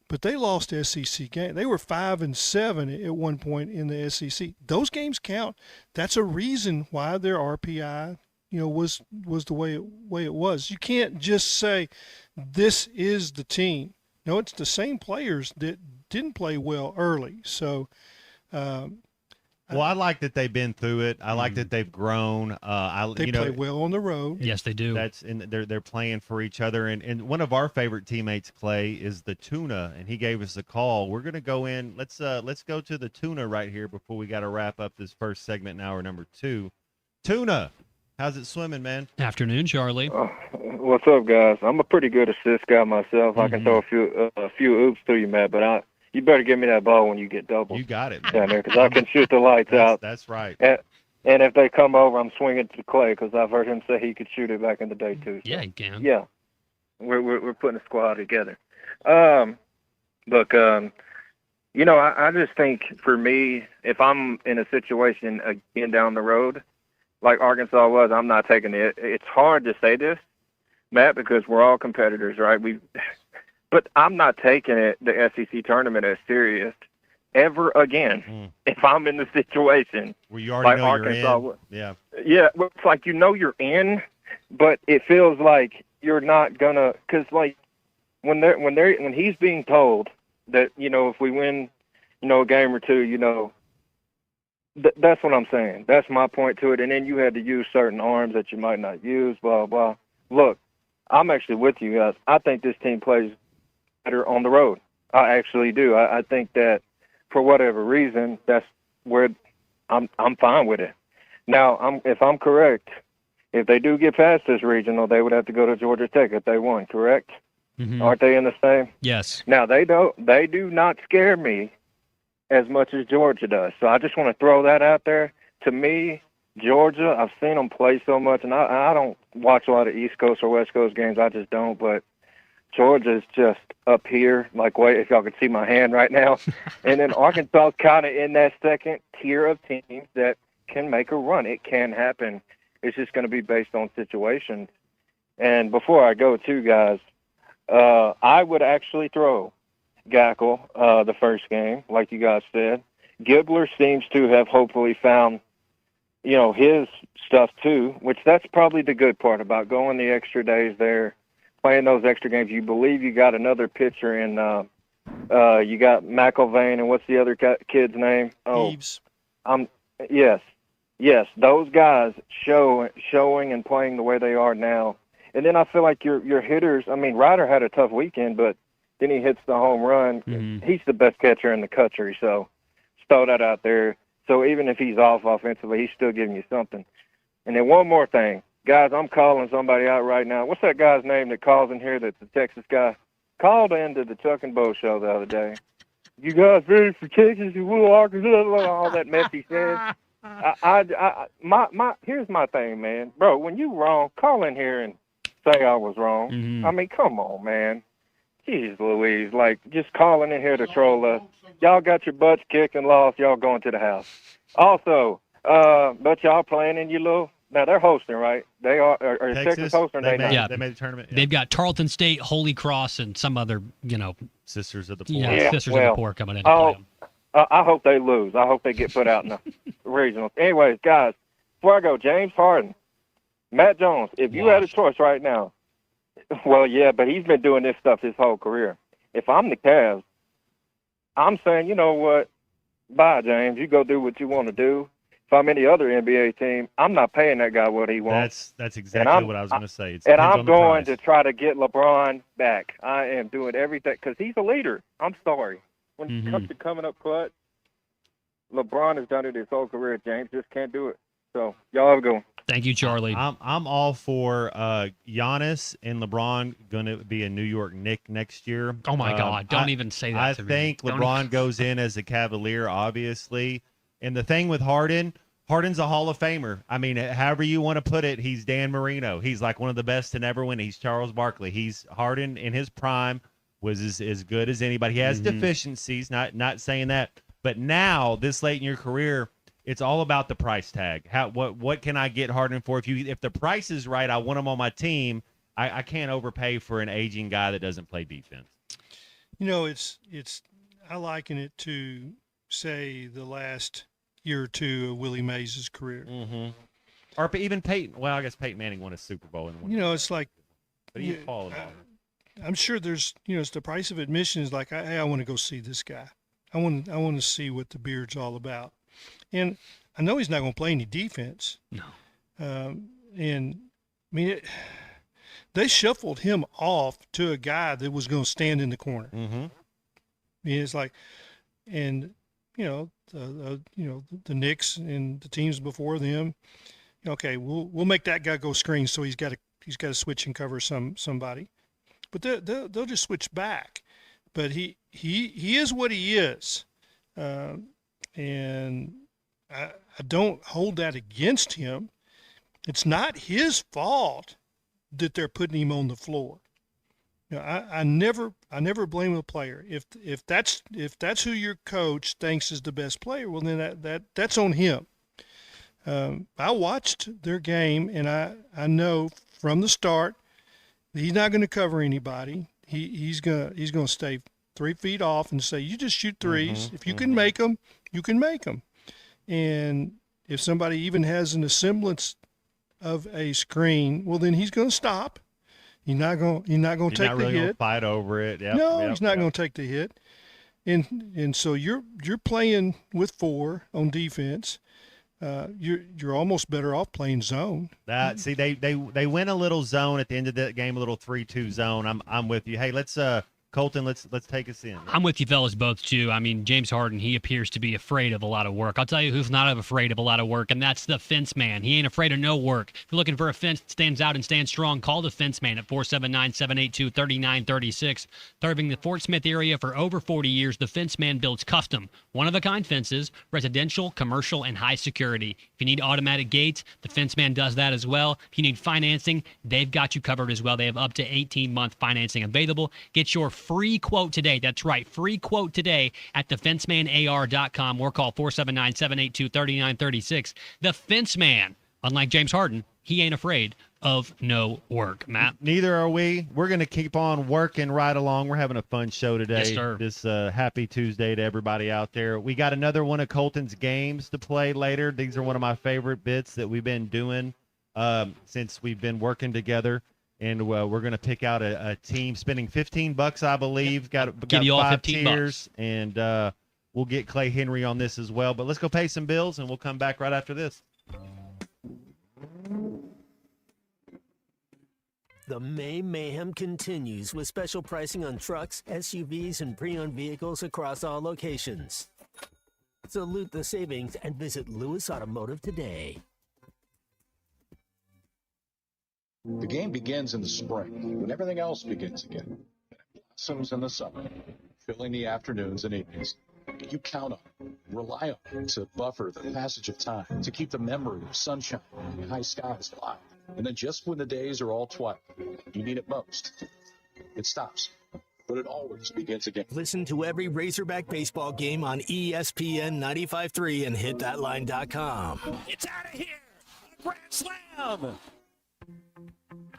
but they lost SEC game. They were 5-7 at one point in the SEC. Those games count. That's a reason why their RPI, was the way it was. You can't just say this is the team. No, it's the same players that didn't play well early. So, well, I like that they've been through it. I like that they've grown. They play well on the road. Yes, they do. They're playing for each other. And one of our favorite teammates, Clay, is the Tuna, and he gave us a call. We're gonna go in. Let's go to the Tuna right here before we got to wrap up this first segment in hour number 2. Tuna, how's it swimming, man? Afternoon, Charlie. What's up, guys? I'm a pretty good assist guy myself. I can throw a few oops through you, Matt, but you better give me that ball when you get double. You got it, man. Down there, because I can shoot the lights out. That's right. And if they come over, I'm swinging to Clay, because I've heard him say he could shoot it back in the day too. So, yeah, he can. Yeah, we're putting a squad together. Look, I just think for me, if I'm in a situation again down the road, like Arkansas was, I'm not taking it. It's hard to say this, Matt, because we're all competitors, right? But I'm not taking the SEC tournament as serious ever again if I'm in the situation where you already like know Arkansas you're in. was. Yeah. Yeah, well, it's like you're in, but it feels like you're not gonna. Because like when he's being told that if we win, a game or two, that's what I'm saying. That's my point to it. And then you had to use certain arms that you might not use. Blah blah. Look, I'm actually with you guys. I think this team plays better on the road. I actually do. I think that for whatever reason, that's where I'm fine with it. Now, if I'm correct, if they do get past this regional, they would have to go to Georgia Tech if they won, correct? Mm-hmm. Aren't they in the same? Yes. Now, they do not scare me as much as Georgia does. So I just want to throw that out there. To me, Georgia, I've seen them play so much, and I don't watch a lot of East Coast or West Coast games. I just don't, but Georgia's just up here, like, wait, if y'all could see my hand right now. And then Arkansas's kind of in that second tier of teams that can make a run. It can happen. It's just going to be based on situations. And before I go, too, guys, I would actually throw Gackle the first game, like you guys said. Gibbler seems to have hopefully found, his stuff, too, which that's probably the good part about going the extra days there. Playing those extra games, you believe you got another pitcher in. You got McIlvain, and what's the other kid's name? Eves. Yes. Those guys showing and playing the way they are now, and then I feel like your hitters. I mean, Ryder had a tough weekend, but then he hits the home run. Mm-hmm. He's the best catcher in the country, so just throw that out there. So even if he's off offensively, he's still giving you something. And then one more thing. Guys, I'm calling somebody out right now. What's that guy's name that calls in here that's the Texas guy? Called into the Chuck and Bo show the other day. You guys ready for Texas and Will Arkansas? All that mess he says. Here's my thing, man. Bro, when you wrong, call in here and say I was wrong. Mm-hmm. I mean, come on, man. Jeez Louise, like, just calling in here to troll us. Y'all got your butts kicked and lost. Y'all going to the house. Also, but y'all playing in your little... Now, they're hosting, right? They are Texas hosting, or they not? Yeah. They made the tournament. Yeah. They've got Tarleton State, Holy Cross, and some other, Sisters of the Poor. Yeah, Sisters of the Poor coming in to play them. I hope they lose. I hope they get put out in the regionals. Anyways, guys, before I go, James Harden, Matt Jones, if you had a choice right now, well, yeah, but he's been doing this stuff his whole career. If I'm the Cavs, I'm saying, you know what? Bye, James. You go do what you want to do. If I'm any other NBA team, I'm not paying that guy what he wants. That's exactly what I was going to say. And I'm going to try to get LeBron back. I am doing everything because he's a leader. I'm sorry. When it comes to coming up clutch, LeBron has done it his whole career. James just can't do it. So y'all have a good one. Thank you, Charlie. I'm all for Giannis and LeBron going to be a New York Knick next year. Oh, my God. Don't even say that I to me. think LeBron goes in as a Cavalier, obviously. And the thing with Harden's a Hall of Famer. I mean, however you want to put it, he's Dan Marino. He's like one of the best to never win. He's Charles Barkley. Harden in his prime was as good as anybody. He has deficiencies, not saying that. But now, this late in your career, it's all about the price tag. What can I get Harden for? If the price is right, I want him on my team. I can't overpay for an aging guy that doesn't play defense. It's I liken it to, say, the last year or two of Willie Mays' career. Mm-hmm. Or even Peyton. Well, I guess Peyton Manning won a Super Bowl. It's like, but he followed on. I'm sure there's, it's the price of admission is like, hey, I want to go see this guy. I want to see what the beard's all about. And I know he's not going to play any defense. No. And I mean, they shuffled him off to a guy that was going to stand in the corner. Mm-hmm. I mean, it's like, and the Knicks and the teams before them, okay, we'll make that guy go screen, so he's got to switch and cover somebody, but they'll just switch back. But he is what he is, and I don't hold that against him. It's not his fault that they're putting him on the floor. I never blame a player. If that's who your coach thinks is the best player, well then that's on him. I watched their game, and I know from the start that he's not going to cover anybody. He's going to stay 3 feet off and say, you just shoot threes. If you can make them, you can make them. And if somebody even has an semblance of a screen, well, then he's going to stop. He's not going to take not the really hit. gonna fight over it. Yep, No, yep, he's not yep. going to take the hit. And so you're playing with 4 on defense. You're almost better off playing zone. That see they win a little zone at the end of that game, a little 3-2 zone. I'm with you. Hey, let's Colton, let's take us in. I'm with you fellas both too. I mean, James Harden, he appears to be afraid of a lot of work. I'll tell you who's not afraid of a lot of work, and that's the fence man. He ain't afraid of no work. If you're looking for a fence that stands out and stands strong, call the fence man at 479-782-3936. Serving the Fort Smith area for over 40 years, the fence man builds custom, one-of-a-kind fences, residential, commercial, and high security. If you need automatic gates, the fence man does that as well. If you need financing, they've got you covered as well. They have up to 18-month financing available. Get your free quote today. That's right, free quote today at thefencemanAR.com or call 479-782-3936. The Fence Man, unlike James Harden, he ain't afraid of no work. Matt? Neither are we. We're going to keep on working right along. We're having a fun show today. Yes, sir. This happy Tuesday to everybody out there. We got another one of Colton's games to play later. These are one of my favorite bits that we've been doing since we've been working together. And we're going to pick out a team spending $15, I believe. Got Give you all 5 $15. tiers, and we'll get Clay Henry on this as well. But let's go pay some bills, and we'll come back right after this. The May Mayhem continues with special pricing on trucks, SUVs, and pre-owned vehicles across all locations. Salute the savings and visit Lewis Automotive today. The game begins in the spring, when everything else begins again. It blossoms in the summer, filling the afternoons and evenings. You count on it, rely on it to buffer the passage of time, to keep the memory of sunshine and high skies alive. And then just when the days are all twilight, you need it most, it stops. But it always begins again. Listen to every Razorback baseball game on ESPN 95.3 and hitthatline.com. It's out of here! A grand slam!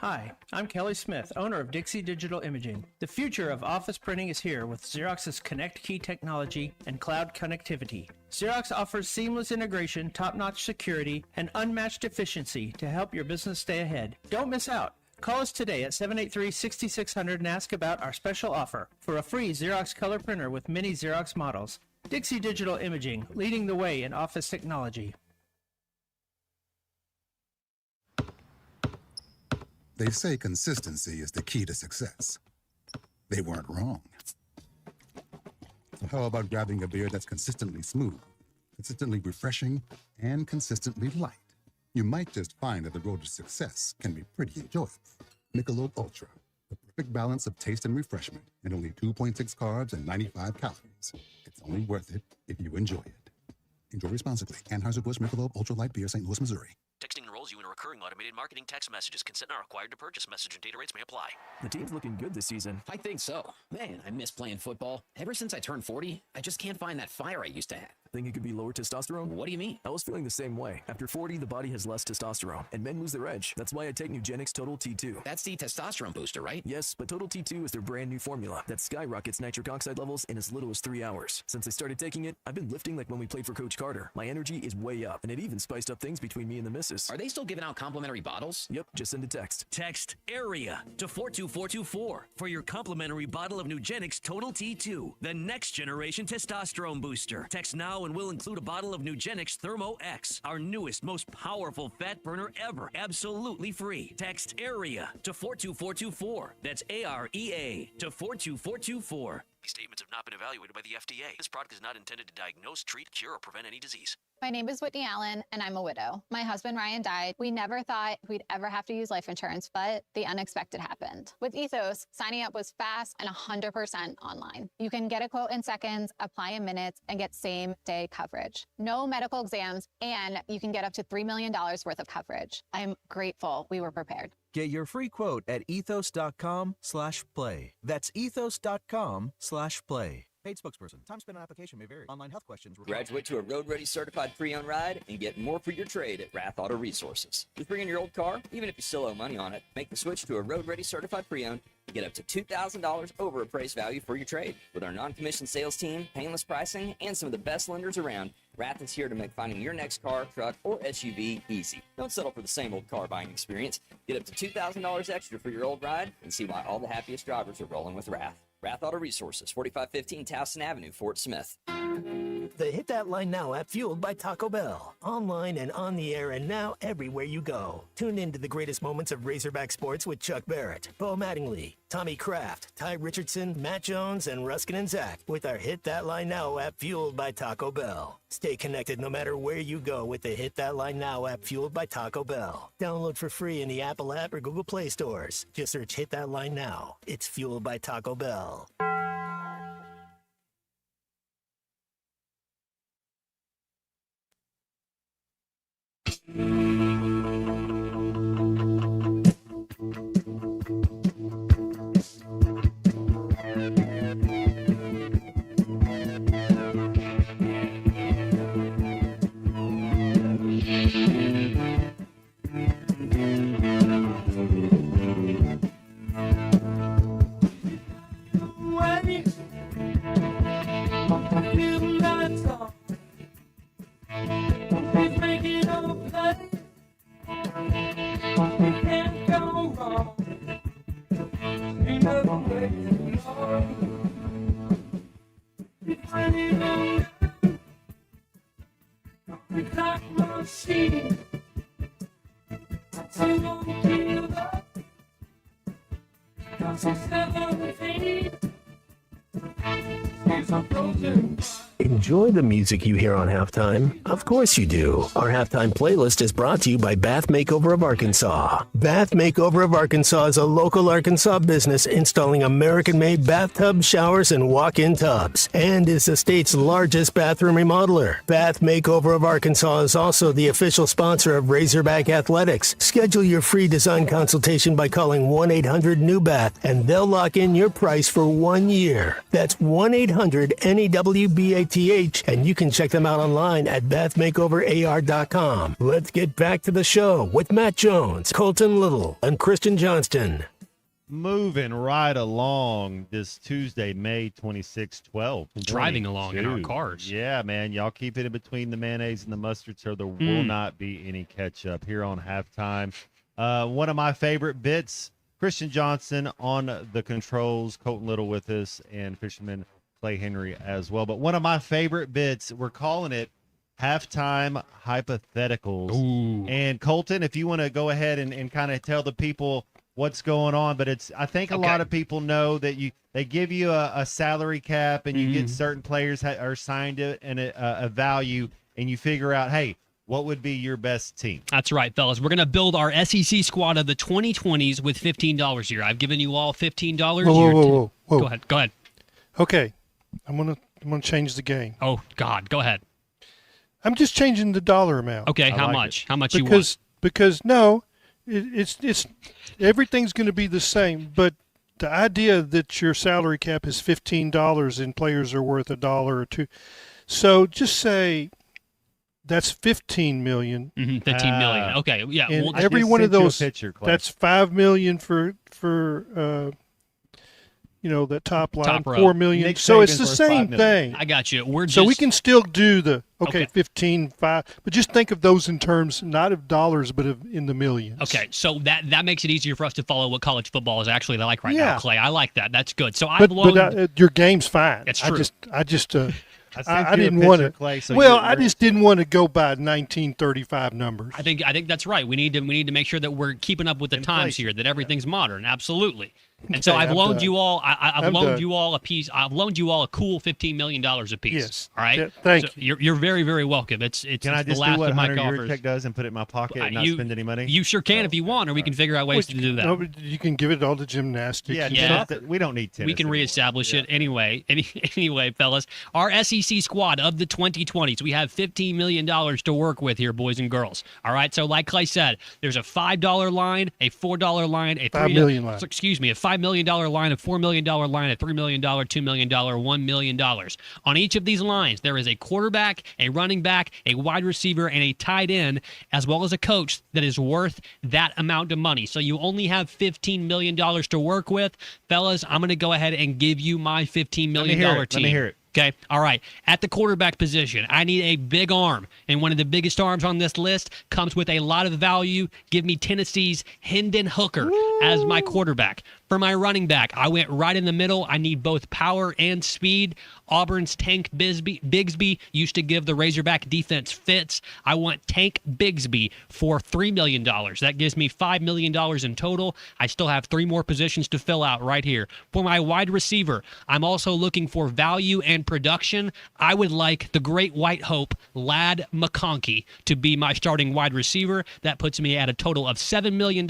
Hi, I'm Kelly Smith, owner of Dixie Digital Imaging. The future of office printing is here with Xerox's Connect Key technology and cloud connectivity. Xerox offers seamless integration, top-notch security, and unmatched efficiency to help your business stay ahead. Don't miss out. Call us today at 783-6600 and ask about our special offer for a free Xerox color printer with many Xerox models. Dixie Digital Imaging, leading the way in office technology. They say consistency is the key to success. They weren't wrong. So how about grabbing a beer that's consistently smooth, consistently refreshing, and consistently light? You might just find that the road to success can be pretty enjoyable. Michelob Ultra, the perfect balance of taste and refreshment, and only 2.6 carbs and 95 calories. It's only worth it if you enjoy it. Enjoy responsibly. Anheuser-Busch Michelob Ultra Light Beer, St. Louis, Missouri. Texting enrolls you in a recurring automated marketing text messages. Consent not required to purchase. Message and data rates may apply. The team's looking good this season. I think so. Man, I miss playing football. Ever since I turned 40, I just can't find that fire I used to have. Think it could be lower testosterone? What do you mean? I was feeling the same way. After 40, the body has less testosterone, and men lose their edge. That's why I take Nugenix Total T2. That's the testosterone booster, right? Yes, but Total T2 is their brand new formula that skyrockets nitric oxide levels in as little as 3 hours. Since I started taking it, I've been lifting like when we played for Coach Carter. My energy is way up, and it even spiced up things between me and the missus. Are they still giving out complimentary bottles? Yep, just send a text. Text AREA to 42424 for your complimentary bottle of Nugenix Total T2, the next generation testosterone booster. Text now and we'll include a bottle of Nugenix Thermo X, our newest, most powerful fat burner ever, absolutely free. Text AREA to 42424. That's AREA to 42424. These statements have not been evaluated by the FDA. This product is not intended to diagnose, treat, cure, or prevent any disease. My name is Whitney Allen, and I'm a widow. My husband, Ryan, died. We never thought we'd ever have to use life insurance, but the unexpected happened. With Ethos, signing up was fast and 100% online. You can get a quote in seconds, apply in minutes, and get same-day coverage. No medical exams, and you can get up to $3 million worth of coverage. I'm grateful we were prepared. Get your free quote at ethos.com/play. That's ethos.com/play. Paid spokesperson. Time spent on application may vary. Online health questions. Graduate to a Road Ready certified pre-owned ride and get more for your trade at Rath Auto Resources. Just bring in your old car, even if you still owe money on it. Make the switch to a Road Ready certified pre-owned and get up to $2,000 over appraised value for your trade. With our non-commissioned sales team, painless pricing, and some of the best lenders around, Rath is here to make finding your next car, truck, or SUV easy. Don't settle for the same old car buying experience. Get up to $2,000 extra for your old ride and see why all the happiest drivers are rolling with Rath. Rath Auto Resources, 4515 Towson Avenue, Fort Smith. The Hit That Line Now app, fueled by Taco Bell. Online and on the air and now everywhere you go. Tune in to the greatest moments of Razorback sports with Chuck Barrett, Bo Mattingly, Tommy Kraft, Ty Richardson, Matt Jones, and Ruskin and Zach with our Hit That Line Now app, fueled by Taco Bell. Stay connected no matter where you go with the Hit That Line Now app, fueled by Taco Bell. Download for free in the Apple app or Google Play stores. Just search Hit That Line Now. It's fueled by Taco Bell. Enjoy the music you hear on Halftime? Of course you do. Our Halftime playlist is brought to you by Bath Makeover of Arkansas. Bath Makeover of Arkansas is a local Arkansas business installing American-made bathtubs, showers, and walk-in tubs, and is the state's largest bathroom remodeler. Bath Makeover of Arkansas is also the official sponsor of Razorback Athletics. Schedule your free design consultation by calling 1-800-NEW-BATH, and they'll lock in your price for 1 year. That's 1-800-NEWBATH, and you can check them out online at bathmakeoverar.com. Let's get back to the show with Matt Jones, Colton Little, and Christian Johnston. Moving right along this Tuesday, May 26, 12. Driving along in our cars. Yeah, man. Y'all keep it in between the mayonnaise and the mustard so there will not be any ketchup here on Halftime. One of my favorite bits, Christian Johnson on the controls, Colton Little with us, and Fisherman Clay Henry as well. But one of my favorite bits, we're calling it Halftime Hypotheticals. Ooh. And Colton, if you want to go ahead and kind of tell the people what's going on, but I think a lot of people know that they give you a salary cap and you get certain players are signed to a value, and you figure out, hey, what would be your best team? That's right, fellas. We're going to build our SEC squad of the 2020s with $15 here. I've given you all $15. Whoa. Go ahead. Okay. I'm gonna change the game. Oh God, go ahead. I'm just changing the dollar amount. Okay, how much? How much you want? Because no, it's everything's going to be the same. But the idea that your salary cap is $15 and players are worth $1 or $2, so just say that's $15 million. 15 million. Okay, yeah. And every one of those, that's $5 million for that top line, $4 million. So it's the same thing. I got you. So we can still do the 15, 5, but just think of those in terms not of dollars, but in the millions. Okay, so that makes it easier for us to follow what college football is actually like right now, Clay. I like that. That's good. So your game's fine. It's true. I didn't want to. I just didn't want to go by 1935 numbers. I think that's right. We need to make sure that we're keeping up with the times here. That everything's modern. Absolutely. And so I've loaned you all. I've loaned you all a piece. I've loaned you all a cool $15 million a piece. Yes. All right. Yeah, thank you. You're very, very welcome. Can I just do what Hunter Yurchek does and put it in my pocket and not spend any money? You sure can if you want, or we can figure out ways to do that. No, but you can give it all to gymnastics. Yeah. We don't need tennis. We can reestablish it anyway. Anyway, fellas, our SEC squad of the 2020s. We have $15 million to work with here, boys and girls. All right. So, like Clay said, there's a $5 line, a $4 line, a $5 million line. Excuse me, a $5 $5 million line, a $4 million line, a $3 million, $2 million, $1 million. On each of these lines, there is a quarterback, a running back, a wide receiver, and a tight end, as well as a coach that is worth that amount of money. So you only have $15 million to work with. Fellas, I'm going to go ahead and give you my $15 million team. Let me hear it. Okay. All right. At the quarterback position, I need a big arm. And one of the biggest arms on this list comes with a lot of value. Give me Tennessee's Hendon Hooker as my quarterback. For my running back, I went right in the middle. I need both power and speed. Auburn's Tank Bigsby used to give the Razorback defense fits. I want Tank Bigsby for $3 million. That gives me $5 million in total. I still have 3 more positions to fill out right here. For my wide receiver, I'm also looking for value and production. I would like the great white hope, Ladd McConkey, to be my starting wide receiver. That puts me at a total of $7 million.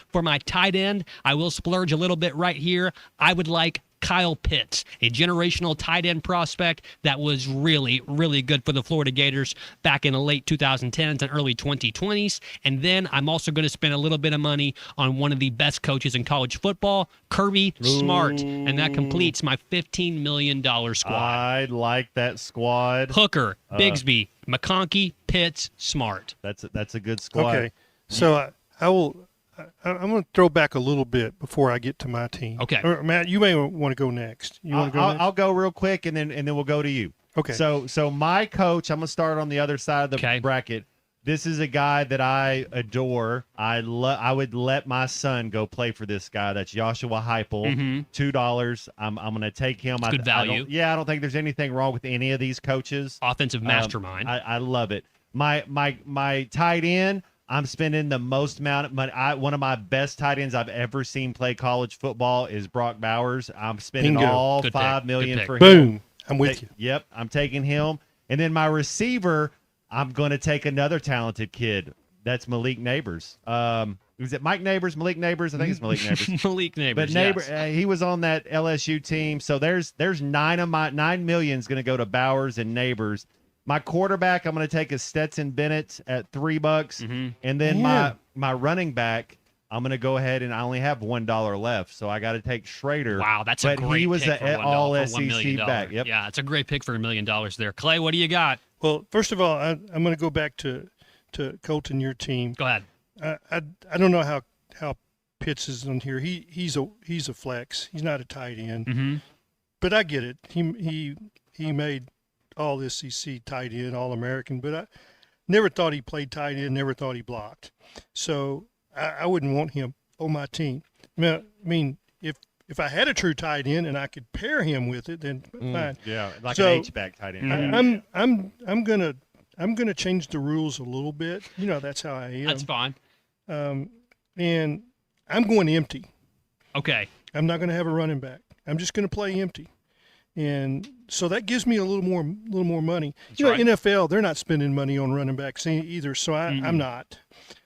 For my tight end, I will splurge a little bit right here. I would like Kyle Pitts, a generational tight end prospect that was really, really good for the Florida Gators back in the late 2010s and early 2020s. And then I'm also going to spend a little bit of money on one of the best coaches in college football, Kirby Smart. And that completes my $15 million squad. I like that squad. Hooker, Bigsby, McConkey, Pitts, Smart. That's a good squad. Okay, so I'm going to throw back a little bit before I get to my team. Okay. Matt, you may want to go next. You want to go next? I'll go real quick, and then we'll go to you. Okay. So my coach, I'm going to start on the other side of the bracket. This is a guy that I adore. I would let my son go play for this guy. That's Joshua Heupel. $2. I'm going to take him. It's good value. I don't think there's anything wrong with any of these coaches. Offensive mastermind. I love it. My tight end, I'm spending the most amount of money. One of my best tight ends I've ever seen play college football is Brock Bowers. I'm spending Bingo. all Good $5 pick. million Good for pick. him. Boom. I'm with you. Yep, I'm taking him. And then my receiver, I'm going to take another talented kid. That's Malik Neighbors. Is it Mike Neighbors? Malik Neighbors? I think it's Malik Neighbors. Malik Neighbors. But he was on that LSU team. So there's $9 million is going to go to Bowers and Neighbors. My quarterback, I'm going to take a Stetson Bennett at $3, and then my running back, I'm going to go ahead and I only have $1 left, so I got to take Schrader. Wow, that's a great he was pick for an $1 all for SEC $1 million. back. Yep. Yeah, it's a great pick for $1 million there. Clay, what do you got? Well, first of all, I'm going to go back to Colton, your team. Go ahead. I don't know how Pitts is on here. He's a flex. He's not a tight end. But I get it. He made all SEC tight end, All-American, but I never thought he played tight end, never thought he blocked. So I wouldn't want him on my team. I mean, if I had a true tight end and I could pair him with it, then fine. Yeah, like So, an H-back tight end. I'm gonna change the rules a little bit. You know, that's how I am. That's fine. And I'm going empty. Okay. I'm not going to have a running back. I'm just going to play empty. And so that gives me a little more money. That's right. NFL, they're not spending money on running backs either, so I'm not.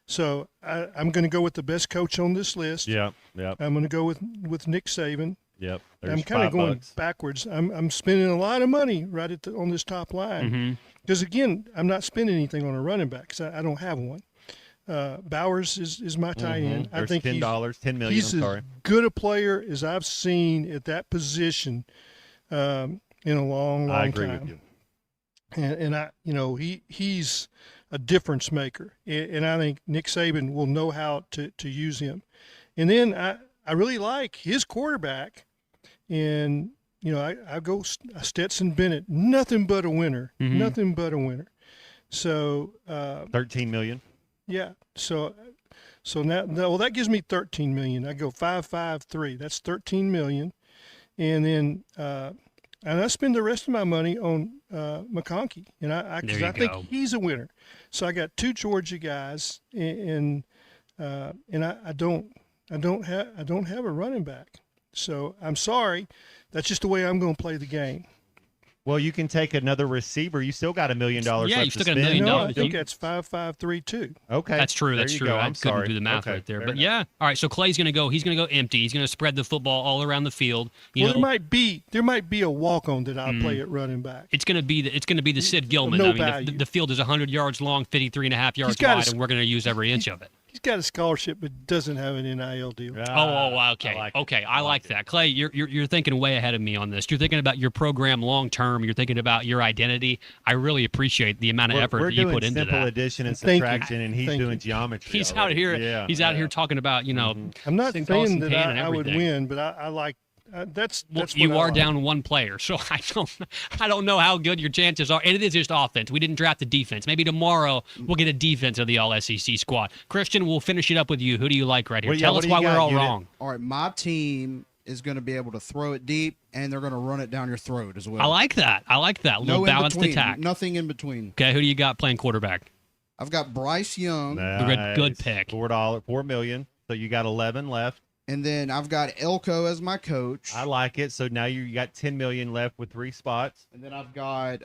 So I'm going to go with the best coach on this list. Yep. I'm going to go with Nick Saban. Yep. I'm kind of going backwards. I'm spending a lot of money right on this top line. Because, again, I'm not spending anything on a running back because I don't have one. Bowers is my tight end. I think $10 million. he's as good a player as I've seen at that position in a long time. I agree with you. And he's a difference maker, and I think Nick Saban will know how to use him. And then I really like his quarterback, and I go Stetson Bennett, nothing but a winner, nothing but a winner. So $13 million. Yeah. So now, well, that gives me $13 million. I go 5-5-3. That's $13 million, and then and I spend the rest of my money on McConkey, and I think he's a winner. So I got 2 Georgia guys, and I don't have a running back. So I'm sorry, that's just the way I'm going to play the game. Well, you can take another receiver. You still got $1 million left you to still got $1 spend. million. No, I think that's 5-5-3-2. Okay, that's true. There That's you true. go. I I'm couldn't sorry. do the math Okay, right there, fair but enough. yeah. All right, so Clay's going to go. He's going to go empty. He's going to spread the football all around the field. There might be a walk-on that I'll play at running back. It's going to be the Sid Gilman. No I mean, value. the field is 100 yards long, 53.5 yards got wide, a- and we're going to use every inch of it. He's got a scholarship, but doesn't have an NIL deal. Okay. I like that. Clay, you're thinking way ahead of me on this. You're thinking about your program long term. You're thinking about your identity. I really appreciate the amount of effort that you put into that. We're doing simple addition and subtraction, and he's doing geometry. He's out here. Yeah, he's out here talking about I'm not saying that I would win, but I like. That's you are down one player, so I don't know how good your chances are. And it is just offense. We didn't draft the defense. Maybe tomorrow we'll get a defense of the All SEC squad. Christian, we'll finish it up with you. Who do you like right here? Tell us why we're all wrong. All right, my team is going to be able to throw it deep, and they're going to run it down your throat as well. I like that. Little balanced attack. Nothing in between. Okay, who do you got playing quarterback? I've got Bryce Young. Nice. Good pick. $4 million. So you got 11 left. And then I've got Elko as my coach. I like it. So now you got 10 million left with 3 spots. And then I've got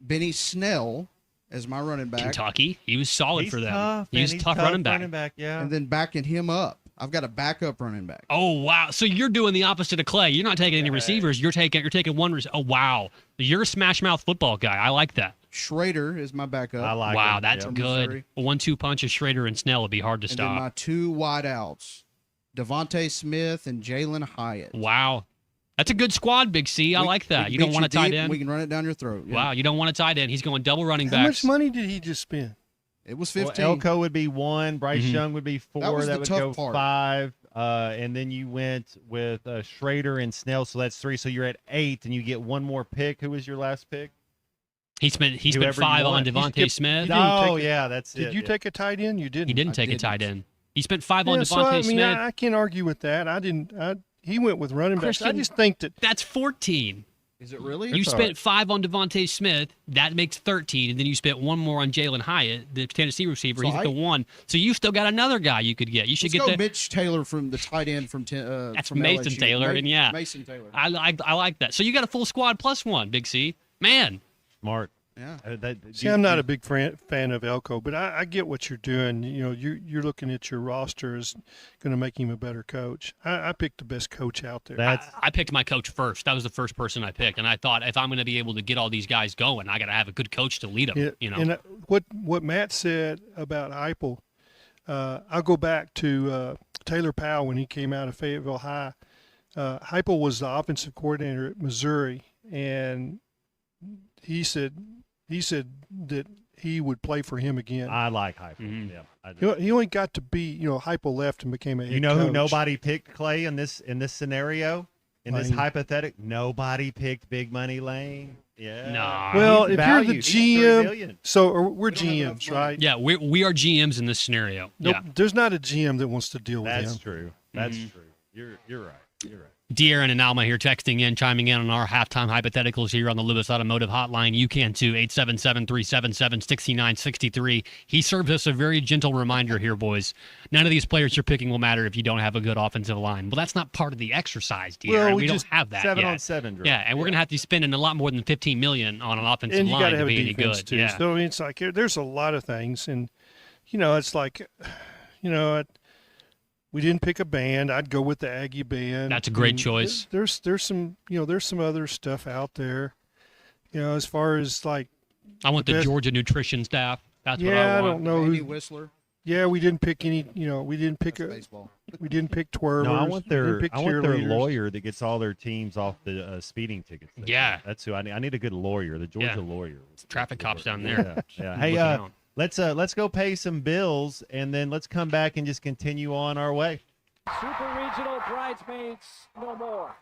Benny Snell as my running back. Kentucky. He was solid for them. Tough, he's a tough running back. Yeah. And then backing him up, I've got a backup running back. Oh wow! So you're doing the opposite of Clay. You're not taking any receivers. You're taking one. Oh wow! You're a smash mouth football guy. I like that. Schrader is my backup. I like. Wow, him. that's good. A 1-2 punch of Schrader and Snell would be hard to and stop. And then my 2 wideouts, Devontae Smith and Jalen Hyatt. Wow. That's a good squad, Big C. I like that. You don't want a tight end? We can run it down your throat. Yeah. Wow, you don't want a tight end. He's going double running backs. How much money did he just spend? It was 15. Well, Elko would be 1. Bryce Young would be 4. That would tough go part. 5. And then you went with Schrader and Snell, so that's 3. So you're at 8, and you get 1 more pick. Who was your last pick? He spent 5 on Devontae Smith. That's it. Did you take a tight end? You didn't. He didn't take a tight end. He spent 5 on Devontae so, I mean, Smith. I can't argue with that. I didn't. He went with running backs. I just think that's 14. Is it really? You spent 5 on Devontae Smith. That makes 13, and then you spent 1 more on Jalen Hyatt, the Tennessee receiver. He's at the 1. So you still got another guy you could get. You should Let's get go Mitch Taylor from the tight end from. That's from Mason LSU. Taylor, and yeah, Mason Taylor. I like that. So you got a full squad plus 1, Big C. Man, smart. Yeah. See, I'm not a big fan of Elko, but I get what you're doing. You know, you're looking at your roster as going to make him a better coach. I picked the best coach out there. I picked my coach first. That was the first person I picked, and I thought if I'm going to be able to get all these guys going, I got to have a good coach to lead them. Yeah, you know. And what Matt said about Heupel, I'll go back to Taylor Powell when he came out of Fayetteville High. Heupel was the offensive coordinator at Missouri, and he said that he would play for him again. I like Heupel. Yeah, he only got to be, Heupel left and became a head You know coach. who nobody picked, Clay, in this scenario, in this Lane. hypothetical? Nobody picked Big Money Lane. Yeah. No. Well, He's if you're the valued. He's $3 GM, million. so we're GMs, right? Yeah, we are GMs in this scenario. Nope, Yeah. there's not a GM that wants to deal with him. That's true. That's true. You're right. You're right. De'Aaron and Alma here texting in, chiming in on our halftime hypotheticals here on the Lewis Automotive Hotline. You can too, 877-377-6963. He serves us a very gentle reminder here, boys. None of these players you're picking will matter if you don't have a good offensive line. Well, that's not part of the exercise, De'Aaron. Well, we don't just have that 7-on-7 drill. Yeah, and we're going to have to be spending a lot more than $15 million on an offensive And you got line to to have be a any defense good. too. Yeah. So I mean, it's like there's a lot of things, and it's like, we didn't pick a band. I'd go with the Aggie band. That's a great And choice. There's some there's some other stuff out there, as far as like. I want the best- Georgia nutrition staff. That's what Yeah, I I want. don't know Andy who. Whistler. Yeah, we didn't pick any. We didn't pick baseball. We didn't pick twirlers. No, I we want didn't their pick cheerleaders. cheerleaders. Lawyer that gets all their teams off the speeding tickets. Yeah. That's who I need. I need a good lawyer. The Georgia Yeah. lawyer. Traffic cops down there. Yeah. Looking Hey, out. let's go pay some bills and then let's come back and just continue on our way. Super Regional Bridesmaids no more.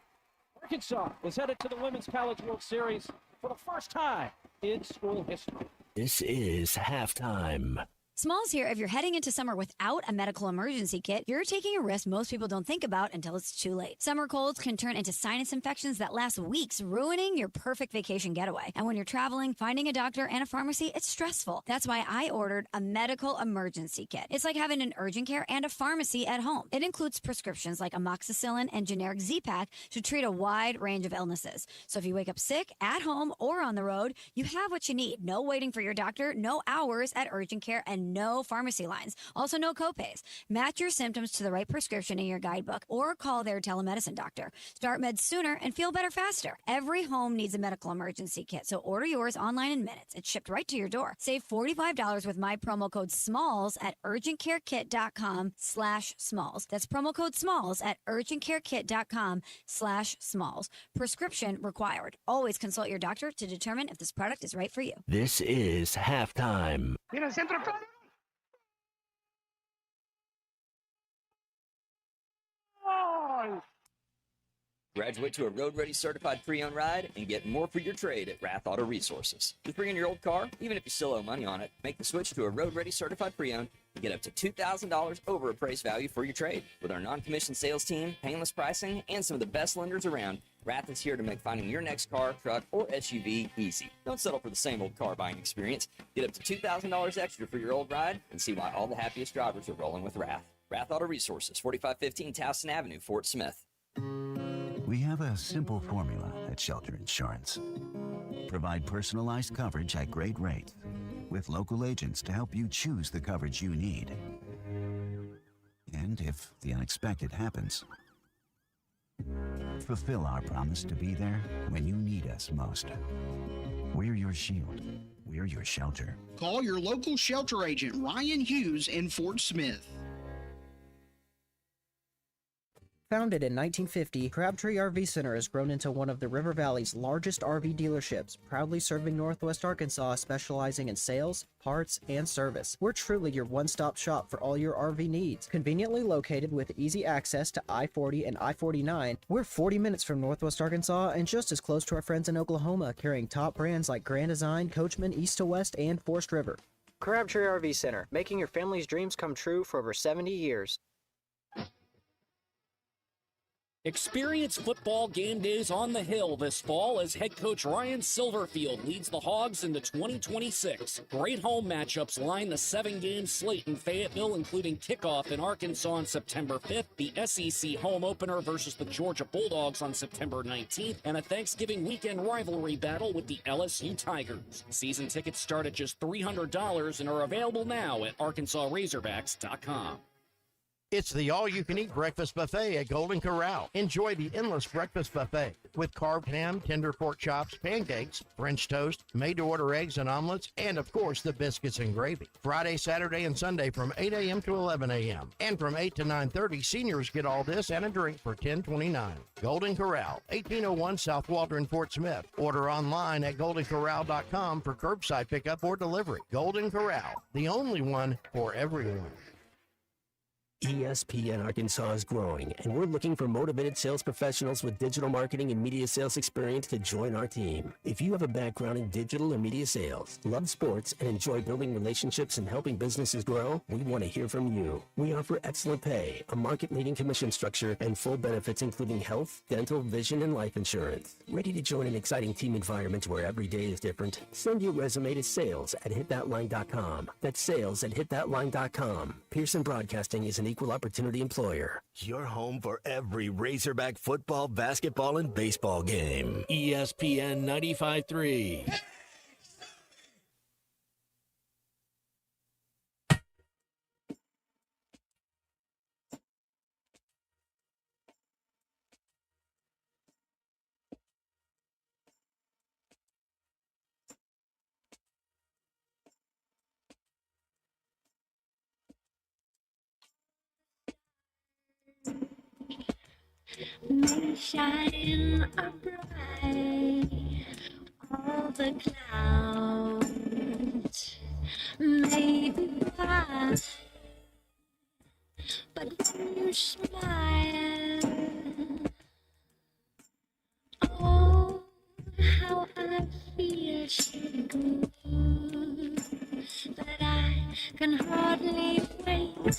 Arkansas is headed to the Women's College World Series for the first time in school history. This is halftime. Smalls here. If you're heading into summer without a medical emergency kit, you're taking a risk most people don't think about until it's too late. Summer colds can turn into sinus infections that last weeks, ruining your perfect vacation getaway. And when you're traveling, finding a doctor and a pharmacy, it's stressful. That's why I ordered a medical emergency kit. It's like having an urgent care and a pharmacy at home. It includes prescriptions like amoxicillin and generic Z-Pak to treat a wide range of illnesses. So if you wake up sick, at home, or on the road, you have what you need. No waiting for your doctor, no hours at urgent care, and and no pharmacy lines. Also, no copays. Match your symptoms to the right prescription in your guidebook or call their telemedicine doctor. Start meds sooner and feel better faster. Every home needs a medical emergency kit, so order yours online in minutes. It's shipped right to your door. Save $45 with my promo code SMALLS at urgentcarekit.com/smalls. That's promo code SMALLS at urgentcarekit.com/smalls. Prescription required. Always consult your doctor to determine if this product is right for you. This is halftime. Graduate to a road-ready certified pre-owned ride and get more for your trade at Rath Auto Resources. Just bring in your old car, even if you still owe money on it. Make the switch to a road-ready certified pre-owned and get up to $2,000 over appraised value for your trade. With our non-commissioned sales team, painless pricing, and some of the best lenders around, Rath is here to make finding your next car, truck, or SUV easy. Don't settle for the same old car buying experience. Get up to $2,000 extra for your old ride and see why all the happiest drivers are rolling with Rath. Rath Auto Resources, 4515 Towson Avenue, Fort Smith. We have a simple formula at Shelter Insurance. Provide personalized coverage at great rates with local agents to help you choose the coverage you need. And if the unexpected happens, fulfill our promise to be there when you need us most. We're your shield. We're your shelter. Call your local shelter agent, Ryan Hughes, in Fort Smith. Founded in 1950, Crabtree RV Center has grown into one of the River Valley's largest RV dealerships, proudly serving Northwest Arkansas, specializing in sales, parts, and service. We're truly your one-stop shop for all your RV needs. Conveniently located with easy access to I-40 and I-49, we're 40 minutes from Northwest Arkansas and just as close to our friends in Oklahoma, carrying top brands like Grand Design, Coachman, East to West, and Forest River. Crabtree RV Center, making your family's dreams come true for over 70 years. Experience football game days on the Hill this fall as head coach Ryan Silverfield leads the Hogs into 2026. Great home matchups line the 7-game slate in Fayetteville, including kickoff in Arkansas on September 5th, the SEC home opener versus the Georgia Bulldogs on September 19th, and a Thanksgiving weekend rivalry battle with the LSU Tigers. Season tickets start at just $300 and are available now at ArkansasRazorbacks.com. It's the all-you-can-eat breakfast buffet at Golden Corral. Enjoy the endless breakfast buffet with carved ham, tender pork chops, pancakes, French toast, made-to-order eggs and omelets, and, of course, the biscuits and gravy. Friday, Saturday, and Sunday from 8 a.m. to 11 a.m. And from 8 to 9:30, seniors get all this and a drink for $10.29. Golden Corral, 1801 South Waldron, Fort Smith. Order online at goldencorral.com for curbside pickup or delivery. Golden Corral, the only one for everyone. ESPN Arkansas is growing, and we're looking for motivated sales professionals with digital marketing and media sales experience to join our team. If you have a background in digital or media sales, love sports, and enjoy building relationships and helping businesses grow, we want to hear from you. We offer excellent pay, a market-leading commission structure, and full benefits including health, dental, vision, and life insurance. Ready to join an exciting team environment where every day is different? Send your resume to sales@hitthatline.com. That's sales@hitthatline.com. Pearson Broadcasting is an equal opportunity employer. Your home for every Razorback football, basketball, and baseball game. ESPN 95.3. May shine a bright, all the clouds may be white, but when you smile, oh, how I feel so good that I can hardly wait to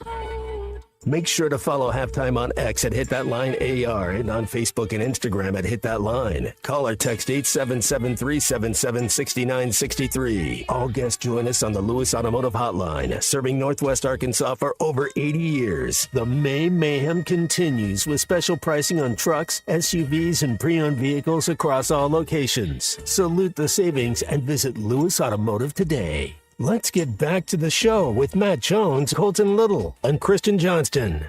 hold. Make sure to follow Halftime on X at Hit That Line AR and on Facebook and Instagram at Hit That Line. Call or text 877-377-6963. All guests join us on the Lewis Automotive Hotline, serving Northwest Arkansas for over 80 years. The May Mayhem continues with special pricing on trucks, SUVs, and pre-owned vehicles across all locations. Salute the savings and visit Lewis Automotive today. Let's get back to the show with Matt Jones, Colton Little, and Christian Johnston.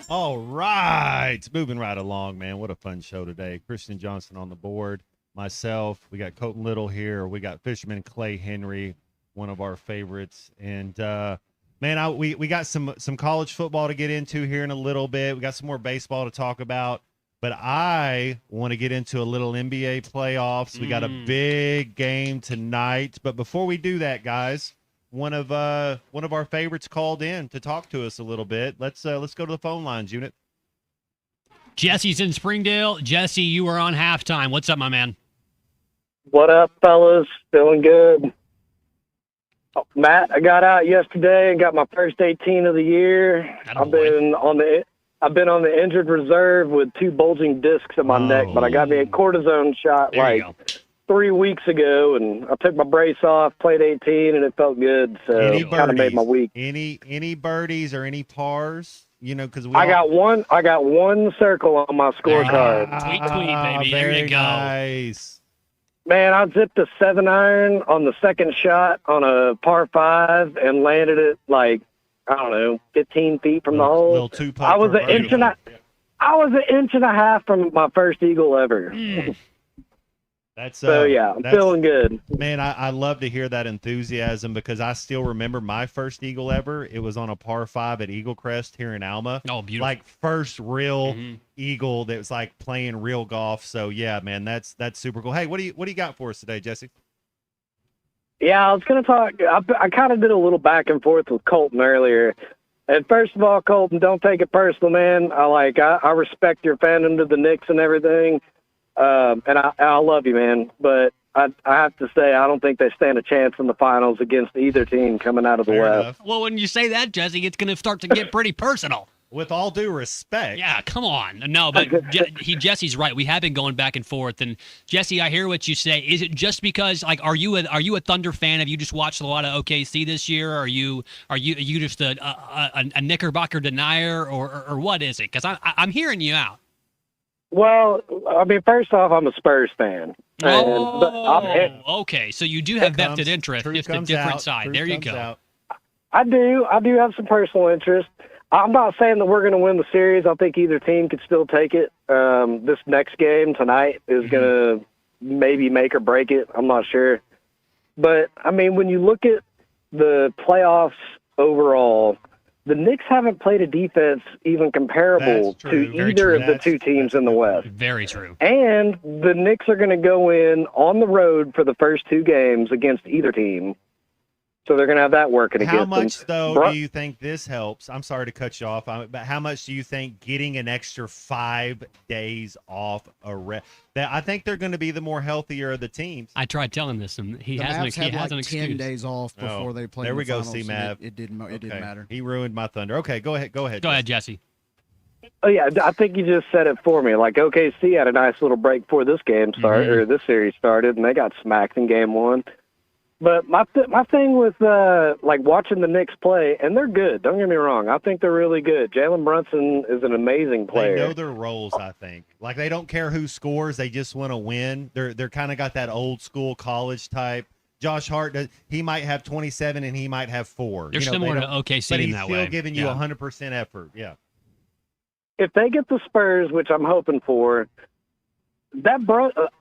All right. Moving right along, man. What a fun show today. Christian Johnston on the board. Myself. We got Colton Little here. We got Fisherman Clay Henry, one of our favorites. And, man, we got some college football to get into here in a little bit. We got some more baseball to talk about. But I want to get into a little NBA playoffs. We got a big game tonight. But before we do that, guys, one of our favorites called in to talk to us a little bit. Let's go to the phone lines, unit. Jesse's in Springdale. Jesse, you are on halftime. What's up, my man? What up, fellas? Feeling good. Oh, Matt, I got out yesterday and got my first 18 of the year. I've been on the injured reserve with 2 bulging discs in my neck, but I got me a cortisone shot 3 weeks ago, and I took my brace off, played 18, and it felt good. So it kind of made my week. Any birdies or any pars? You know, because I got one circle on my scorecard. Tweet, baby. There you go. Nice. Man, I zipped a 7-iron on the second shot on a par 5 and landed it like, I don't know, 15 feet from the hole. I was an inch and a half from my first eagle ever. That's so yeah, I'm feeling good. Man, I love to hear that enthusiasm because I still remember my first eagle ever. It was on a par 5 at Eagle Crest here in Alma. Oh, beautiful! Like first real eagle that was like playing real golf. So yeah, man, that's super cool. Hey, what do you got for us today, Jesse? Yeah, I was going to talk. I kind of did a little back and forth with Colton earlier. And first of all, Colton, don't take it personal, man. I respect your fandom to the Knicks and everything. And I love you, man. But I have to say, I don't think they stand a chance in the finals against either team coming out of the West. Well, when you say that, Jesse, it's going to start to get pretty personal. With all due respect. Yeah, come on. No, but Jesse's right. We have been going back and forth. And Jesse, I hear what you say. Is it just because, like, are you a Thunder fan? Have you just watched a lot of OKC this year? Are you just a Knickerbocker denier, or what is it? Because I'm hearing you out. Well, I mean, first off, I'm a Spurs fan. Okay. So you do have vested interest. Just a different side. There you go. I do have some personal interest. I'm not saying that we're going to win the series. I think either team could still take it. This next game tonight is going to maybe make or break it. I'm not sure. But, I mean, when you look at the playoffs overall, the Knicks haven't played a defense even comparable to either of the two teams in the West. Very true. And the Knicks are going to go in on the road for the first 2 games against either team. So they're going to have that working against them. How much, though, do you think this helps? I'm sorry to cut you off, but how much do you think getting an extra 5 days off a rest? I think they're going to be the more healthier of the teams. I tried telling this, and he the has Mavs had an like excuse. 10 days off before they played. There we go, finals, C-Mav. It didn't matter. He ruined my thunder. Okay, go ahead. Go ahead, Jesse. Oh yeah, I think you just said it for me. Like OKC had a nice little break before this game started, or this series started, and they got smacked in game 1. But my thing with like watching the Knicks play, and they're good. Don't get me wrong. I think they're really good. Jalen Brunson is an amazing player. They know their roles, I think. Like they don't care who scores; they just want to win. They're kind of got that old school college type. Josh Hart, he might have 27 and he might have 4. They're similar to OKC in that way. But he's still giving you 100% effort. Yeah. If they get the Spurs, which I'm hoping for, that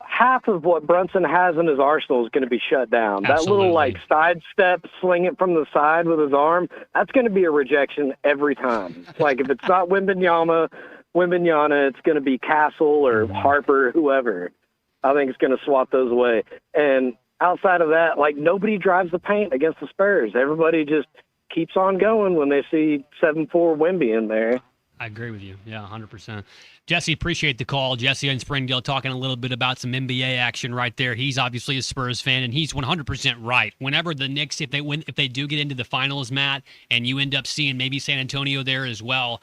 half of what Brunson has in his arsenal is going to be shut down. Absolutely. That little like sidestep, sling it from the side with his arm, that's going to be a rejection every time. Like if it's not Wembanyama, it's going to be Castle or Harper, whoever. I think it's going to swat those away. And outside of that, like nobody drives the paint against the Spurs. Everybody just keeps on going when they see 7'4" Wemby in there. I agree with you. Yeah, 100%. Jesse, appreciate the call. Jesse in Springdale talking a little bit about some NBA action right there. He's obviously a Spurs fan, and he's 100% right. Whenever the Knicks, if they do get into the finals, Matt, and you end up seeing maybe San Antonio there as well,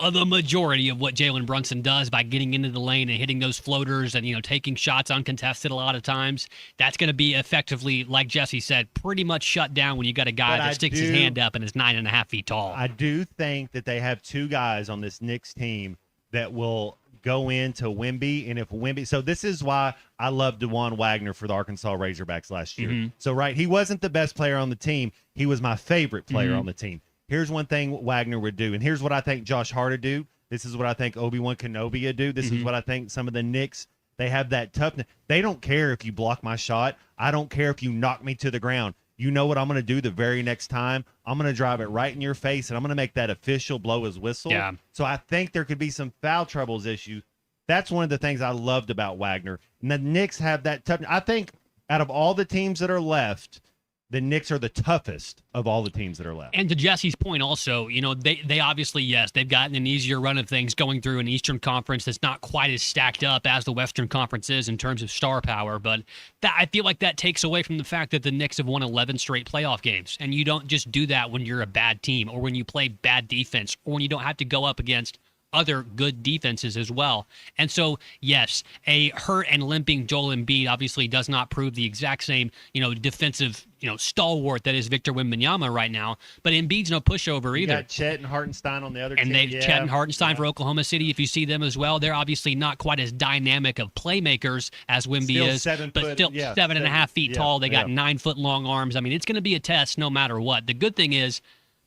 the majority of what Jalen Brunson does by getting into the lane and hitting those floaters and taking shots uncontested a lot of times, that's going to be effectively, like Jesse said, pretty much shut down when you got a guy that sticks his hand up and is 9.5 feet tall. I do think that they have 2 guys on this Knicks team that will go into Wemby, and if Wemby, so this is why I love DeJuan Wagner for the Arkansas Razorbacks last year. Mhm. So he wasn't the best player on the team. He was my favorite player on the team. Here's one thing Wagner would do, and here's what I think Josh Hart would do. This is what I think Obi-Wan Kenobi would do. This is what I think some of the Knicks, they have that toughness. They don't care if you block my shot. I don't care if you knock me to the ground. You know what I'm going to do the very next time? I'm going to drive it right in your face, and I'm going to make that official blow his whistle. Yeah. So I think there could be some foul troubles issue. That's one of the things I loved about Wagner. And the Knicks have that tough. I think out of all the teams that are left, the Knicks are the toughest of all the teams that are left. And to Jesse's point also, they obviously, yes, they've gotten an easier run of things going through an Eastern Conference that's not quite as stacked up as the Western Conference is in terms of star power. But I feel like that takes away from the fact that the Knicks have won 11 straight playoff games. And you don't just do that when you're a bad team or when you play bad defense or when you don't have to go up against other good defenses as well. And so, yes, a hurt and limping Joel Embiid obviously does not prove the exact same, defensive, stalwart that is Victor Wembanyama right now. But Embiid's no pushover either. You got Chet and Hartenstein on the other team. And Chet and Hartenstein for Oklahoma City, if you see them as well, they're obviously not quite as dynamic of playmakers as Wemby Still is, but still 7.5 feet tall. They got 9 foot long arms. I mean, it's going to be a test no matter what. The good thing is,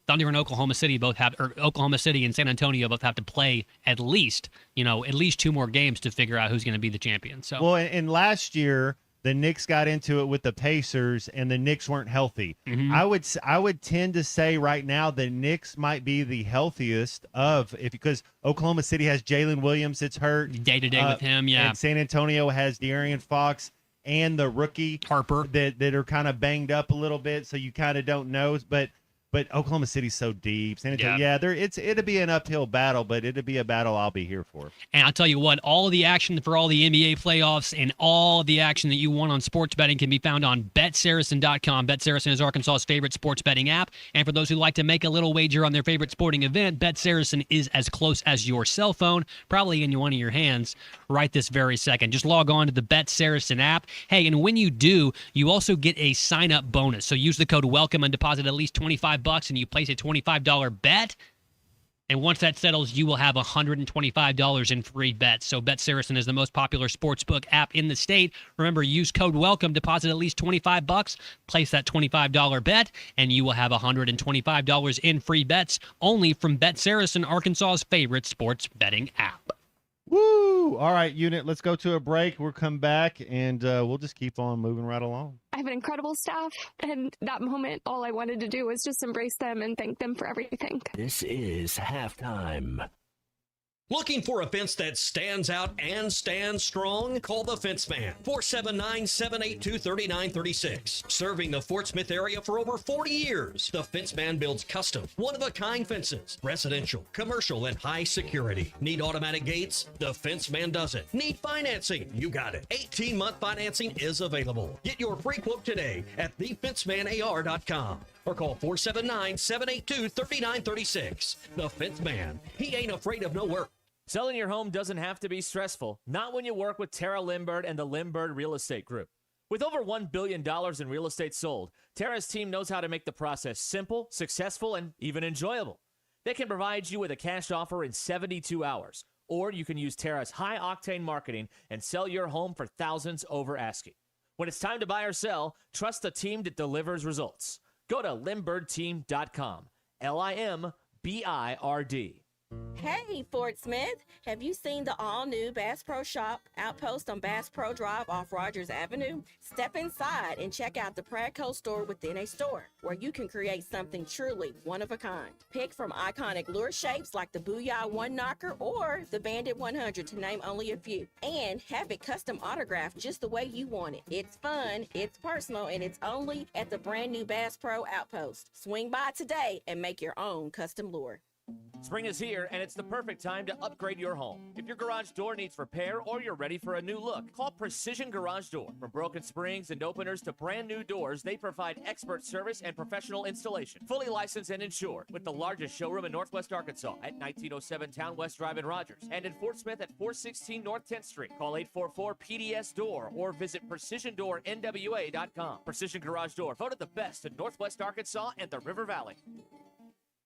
Thunder and Oklahoma City Oklahoma City and San Antonio both have to play at least 2 more games to figure out who's going to be the champion. So well, and last year the Knicks got into it with the Pacers, and the Knicks weren't healthy. I would tend to say right now the Knicks might be the healthiest because Oklahoma City has Jalen Williams that's hurt day to day with him, yeah. And San Antonio has De'Aaron Fox and the rookie Harper that are kind of banged up a little bit, so you kind of don't know, But Oklahoma City's so deep. San Antonio, it'll be an uphill battle, but it'll be a battle I'll be here for. And I'll tell you what, all of the action for all the NBA playoffs and all of the action that you want on sports betting can be found on BetSaracen.com. BetSaracen is Arkansas's favorite sports betting app. And for those who like to make a little wager on their favorite sporting event, BetSaracen is as close as your cell phone, probably in one of your hands right this very second. Just log on to the BetSaracen app. Hey, and when you do, you also get a sign-up bonus. So use the code WELCOME and deposit at least $25 and you place a $25 bet, and once that settles, you will have $125 in free bets. So BetSaracen is the most popular sportsbook app in the state. Remember, use code WELCOME, deposit at least $25, place that $25 bet, and you will have $125 in free bets only from BetSaracen, Arkansas's favorite sports betting app. Woo! All right, unit, let's go to a break. We'll come back, and we'll just keep on moving right along. I have an incredible staff, and that moment, all I wanted to do was just embrace them and thank them for everything. This is halftime. Looking for a fence that stands out and stands strong? Call the Fence Man, 479-782-3936. Serving the Fort Smith area for over 40 years, the Fence Man builds custom, one-of-a-kind fences, residential, commercial, and high security. Need automatic gates? The Fence Man does it. Need financing? You got it. 18-month financing is available. Get your free quote today at thefencemanar.com or call 479-782-3936. The Fence Man. He ain't afraid of no work. Selling your home doesn't have to be stressful, not when you work with Tara Lindbergh and the Lindbergh Real Estate Group. With over $1 billion in real estate sold, Tara's team knows how to make the process simple, successful, and even enjoyable. They can provide you with a cash offer in 72 hours, or you can use Tara's high-octane marketing and sell your home for thousands over asking. When it's time to buy or sell, trust the team that delivers results. Go to LindberghTeam.com, LIMBIRD. Hey, Fort Smith, have you seen the all-new Bass Pro Shop outpost on Bass Pro Drive off Rogers Avenue? Step inside and check out the Pradco store within a store, where you can create something truly one of a kind. Pick from iconic lure shapes like the Booyah One Knocker or the Bandit 100, to name only a few, and have it custom autographed just the way you want it. It's fun, it's personal, and it's only at the brand new Bass Pro outpost. Swing by today and make your own custom lure. Spring is here, and it's the perfect time to upgrade your home. If your garage door needs repair or you're ready for a new look, call Precision Garage Door. From broken springs and openers to brand new doors, they provide expert service and professional installation. Fully licensed and insured, with the largest showroom in Northwest Arkansas at 1907 Town West Drive in Rogers, and in Fort Smith at 416 North 10th Street. Call 844-PDS-DOOR or visit PrecisionDoorNWA.com. Precision Garage Door, voted the best in Northwest Arkansas and the River Valley.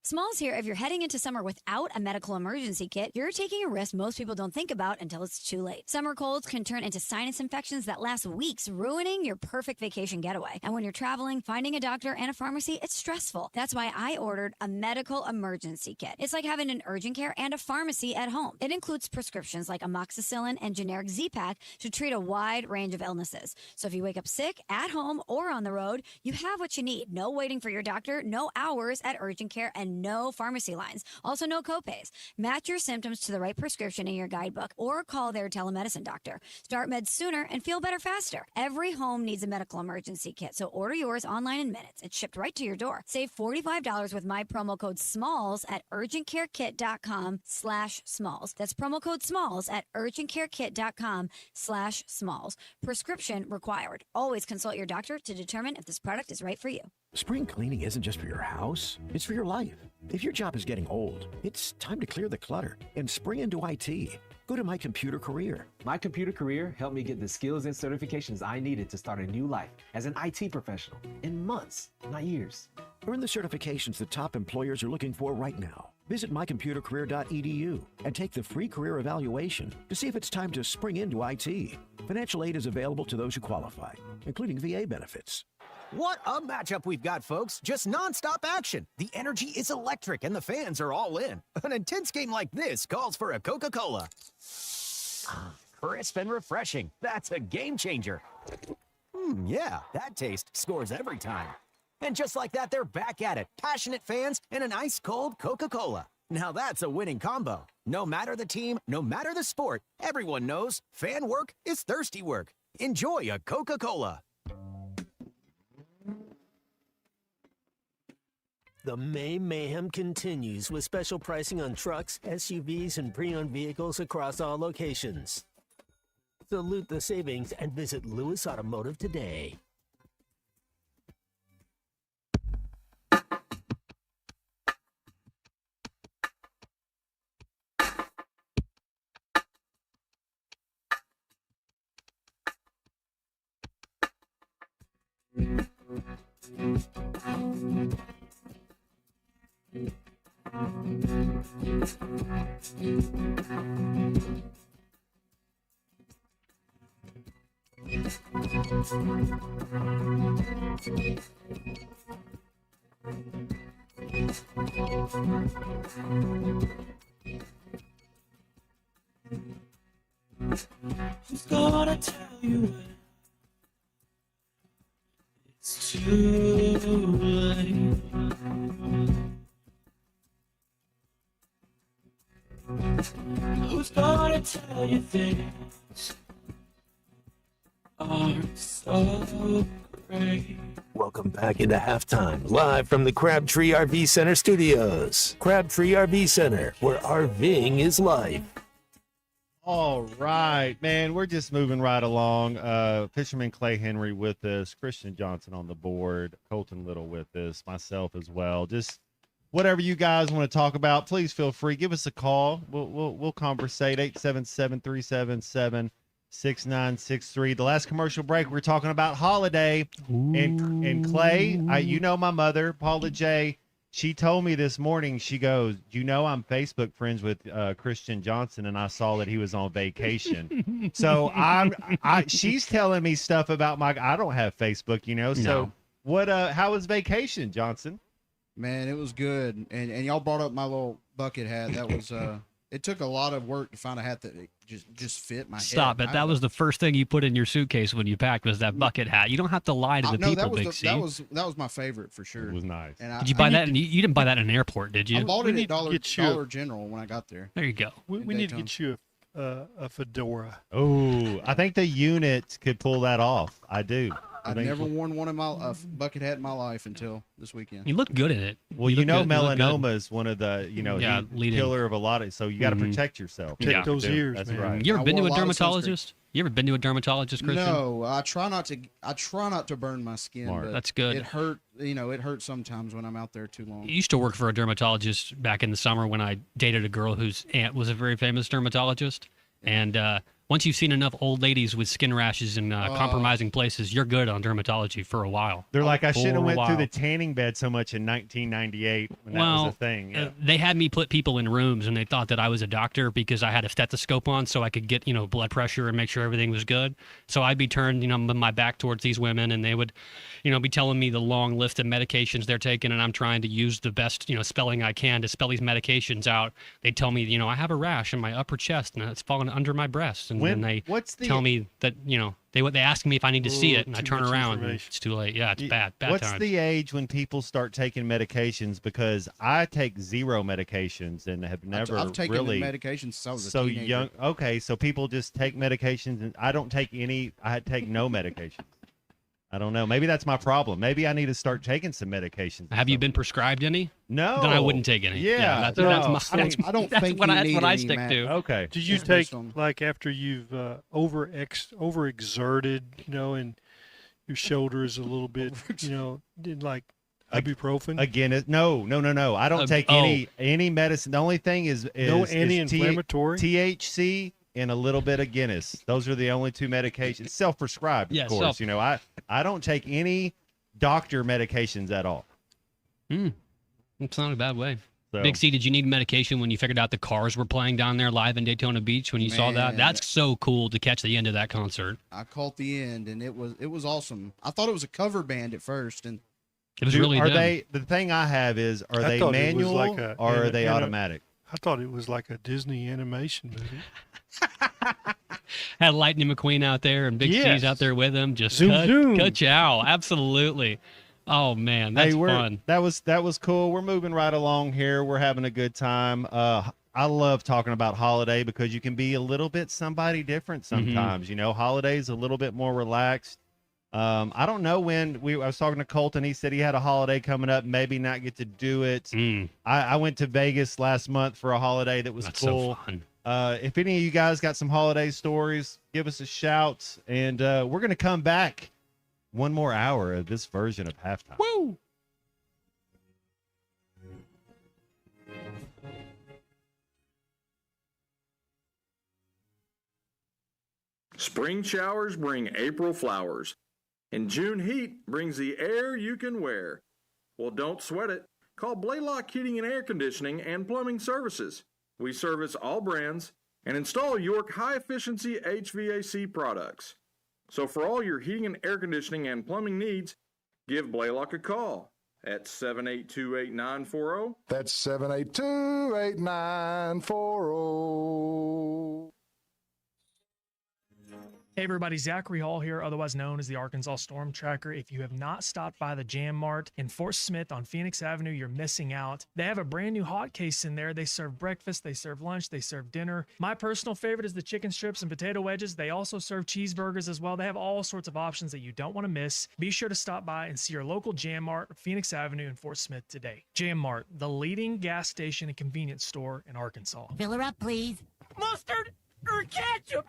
Smalls here. If you're heading into summer without a medical emergency kit, you're taking a risk most people don't think about until it's too late. Summer colds can turn into sinus infections that last weeks, ruining your perfect vacation getaway. And when you're traveling, finding a doctor and a pharmacy, it's stressful. That's why I ordered a medical emergency kit. It's like having an urgent care and a pharmacy at home. It includes prescriptions like amoxicillin and generic Z-Pak to treat a wide range of illnesses. So if you wake up sick, at home, or on the road, you have what you need. No waiting for your doctor, no hours at urgent care, and no pharmacy lines. Also, no copays. Match your symptoms to the right prescription in your guidebook or call their telemedicine doctor. Start meds sooner and feel better faster. Every home needs a medical emergency kit, so order yours online in minutes. It's shipped right to your door. Save $45 with my promo code SMALLS at urgentcarekit.com/smalls. That's promo code SMALLS at urgentcarekit.com/smalls. Prescription required. Always consult your doctor to determine if this product is right for you. Spring cleaning isn't just for your house, it's for your life. If your job is getting old, it's time to clear the clutter and spring into IT. Go to My Computer Career. My Computer Career helped me get the skills and certifications I needed to start a new life as an IT professional in months, not years. Earn the certifications the top employers are looking for right now. Visit mycomputercareer.edu and take the free career evaluation to see if it's time to spring into IT. Financial aid is available to those who qualify, including VA benefits. What a matchup we've got, folks. Just nonstop action. The energy is electric and the fans are all in. An intense game like this calls for a Coca-Cola. Crisp and refreshing. That's a game changer. Yeah, that taste scores every time. And just like that, they're back at it. Passionate fans and an ice-cold Coca-Cola. Now that's a winning combo. No matter the team, no matter the sport, everyone knows fan work is thirsty work. Enjoy a Coca-Cola. The May Mayhem continues with special pricing on trucks, SUVs, and pre-owned vehicles across all locations. Salute the savings and visit Lewis Automotive today. Who's gonna tell you when it's too late? Who's gonna tell you things aren't so great? Welcome back into halftime, live from the Crabtree RV Center studios. Crabtree RV Center, where RVing is life. All right, man, we're just moving right along. Fisherman Clay Henry with us, Christian Johnson on the board, Colton Little with us, myself as well. Just whatever you guys want to talk about, please feel free. Give us a call. We'll conversate. 877-377-6963. The last commercial break, we were talking about holiday. And Clay, you know my mother, Paula J. She told me this morning, she goes, you know I'm Facebook friends with Christian Johnson, and I saw that he was on vacation. So she's telling me stuff about I don't have Facebook, you know. So how was vacation, Johnson? Man, it was good. And y'all brought up my little bucket hat. That was it took a lot of work to find a hat that just fit my head. Stop it. That was the first thing you put in your suitcase when you packed was that bucket hat. You don't have to lie to the people, Big C. That was my favorite for sure. It was nice. Did you buy that? You didn't buy that in an airport, did you? I bought it at Dollar General when I got there. There you go. We need to get you a fedora. Oh, I think the units could pull that off. I do. I've never worn one of my bucket hat in my life until this weekend. You look good in it. Well, you know, melanoma is one of the leading killer of a lot of. So you got to protect yourself. Check those ears, That's man. right. You ever been to a dermatologist? You ever been to a dermatologist, Christian? No, I try not to burn my skin. Smart. But That's good. It hurt. It hurts sometimes when I'm out there too long. I used to work for a dermatologist back in the summer when I dated a girl whose aunt was a very famous dermatologist, and once you've seen enough old ladies with skin rashes and compromising places, you're good on dermatology for a while. They're like, I shouldn't have went through while. the tanning bed so much in 1998 when that was a thing. Yeah. They had me put people in rooms, and they thought that I was a doctor because I had a stethoscope on, so I could get blood pressure and make sure everything was good. So I'd be turned with my back towards these women, and they would be telling me the long list of medications they're taking, and I'm trying to use the best spelling I can to spell these medications out. They tell me I have a rash in my upper chest and it's falling under my breast, and then they tell me that they ask me if I need to see it, and I turn around and it's too late. Yeah, it's bad What's times. the age when people start taking medications? Because I take 0 medications and have never I've taken really medications since I was a so teenager. young. Okay, so people just take medications, and I don't take any. I take no medications. I don't know. Maybe that's my problem. Maybe I need to start taking some medications. Have you been prescribed any? No. Then I wouldn't take any. Yeah, that's no. my, I don't that's think what you I, need what I any, stick Matt. to. Okay. Do you take, like, after you've overexerted, and your shoulder is a little bit, like ibuprofen? Again, no. I don't take any medicine. The only thing is No is anti-inflammatory? THC and a little bit of Guinness. Those are the only 2 medications. Self-prescribed, Yeah, of course. I don't take any doctor medications at all. It's not a bad way. So- Big C, did you need medication when you figured out the Cars were playing down there live in Daytona Beach when you saw that? Man. That's so cool to catch the end of that concert. I caught the end, and it was awesome. I thought it was a cover band at first, and it was Are they? The thing I have is, are they thought it was manual like a- or are and- they and a- automatic? I thought it was like a Disney animation movie. Had Lightning McQueen out there and Big Yes. C's out there with him. Just Zoom, zoom. cut chow. Absolutely. Oh, man, that's fun. That was cool. We're moving right along here. We're having a good time. I love talking about holiday because you can be a little bit somebody different sometimes. Holidays a little bit more relaxed. I don't know when I was talking to Colton. He said he had a holiday coming up, maybe not get to do it. I went to Vegas last month for a holiday that was That's cool. so fun. If any of you guys got some holiday stories, give us a shout. And we're going to come back one more hour of this version of Halftime. Woo! Spring showers bring April flowers, and June heat brings the air you can wear. Well, don't sweat it. Call Blaylock Heating and Air Conditioning and Plumbing Services. We service all brands and install York high-efficiency HVAC products. So for all your heating and air conditioning and plumbing needs, give Blaylock a call at 782-8940. That's 782-8940. Hey everybody, Zachary Hall here, otherwise known as the Arkansas Storm Tracker. If you have not stopped by the Jam Mart in Fort Smith on Phoenix Avenue, you're missing out. They have a brand new hot case in there. They serve breakfast, they serve lunch, they serve dinner. My personal favorite is the chicken strips and potato wedges. They also serve cheeseburgers as well. They have all sorts of options that you don't want to miss. Be sure to stop by and see your local Jam Mart, Phoenix Avenue in Fort Smith today. Jam Mart, the leading gas station and convenience store in Arkansas. Fill her up, please. Mustard or ketchup?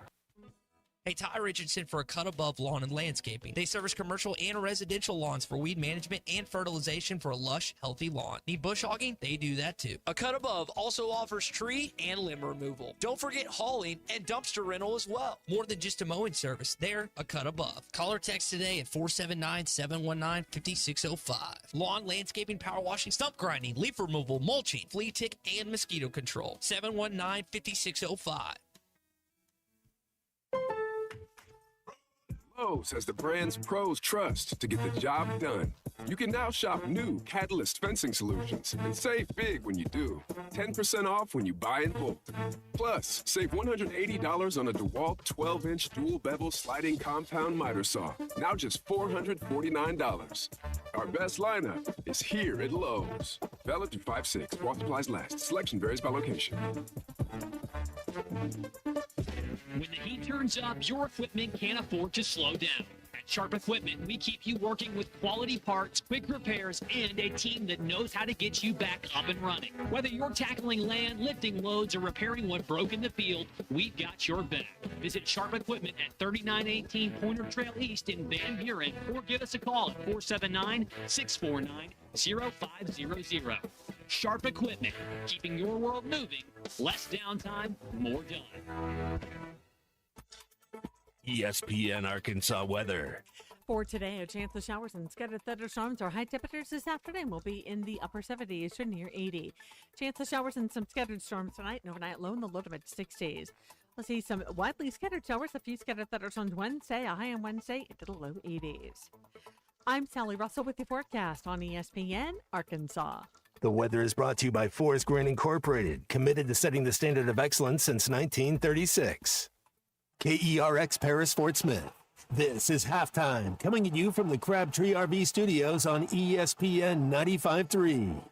Hey, Ty Richardson for A Cut Above Lawn and Landscaping. They service commercial and residential lawns for weed management and fertilization for a lush, healthy lawn. Need bush hogging? They do that too. A Cut Above also offers tree and limb removal. Don't forget hauling and dumpster rental as well. More than just a mowing service, they're A Cut Above. Call or text today at 479-719-5605. Lawn, landscaping, power washing, stump grinding, leaf removal, mulching, flea tick, and mosquito control. 719-5605. Lowe's has the brands pros trust to get the job done. You can now shop new Catalyst fencing solutions and save big when you do. 10% off when you buy in bulk. Plus, save $180 on a DeWalt 12-inch dual bevel sliding compound miter saw. Now just $449. Our best lineup is here at Lowe's. Valid through 5/6. While supplies last. Selection varies by location. When the heat turns up, your equipment can't afford to slow down. At Sharp Equipment, we keep you working with quality parts, quick repairs, and a team that knows how to get you back up and running. Whether you're tackling land, lifting loads, or repairing what broke in the field, we've got your back. Visit Sharp Equipment at 3918 Pointer Trail East in Van Buren, or give us a call at 479-649-0500. Sharp Equipment, keeping your world moving, less downtime, more done. ESPN Arkansas weather. For today, a chance of showers and scattered thunderstorms. Our high temperatures this afternoon will be in the upper 70s to near 80. Chance of showers and some scattered storms tonight and overnight low in the low to mid 60s. We'll see some widely scattered showers, a few scattered thunderstorms Wednesday, a high on Wednesday into the low 80s. I'm Sally Russell with the forecast on ESPN Arkansas. The weather is brought to you by Forest Grain Incorporated, committed to setting the standard of excellence since 1936. KERX Paris Fort Smith. This is Halftime, coming at you from the Crabtree RV Studios on ESPN 95.3.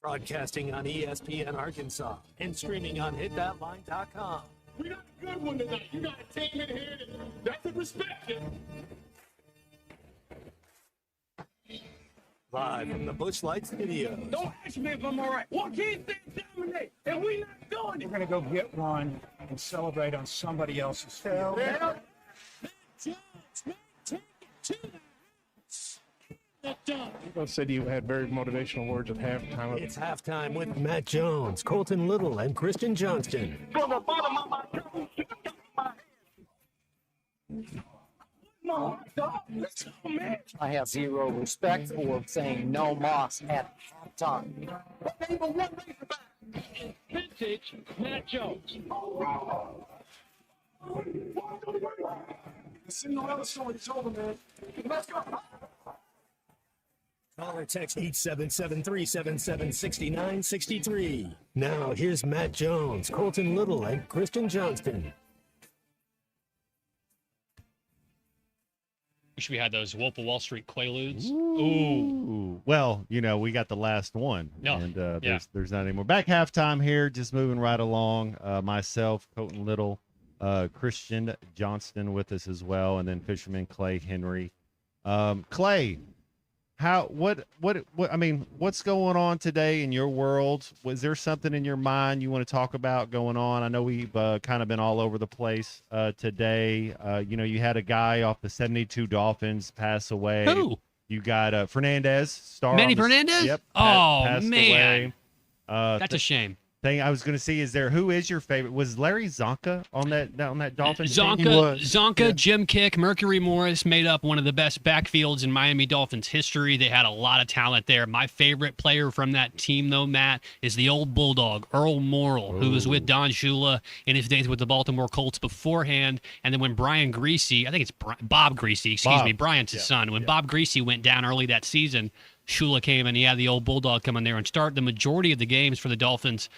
Broadcasting on ESPN Arkansas and streaming on hitthatline.com. We got a good one tonight. You got a team in here that's a respect you. Live from the Busch Light Studios. Don't ask me if I'm all right. What can't they dominate? And we not doing it. We're going to go get one and celebrate on somebody else's field. Yeah. People said you had very motivational words at halftime. It's halftime with Matt Jones, Colton Little, and Christian Johnston. From the bottom of my I have zero respect for saying no Moss at halftime. Vintage Matt Jones. The Cinderella story's over, man. Let's go. Call or text 877-377-6963. Now, here's Matt Jones, Colton Little, and Christian Johnston. Wish we had those Wolf of Wall Street Quaaludes. Ooh. Well, we got the last one. No. And there's not anymore. Back halftime here, just moving right along. Myself, Colton Little, Christian Johnston with us as well, and then Fisherman Clay Henry. Clay, what's going on today in your world? Was there something in your mind you want to talk about going on? I know we've kind of been all over the place today. You had a guy off the 72 Dolphins pass away. Who? You got Fernandez. Manny Fernandez? Yep. Passed man. Away. That's a shame. Thing I was going to see who is your favorite? Was Larry Zonka on that Dolphins team? Zonka, Yeah. Jim Kick, Mercury Morris made up one of the best backfields in Miami Dolphins history. They had a lot of talent there. My favorite player from that team, though, Matt, is the old Bulldog, Earl Morrill, who was with Don Shula in his days with the Baltimore Colts beforehand. And then when Brian Greasy, I think it's Bob Greasy, Brian's his son. When Bob Greasy went down early that season, Shula came and he had the old Bulldog come in there and start the majority of the games for the Dolphins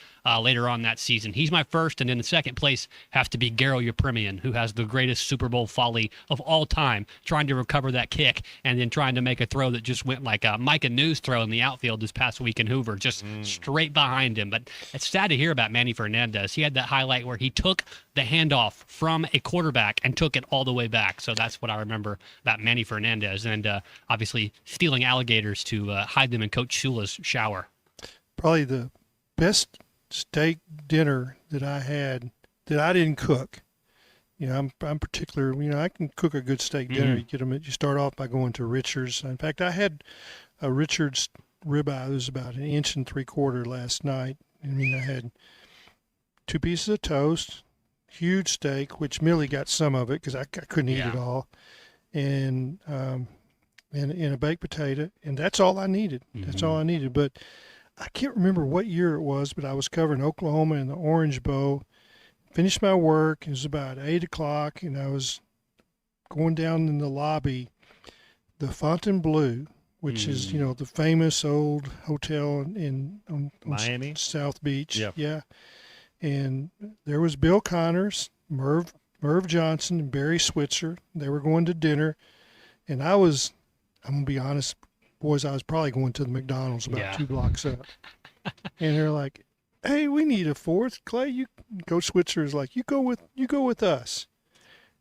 later on that season. He's my first, and in the second place have to be Garo Yepremian, who has the greatest Super Bowl folly of all time, trying to recover that kick and then trying to make a throw that just went like a Micah News throw in the outfield this past week in Hoover, just straight behind him. But it's sad to hear about Manny Fernandez. He had that highlight where he took the handoff from a quarterback and took it all the way back. So that's what I remember about Manny Fernandez, and obviously stealing alligators to hide them in Coach Shula's shower. Probably the best steak dinner that I had that I didn't cook. I'm particular. I can cook a good steak dinner. You start off by going to Richard's. In fact, I had a Richard's ribeye. It was about 1 3/4 inches last night. I had 2 pieces of toast, huge steak, which Millie got some of it because I couldn't eat it all, and a baked potato, and that's all I needed. That's all I needed. But I can't remember what year it was, but I was covering Oklahoma in the Orange Bowl. Finished my work. It was about 8 o'clock, and I was going down in the lobby. The Fontainebleau, which is the famous old hotel on Miami, South Beach. Yep. Yeah, and there was Bill Connors, Merv Johnson, and Barry Switzer. They were going to dinner, and I'm gonna be honest, boys, I was probably going to the McDonald's about 2 blocks up. and they're like, "Hey, we need a fourth." Clay, Coach Switzer is like, "You go with us."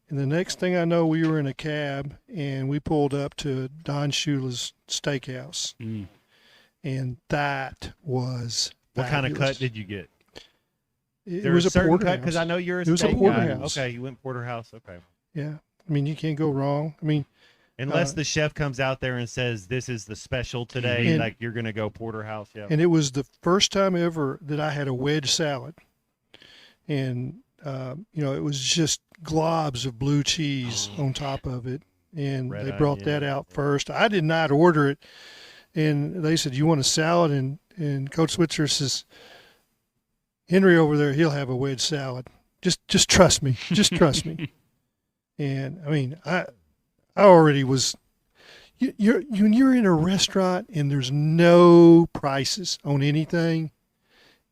And the next thing I know, we were in a cab and we pulled up to Don Shula's Steakhouse, and that was What kind of fabulous. cut did you get? It was a certain cut porterhouse. because I know you're a It was a steak guy. porterhouse. Okay, you went porterhouse. Okay. Yeah, I mean, you can't go wrong. I mean, Unless the chef comes out there and says this is the special today, And- like you're gonna go porterhouse. Yeah. and it was the first time ever that I had a wedge salad, and it was just globs of blue cheese on top of it, and Red they brought onion. that out first. I did not order it, and they said, "You want a salad?" And Coach Switzer says, "Henry over there, he'll have a wedge salad. Just trust me. Just trust me." And I mean, I already was. When you're in a restaurant and there's no prices on anything,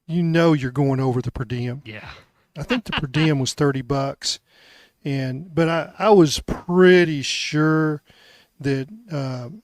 you're going over the per diem. Yeah. I think the per diem was $30, but I was pretty sure that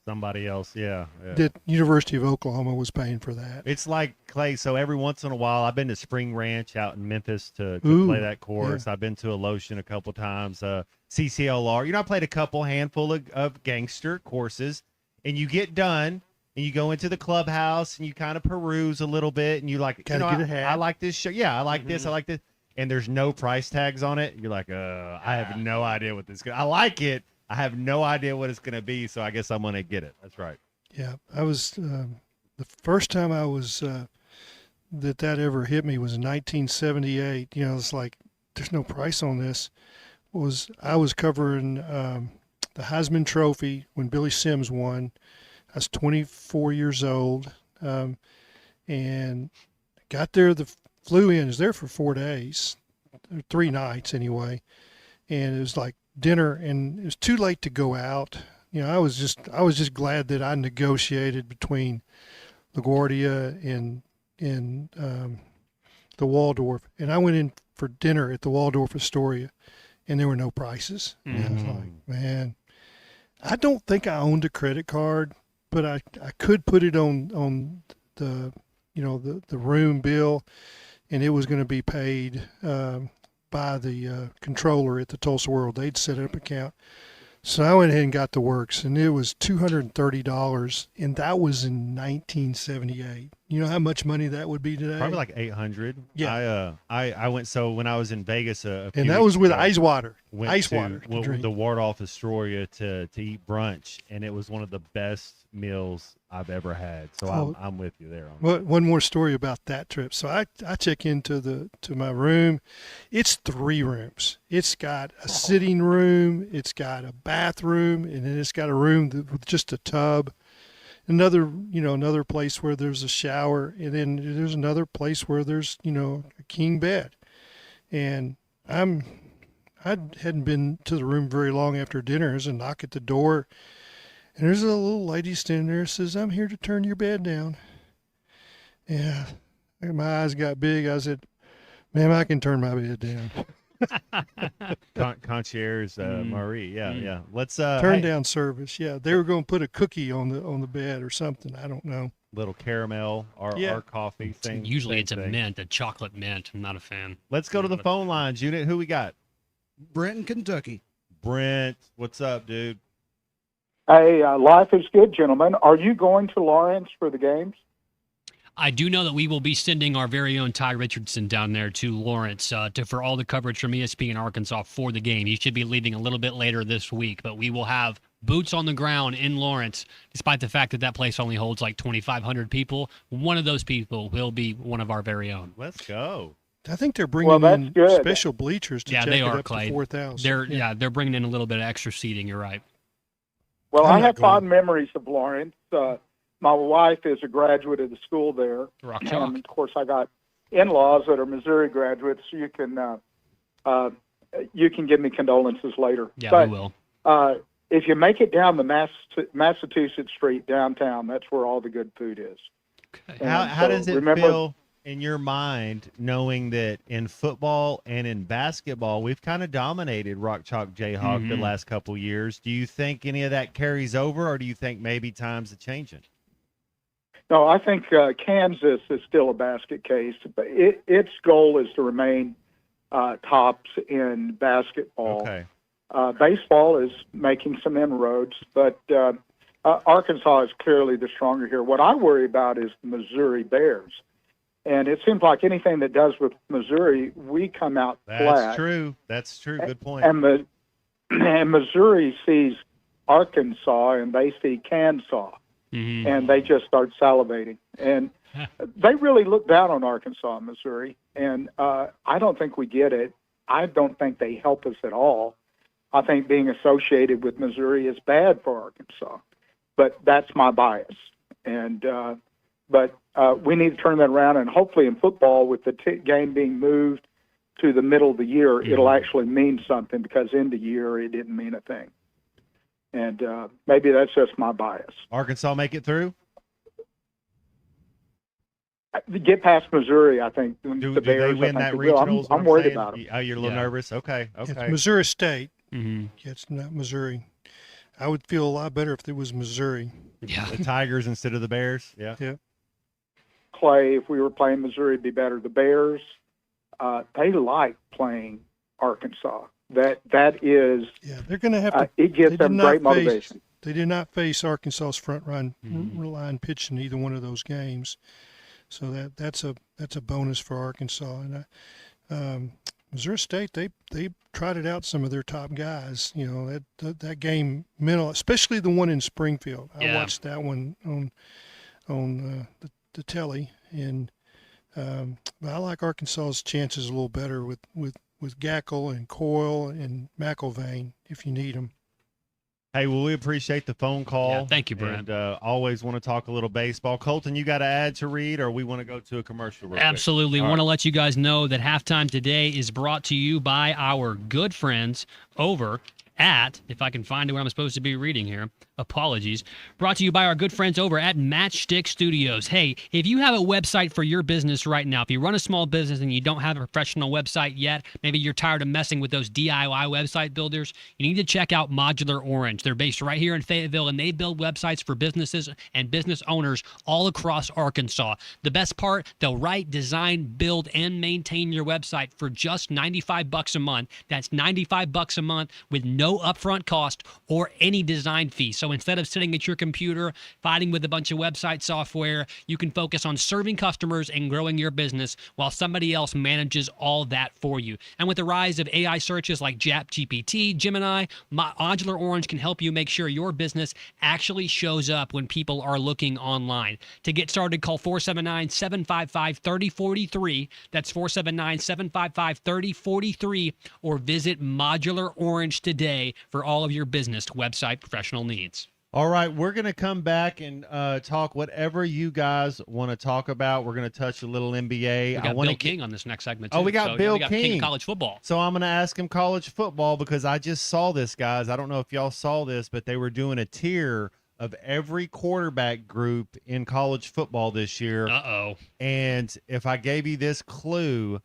Somebody else, yeah. that University of Oklahoma was paying for that. It's like Clay. So every once in a while, I've been to Spring Ranch out in Memphis to Ooh, play that course. yeah. I've been to Alotian a couple times. CCLR. I played a handful of gangster courses, and you get done and you go into the clubhouse and you kind of peruse a little bit, and you like, Gotta get a hat. I like this show. Yeah, I like this. I like this. And there's no price tags on it. You're like, I have no idea what this. I like it. I have no idea what it's going to be, so I guess I'm going to get it. That's right. Yeah, I was the first time I was that ever hit me was in 1978. It's like there's no price on this. I was covering the Heisman Trophy when Billy Sims won. I was 24 years old, and got there. Flew in. Was there for 4 days, 3 nights anyway, and it was like dinner, and it was too late to go out. I was just glad that I negotiated between LaGuardia and the Waldorf, and I went in for dinner at the Waldorf Astoria, and there were no prices. And I was like, man, I don't think I owned a credit card, but I could put it on the the room bill, and it was going to be paid by the controller at the Tulsa World. They'd set up an account. So I went ahead and got the works, and it was $230, and that was in 1978. You know how much money that would be today? Probably like 800. Yeah. I went, so when I was in Vegas a few And that weeks was with ago, ice water. went Ice to water to drink. the Waldorf Astoria to eat brunch, and it was one of the best meals I've ever had. So Oh. I'm with you there. One more story about that trip. So I check into my room. It's 3 rooms. It's got a sitting room, it's got a bathroom, and then it's got a room with just a tub. Another place where there's a shower, and then there's another place where there's a king bed. And I hadn't been to the room very long after dinner. There's a knock at the door, and there's a little lady standing there, says, "I'm here to turn your bed down." Yeah, my eyes got big. I said, "Ma'am, I can turn my bed down." Concierge Marie. Yeah. Let's Turn hey, down service. Yeah, they were going to put a cookie on the bed or something. I don't know. little caramel or coffee. Same. Usually same it's a thing. mint, a chocolate mint. I'm not a fan. Let's go to the phone lines, Unit. Who we got? Brent in Kentucky. Brent, what's up, dude? Hey, life is good, gentlemen. Are you going to Lawrence for the games? I do know that we will be sending our very own Ty Richardson down there to Lawrence for all the coverage from ESPN Arkansas for the game. He should be leaving a little bit later this week, but we will have boots on the ground in Lawrence, despite the fact that place only holds like 2,500 people. One of those people will be one of our very own. Let's go. I think they're bringing that's in good. special bleachers to Yeah, jack they it are, up Clay. to 4,000. They're bringing in a little bit of extra seating. You're right. Well, I'm I not have going. fond memories of Lawrence. My wife is a graduate of the school there. Rock Chalk. And, of course, I got in-laws that are Missouri graduates. So you can give me condolences later. Yeah, but, we will. If you make it down the Massachusetts Street downtown, that's where all the good food is. How does it remember, feel in your mind knowing that in football and in basketball we've kind of dominated Rock Chalk Jayhawk the last couple years? Do you think any of that carries over, or do you think maybe times are changing? No, I think Kansas is still a basket case, but its goal is to remain tops in basketball. Okay. Baseball is making some inroads, but Arkansas is clearly the stronger here. What I worry about is the Missouri Bears. And it seems like anything that does with Missouri, we come out flat. That's true. That's true. Good point. And Missouri sees Arkansas, and they see Kansas, and they just start salivating. And they really look down on Arkansas and Missouri, and I don't think we get it. I don't think they help us at all. I think being associated with Missouri is bad for Arkansas, but that's my bias. And but we need to turn that around, and hopefully in football, with the game being moved to the middle of the year, it'll actually mean something, because in the year it didn't mean a thing. And maybe that's just my bias. Arkansas make it through? Get past Missouri, I think. Do Bears, they win I that think they will. regionals? I'm worried about them. Oh, you're a little nervous? Okay. It's Missouri State. Mm-hmm. It's not Missouri. I would feel a lot better if it was Missouri. Yeah. The Tigers instead of the Bears? Yeah. Yeah. Clay, if we were playing Missouri, it'd be better. The Bears, they like playing Arkansas. That is. Yeah, they're going to have to. It gives them great motivation. They did not face Arkansas's front line pitch in either one of those games, so that's a bonus for Arkansas. And Missouri State, they trotted out some of their top guys. You know, that game mental, especially the one in Springfield. I watched that one on the telly, and but I like Arkansas's chances a little better with Gackle and Coyle and McIlvain if you need them. Hey, well, we appreciate the phone call. Yeah, thank you, Brent. And always want to talk a little baseball. Colton, you got to add to read, or we want to go to a commercial real quick? Absolutely. All Want to right. let you guys know that Halftime today is brought to you by our good friends over at, if I can find where I'm supposed to be reading here, apologies, brought to you by our good friends over at Matchstick Studios. Hey, if you have a website for your business right now, if you run a small business and you don't have a professional website yet, maybe you're tired of messing with those DIY website builders, you need to check out Modular Orange. They're based right here in Fayetteville, and they build websites for businesses and business owners all across Arkansas. The best part, they'll write, design, build, and maintain your website for just $95 a month. That's $95 a month with no upfront cost or any design fee. So instead of sitting at your computer fighting with a bunch of website software, you can focus on serving customers and growing your business while somebody else manages all that for you. And with the rise of AI searches like ChatGPT, Gemini, Modular Orange can help you make sure your business actually shows up when people are looking online. To get started, call 479-755-3043. That's 479-755-3043, or visit Modular Orange today for all of your business website professional needs. All right, we're going to come back and talk whatever you guys want to talk about. We're going to touch a little NBA. We got Bill King on this next segment, too. Oh, we got Bill King. King of college football. So I'm going to ask him college football, because I just saw this, guys. I don't know if y'all saw this, but they were doing a tier of every quarterback group in college football this year. Uh-oh. And if I gave you this clue,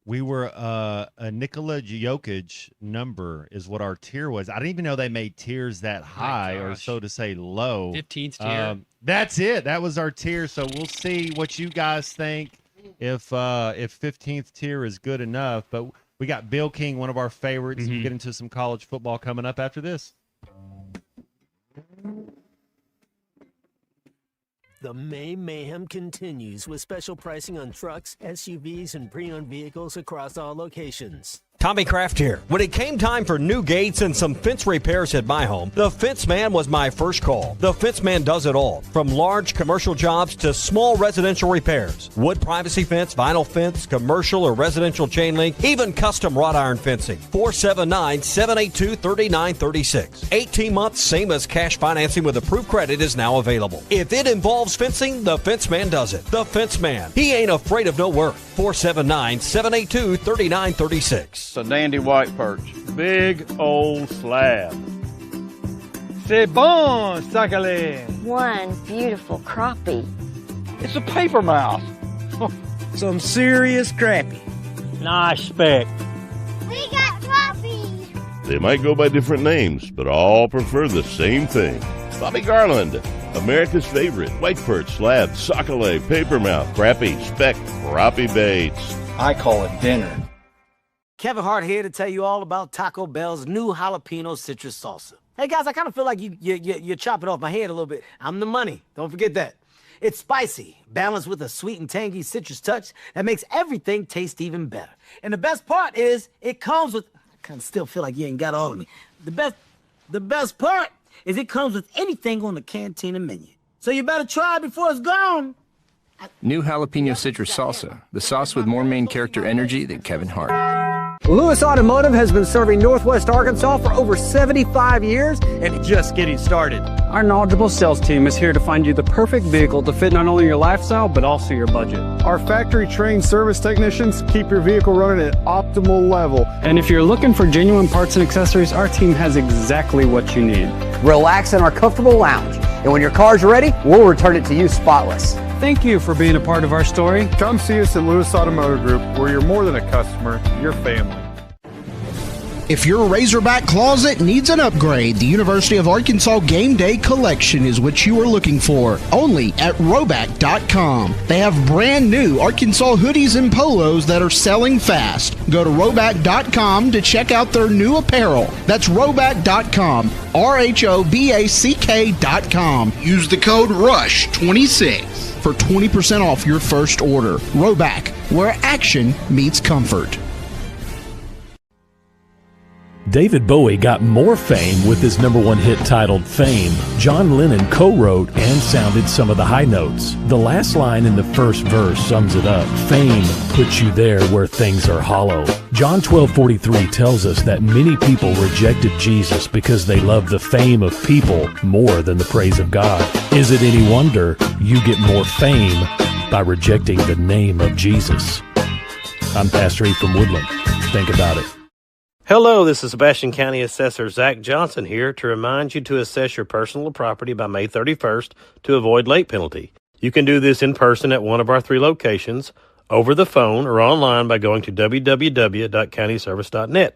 we were a Nikola Jokic number is what our tier was. I didn't even know they made tiers that high, or so to say low. 15th tier. That's it. That was our tier. So we'll see what you guys think if 15th tier is good enough. But we got Bill King, one of our favorites. We'll get into some college football coming up after this. The May Mayhem continues with special pricing on trucks, SUVs, and pre-owned vehicles across all locations. Tommy Kraft here. When it came time for new gates and some fence repairs at my home, the Fence Man was my first call. The Fence Man does it all, from large commercial jobs to small residential repairs. Wood privacy fence, vinyl fence, commercial or residential chain link, even custom wrought iron fencing. 479-782-3936. 18 months, same as cash financing with approved credit, is now available. If it involves fencing, the Fence Man does it. The Fence Man. He ain't afraid of no work. 479-782-3936. It's a dandy white perch. Big old slab. C'est bon, Sakhalin. One beautiful crappie. It's a paper mouse. Some serious crappie. Nice speck. We got crappies. They might go by different names, but all prefer the same thing. Bobby Garland, America's favorite, white perch, slab, sockeye, papermouth, crappie, speck, crappie baits. I call it dinner. Kevin Hart here to tell you all about Taco Bell's new jalapeno citrus salsa. Hey guys, I kind of feel like you're chopping off my head a little bit. I'm the money, don't forget that. It's spicy, balanced with a sweet and tangy citrus touch that makes everything taste even better. And the best part is, it comes with, I kind of still feel like you ain't got all of me. The best part is it comes with anything on the Cantina menu. So you better try it before it's gone. New jalapeno citrus salsa, the sauce with more main character energy than Kevin Hart. Lewis Automotive has been serving Northwest Arkansas for over 75 years and just getting started. Our knowledgeable sales team is here to find you the perfect vehicle to fit not only your lifestyle, but also your budget. Our factory-trained service technicians keep your vehicle running at optimal level. And if you're looking for genuine parts and accessories, our team has exactly what you need. Relax in our comfortable lounge, and when your car's ready, we'll return it to you spotless. Thank you for being a part of our story. Come see us at Lewis Automotive Group, where you're more than a customer, you're family. If your Razorback closet needs an upgrade, the University of Arkansas Game Day Collection is what you are looking for, only at Roback.com. They have brand new Arkansas hoodies and polos that are selling fast. Go to Roback.com to check out their new apparel. That's Roback.com, RHOBACK.com. Use the code RUSH26 for 20% off your first order. Roback, where action meets comfort. David Bowie got more fame with his #1 hit titled Fame. John Lennon co-wrote and sounded some of the high notes. The last line in the first verse sums it up. Fame puts you there where things are hollow. John 12:43 tells us that many people rejected Jesus because they love the fame of people more than the praise of God. Is it any wonder you get more fame by rejecting the name of Jesus? I'm Pastor E from Woodland. Think about it. Hello, this is Sebastian County Assessor Zach Johnson here to remind you to assess your personal property by May 31st to avoid late penalty. You can do this in person at one of our 3 locations, over the phone, or online by going to www.countyservice.net.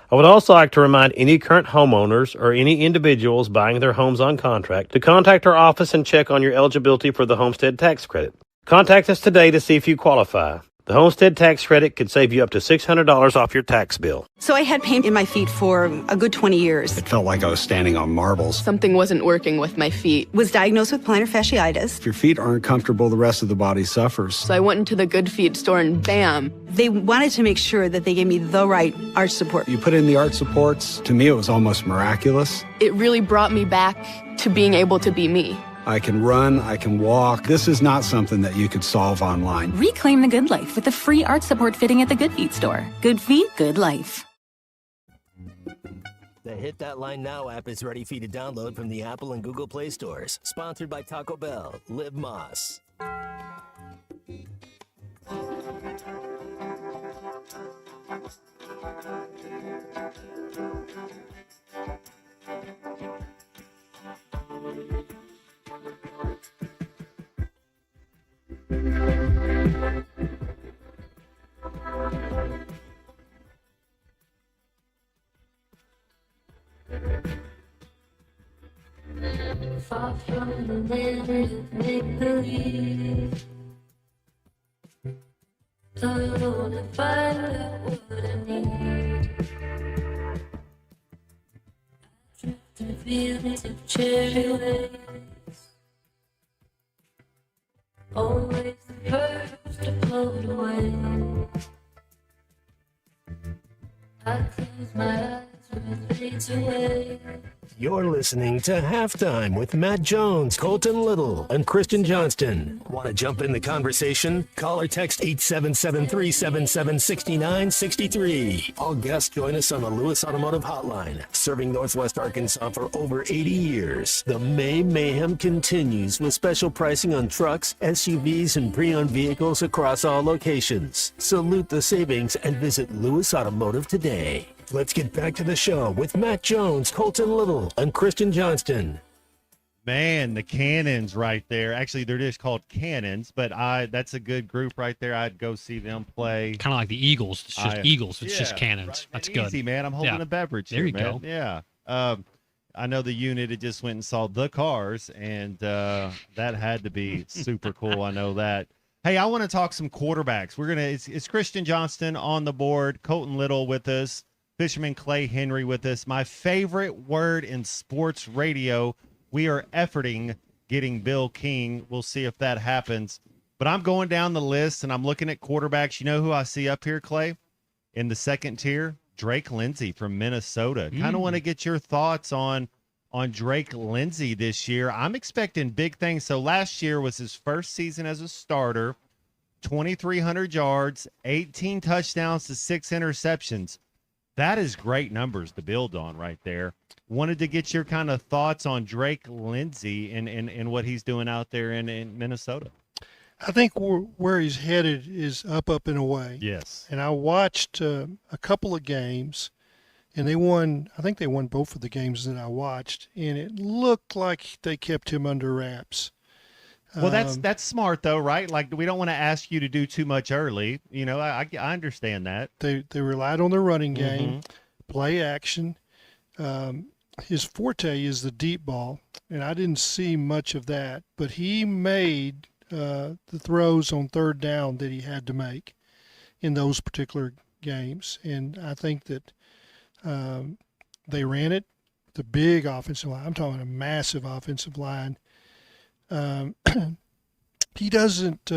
I would also like to remind any current homeowners or any individuals buying their homes on contract to contact our office and check on your eligibility for the homestead tax credit. Contact us today to see if you qualify. The homestead tax credit could save you up to $600 off your tax bill. So I had pain in my feet for a good 20 years. It felt like I was standing on marbles. Something wasn't working with my feet. Was diagnosed with plantar fasciitis. If your feet aren't comfortable, the rest of the body suffers. So I went into the Good Feet store and bam. They wanted to make sure that they gave me the right arch support. You put in the arch supports. To me, it was almost miraculous. It really brought me back to being able to be me. I can run, I can walk. This is not something that you could solve online. Reclaim the good life with a free arch support fitting at the Good Feet store. Good feet, good life. The Hit That Line Now app is ready for you to download from the Apple and Google Play stores. Sponsored by Taco Bell. Live Moss. Far from the land of make-believe, alone to find out what I need. I drift in fields of cherry waves, always the first to float away. I close my eyes when it fades away. You're listening to Halftime with Matt Jones, Colton Little, and Christian Johnston. Want to jump in the conversation? Call or text 877-377-6963. All guests join us on the Lewis Automotive Hotline, serving Northwest Arkansas for over 80 years. The May Mayhem continues with special pricing on trucks, SUVs, and pre-owned vehicles across all locations. Salute the savings and visit Lewis Automotive today. Let's get back to the show with Matt Jones, Colton Little, and Christian Johnston. Man, the Cannons right there. Actually, they're just called Cannons, but that's a good group right there. I'd go see them play. Kind of like the Eagles. It's just Eagles. It's just Cannons. Right, that's man, good. Easy, man. I'm holding a beverage there here, you man. go. Yeah. I know the unit had just went and saw The Cars, and that had to be super cool. I know that. Hey, I want to talk some quarterbacks. It's Christian Johnston on the board, Colton Little with us, Fisherman Clay Henry with us. My favorite word in sports radio. We are efforting getting Bill King. We'll see if that happens. But I'm going down the list, and I'm looking at quarterbacks. You know who I see up here, Clay, in the second tier? Drake Lindsey from Minnesota. Kind of want to get your thoughts on Drake Lindsey this year. I'm expecting big things. So last year was his first season as a starter, 2,300 yards, 18 touchdowns to 6 interceptions. That is great numbers to build on right there. Wanted to get your kind of thoughts on Drake Lindsey and what he's doing out there in Minnesota. I think where he's headed is up and away. Yes. And I watched a couple of games, and they won. I think they won both of the games that I watched, and it looked like they kept him under wraps. Well, that's smart though, right? Like we don't want to ask you to do too much early. You know, I understand that. They relied on their running game, play action. His forte is the deep ball, and I didn't see much of that, but he made the throws on third down that he had to make in those particular games. And I think that they ran it, the big offensive line. I'm talking a massive offensive line. He doesn't,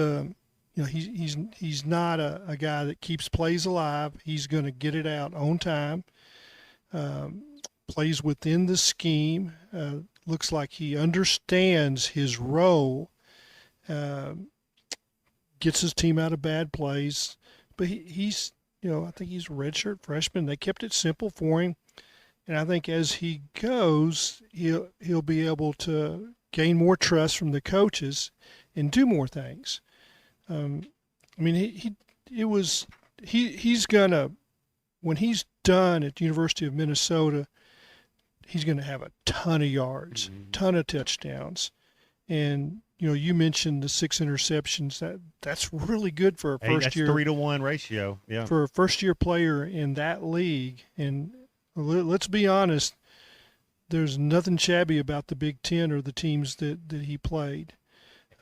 he's not a guy that keeps plays alive. He's going to get it out on time, plays within the scheme, looks like he understands his role, gets his team out of bad plays. But he's, I think he's a redshirt freshman. They kept it simple for him. And I think as he goes, he'll be able to gain more trust from the coaches and do more things. He's gonna, when he's done at the University of Minnesota, he's gonna have a ton of yards, ton of touchdowns, and you mentioned the 6 interceptions. That's really good for a first year. That's 3-to-1 ratio. Yeah. For a first year player in that league, and let's be honest, there's nothing shabby about the Big Ten or the teams that he played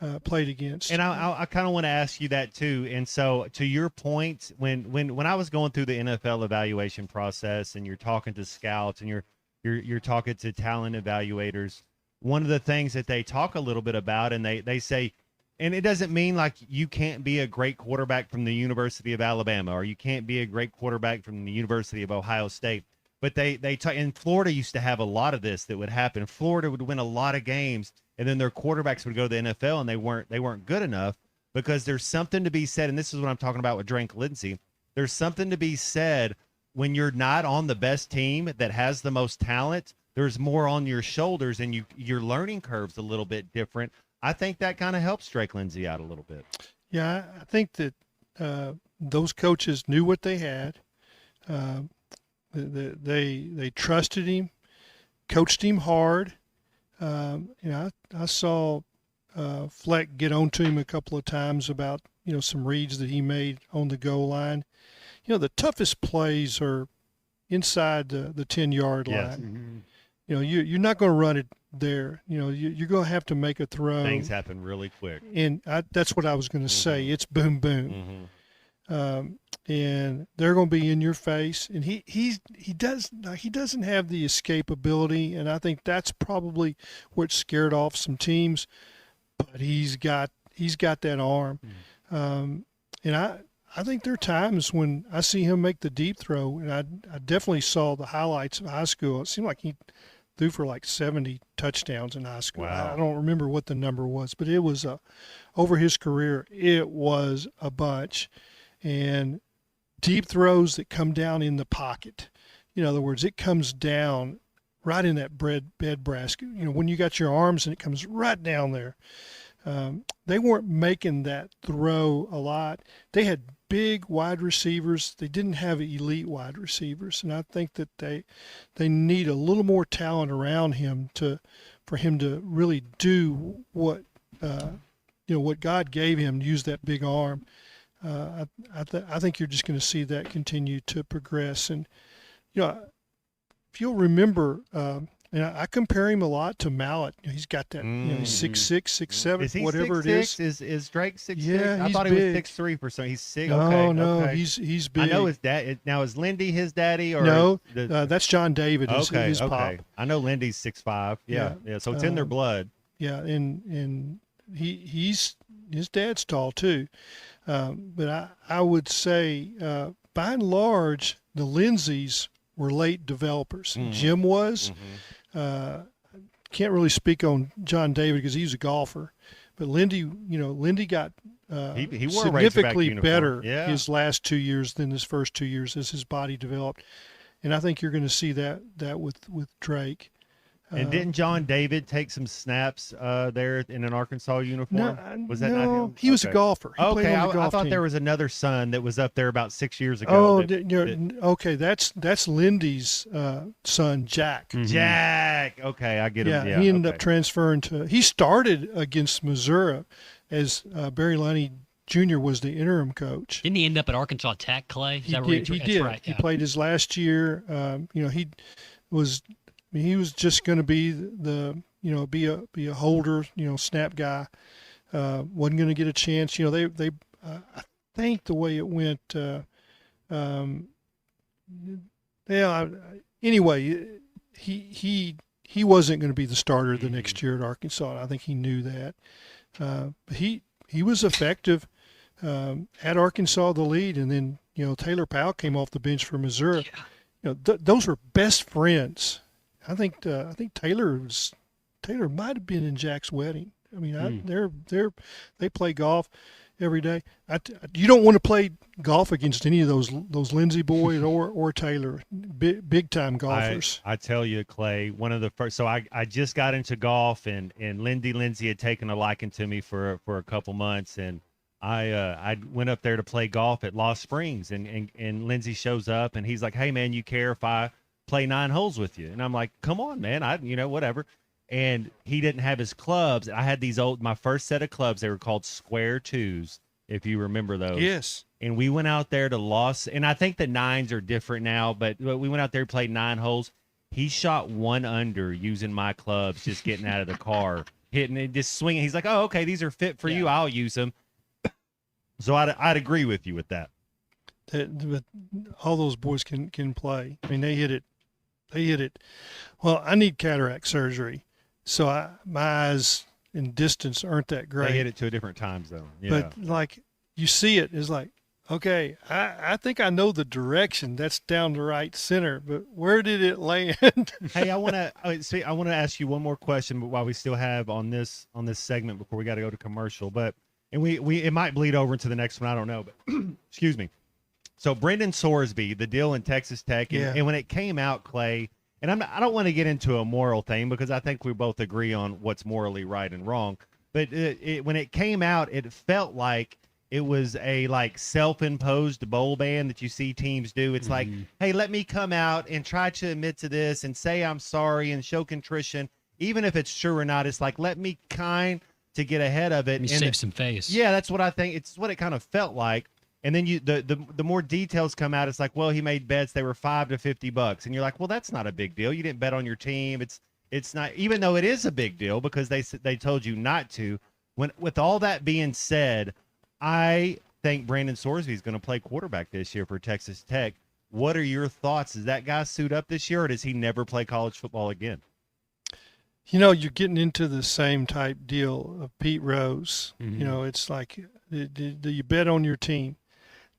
against. And I kind of want to ask you that too. And so, to your point, when I was going through the NFL evaluation process, and you're talking to scouts and you're talking to talent evaluators, one of the things that they talk a little bit about, and they say, and it doesn't mean like you can't be a great quarterback from the University of Alabama or you can't be a great quarterback from the University of Ohio State. But and Florida used to have a lot of this that would happen. Florida would win a lot of games, and then their quarterbacks would go to the NFL, and they weren't good enough, because there's something to be said, and this is what I'm talking about with Drake Lindsey. There's something to be said when you're not on the best team that has the most talent. There's more on your shoulders, and your learning curve's a little bit different. I think that kind of helps Drake Lindsey out a little bit. Yeah, I think that those coaches knew what they had. They trusted him, coached him hard. I saw Fleck get on to him a couple of times about some reads that he made on the goal line. The toughest plays are inside the 10-yard line. Yes. Mm-hmm. You're not going to run it there. You're going to have to make a throw. Things happen really quick. And that's what I was going to say. It's boom, boom. And they're going to be in your face. And he doesn't have the escapability, and I think that's probably what scared off some teams. But he's got that arm. And I think there are times when I see him make the deep throw, and I definitely saw the highlights of high school. It seemed like he threw for like 70 touchdowns in high school. Wow. I don't remember what the number was, but it was over his career, it was a bunch. And deep throws that come down in the pocket. In other words, it comes down right in that bed basket. When you got your arms and it comes right down there. They weren't making that throw a lot. They had big wide receivers. They didn't have elite wide receivers, and I think that they need a little more talent around him for him to really do what what God gave him, use that big arm. I think you're just going to see that continue to progress. And if you'll remember, And I compare him a lot to Mallett. He's got that. He's 6'6", 6'7", Is he whatever 6'6"? it is. Is Drake 6'6"? Yeah, I he's thought big. he was 6'3" for some. He's 6. No, Okay, no, okay. he's big. I know his dad. Now is Lindy his daddy or no? the- That's John David. His pop. I know Lindy's 6'5". Yeah. So it's in their blood. Yeah, and his dad's tall too, but I would say by and large the Lindsays were late developers. Jim was. Can't really speak on John David because he's a golfer, but Lindy got He wore a Razorback significantly uniform. better Yeah. his last 2 years than his first 2 years as his body developed, and I think you're going to see that with Drake. And didn't John David take some snaps there in an Arkansas uniform? Was that not him? He was a golfer. He played Okay, on the I golf thought team. there was another son that was up there about 6 years ago. Oh, that- okay. That's Lindy's son, Jack. Jack. Okay, I get him. Yeah, Yeah, he ended okay. up transferring to. He started against Missouri as Barry Lunny Jr. was the interim coach. Didn't he end up at Arkansas Tech, Clay? Is that where He that's did. Right, He yeah. played his last year. He was just going to be be a holder, snap guy. Wasn't going to get a chance. They I think the way it went. Anyway, he wasn't going to be the starter the next year at Arkansas. And I think he knew that. But he was effective at Arkansas, the lead, and then Taylor Powell came off the bench for Missouri. Yeah. Those were best friends. I think Taylor might have been in Jack's wedding. I mean, they play golf every day. You don't want to play golf against any of those Lindsey boys or Taylor, big time golfers. I tell you, Clay, one of the first. So I just got into golf, and Lindsey had taken a liking to me for a couple months, and I went up there to play golf at Lost Springs, and Lindsey shows up, and he's like, "Hey man, you care if I play 9 holes with you?" And I'm like, "Come on, man, whatever." And he didn't have his clubs. I had my first set of clubs. They were called Square 2s, if you remember those. Yes. And we went out there to Lost, and I think the 9s are different now, but we went out there, played 9 holes. He shot 1 under using my clubs, just getting out of the car, hitting it, just swinging. He's like, "Oh, okay, these are fit for you. I'll use them." So I'd agree with you with that. But all those boys can play. I mean, they hit it. Well, I need cataract surgery, so my eyes in distance aren't that great. They hit it to a different time zone. Yeah. But like you see it, it's like, okay, I think I know the direction. That's down the right center, but where did it land? Hey, I want to ask you one more question, but while we still have on this segment before we got to go to commercial, and we it might bleed over into the next one. I don't know, but excuse me. So Brendan Sorsby, the deal in Texas Tech, and when it came out, Clay, and I don't want to get into a moral thing because I think we both agree on what's morally right and wrong. But when it came out, it felt like it was a self-imposed bowl ban that you see teams do. It's like, hey, let me come out and try to admit to this and say I'm sorry and show contrition, even if it's true or not. It's like, let me to get ahead of it Let me and save some face. Yeah, that's what I think. It's what it kind of felt like. And then the more details come out, it's like, well, he made bets. They were $5 to $50, and you're like, well, that's not a big deal. You didn't bet on your team. It's not, even though it is a big deal because they told you not to. With all that being said, I think Brandon Sorsby is going to play quarterback this year for Texas Tech. What are your thoughts? Does that guy suit up this year, or does he never play college football again? You're getting into the same type deal of Pete Rose. It's like, do you bet on your team?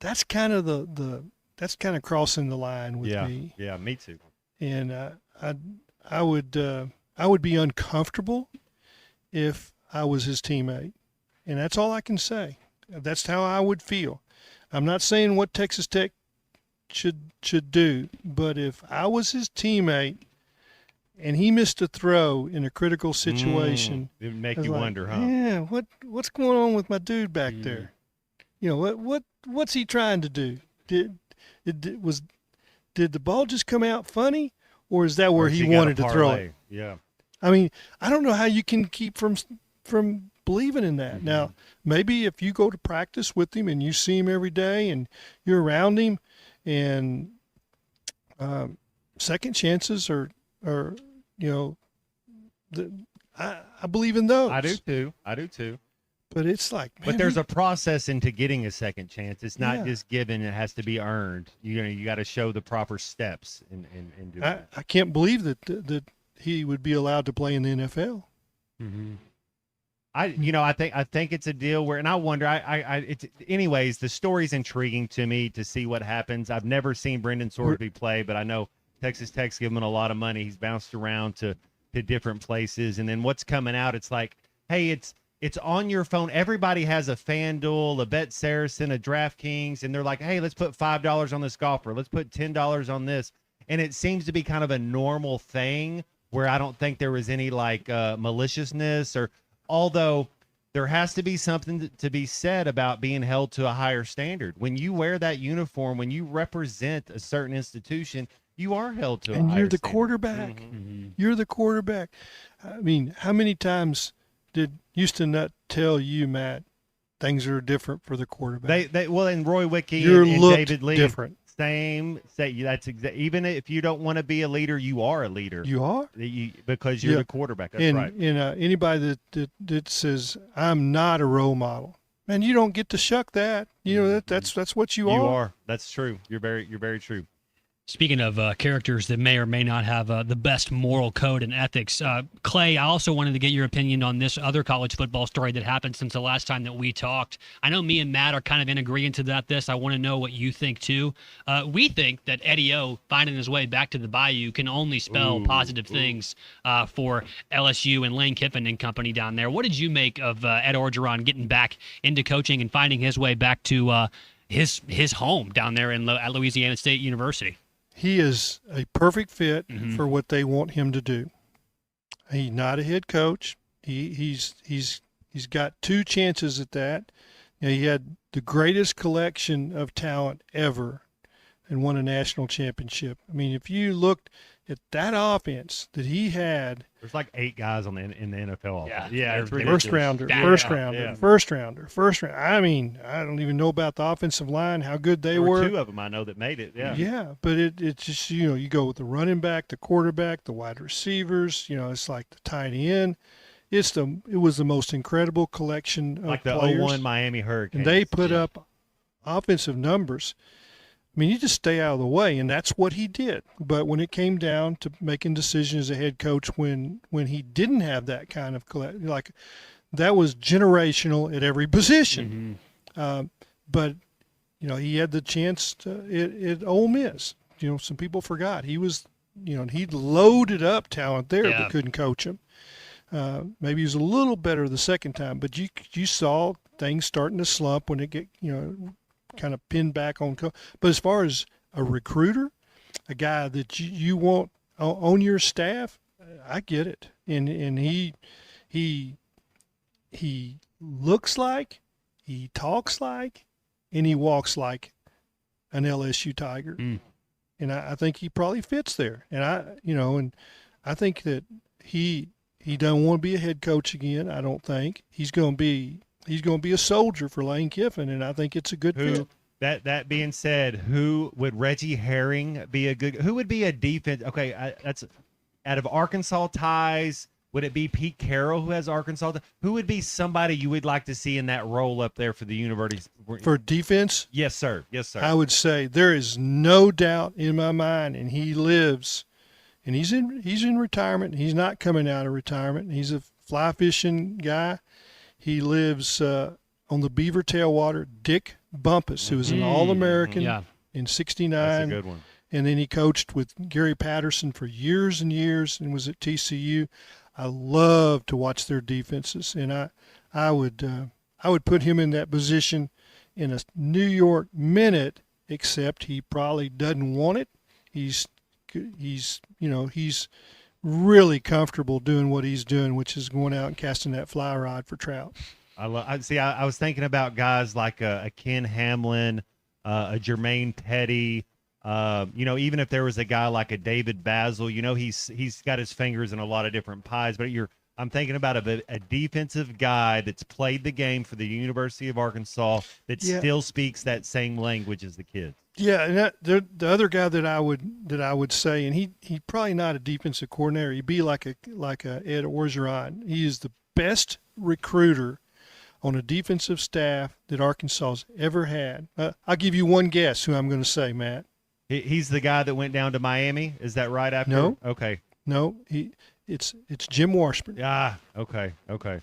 That's kind of that's kind of crossing the line with me. Yeah, me too. And I would be uncomfortable if I was his teammate, and that's all I can say. That's how I would feel. I'm not saying what Texas Tech should do, but if I was his teammate and he missed a throw in a critical situation, it would make you wonder, huh? Yeah, what's going on with my dude back there? What's he trying to do? Did the ball just come out funny, or is that where he wanted to throw it? Yeah. I mean, I don't know how you can keep from believing in that. Now, maybe if you go to practice with him and you see him every day and you're around him, and second chances are I believe in those. I do too. But it's like, man, but there's a process into getting a second chance. It's not Yeah. just given; it has to be earned. You got to show the proper steps in doing it. I can't believe that he would be allowed to play in the NFL. Mm-hmm. I think it's a deal where, and I wonder. Anyways, the story's intriguing to me to see what happens. I've never seen Brendan Sorsby play, but I know Texas Tech's given him a lot of money. He's bounced around to different places, and then what's coming out? It's like, hey, it's on your phone. Everybody has a FanDuel, a Bet Saracen, a DraftKings, and they're like, hey, let's put $5 on this golfer. Let's put $10 on this. And it seems to be kind of a normal thing where I don't think there was any maliciousness, or although there has to be something to be said about being held to a higher standard. When you wear that uniform, when you represent a certain institution, you are held to a higher standard. And you're the quarterback. Mm-hmm. You're the quarterback. I mean, how many times did Houston Nutt tell you, Matt, things are different for the quarterback? And Roy Wiki You're and looked David Lee, different. Same. Even if you don't want to be a leader, you are a leader. You are because you're the quarterback. That's right. And anybody that says I'm not a role model, man, you don't get to shuck that. You know that's what you are. You are. That's true. You're very true. Speaking of characters that may or may not have the best moral code and ethics, Clay, I also wanted to get your opinion on this other college football story that happened since the last time that we talked. I know me and Matt are kind of in agreement to that. I want to know what you think, too. We think that Eddie O finding his way back to the Bayou can only spell positive things for LSU and Lane Kiffin and company down there. What did you make of Ed Orgeron getting back into coaching and finding his way back to his home down there at Louisiana State University? He is a perfect fit for what they want him to do. He's not a head coach. He's got 2 chances at that. He had the greatest collection of talent ever and won a national championship. I mean, if you looked at that offense that he had, there's like 8 guys in the NFL. Yeah, it's ridiculous. First rounder. I mean, I don't even know about the offensive line, how good they were. 2 of them I know that made it. Yeah, but it's just, you go with the running back, the quarterback, the wide receivers. It's like the tight end. It was the most incredible collection of like the players. 01 Miami Hurricanes. And they put up offensive numbers. I mean, you just stay out of the way, and that's what he did. But when it came down to making decisions as a head coach, when he didn't have that kind of that was generational at every position. But he had the chance at Ole Miss. Some people forgot he was. He loaded up talent there, but couldn't coach him. Maybe he was a little better the second time, but you saw things starting to slump when it get kind of pinned back on. But as far as a recruiter, a guy that you want on your staff, I get it. And he looks like, he talks like, and he walks like an LSU Tiger. And I think he probably fits there. And I think that he doesn't want to be a head coach again. I don't think he's going to be a soldier for Lane Kiffin, and I think it's a good fit. That being said, who would Reggie Herring be who would be a defense? Okay, that's out of Arkansas ties. Would it be Pete Carroll who has Arkansas? Who would be somebody you would like to see in that role up there for the university? For defense? Yes, sir. I would say there is no doubt in my mind, and he lives, and he's in retirement. He's not coming out of retirement. He's a fly fishing guy. He lives on the Beaver Tailwater. Dick Bumpus, who was an All-American in '69. That's a good one. And then he coached with Gary Patterson for years and years and was at TCU. I love to watch their defenses, and I would put him in that position in a New York minute, except he probably doesn't want it. He's really comfortable doing what he's doing, which is going out and casting that fly rod for trout. I was thinking about guys like a Ken Hamlin, a Jermaine Petty. Even if there was a guy like a David Basil, he's got his fingers in a lot of different pies. But you're I'm thinking about a defensive guy that's played the game for the University of Arkansas that still speaks that same language as the kids. Yeah, and the other guy that I would say, and he probably not a defensive coordinator. He'd be like a Ed Orgeron. He is the best recruiter on a defensive staff that Arkansas's ever had. I'll give you one guess who I'm going to say, Matt. He's the guy that went down to Miami. Is that right? After? No. Okay. No. It's Jim Washburn. Okay. I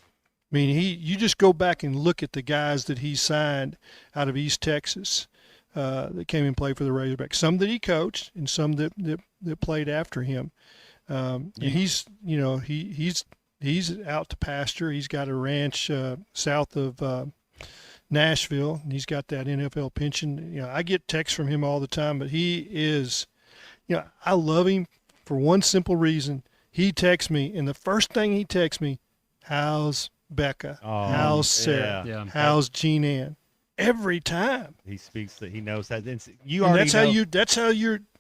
mean, you just go back and look at the guys that he signed out of East Texas that came and played for the Razorbacks. Some that he coached, and some that played after him. And he's out to pasture. He's got a ranch south of Nashville, and he's got that NFL pension. I get texts from him all the time, but he is, I love him for one simple reason. He texts me, and the first thing he texts me, how's Becca? How's Sarah? Yeah. How's Jean Ann? Every time he speaks that he knows that.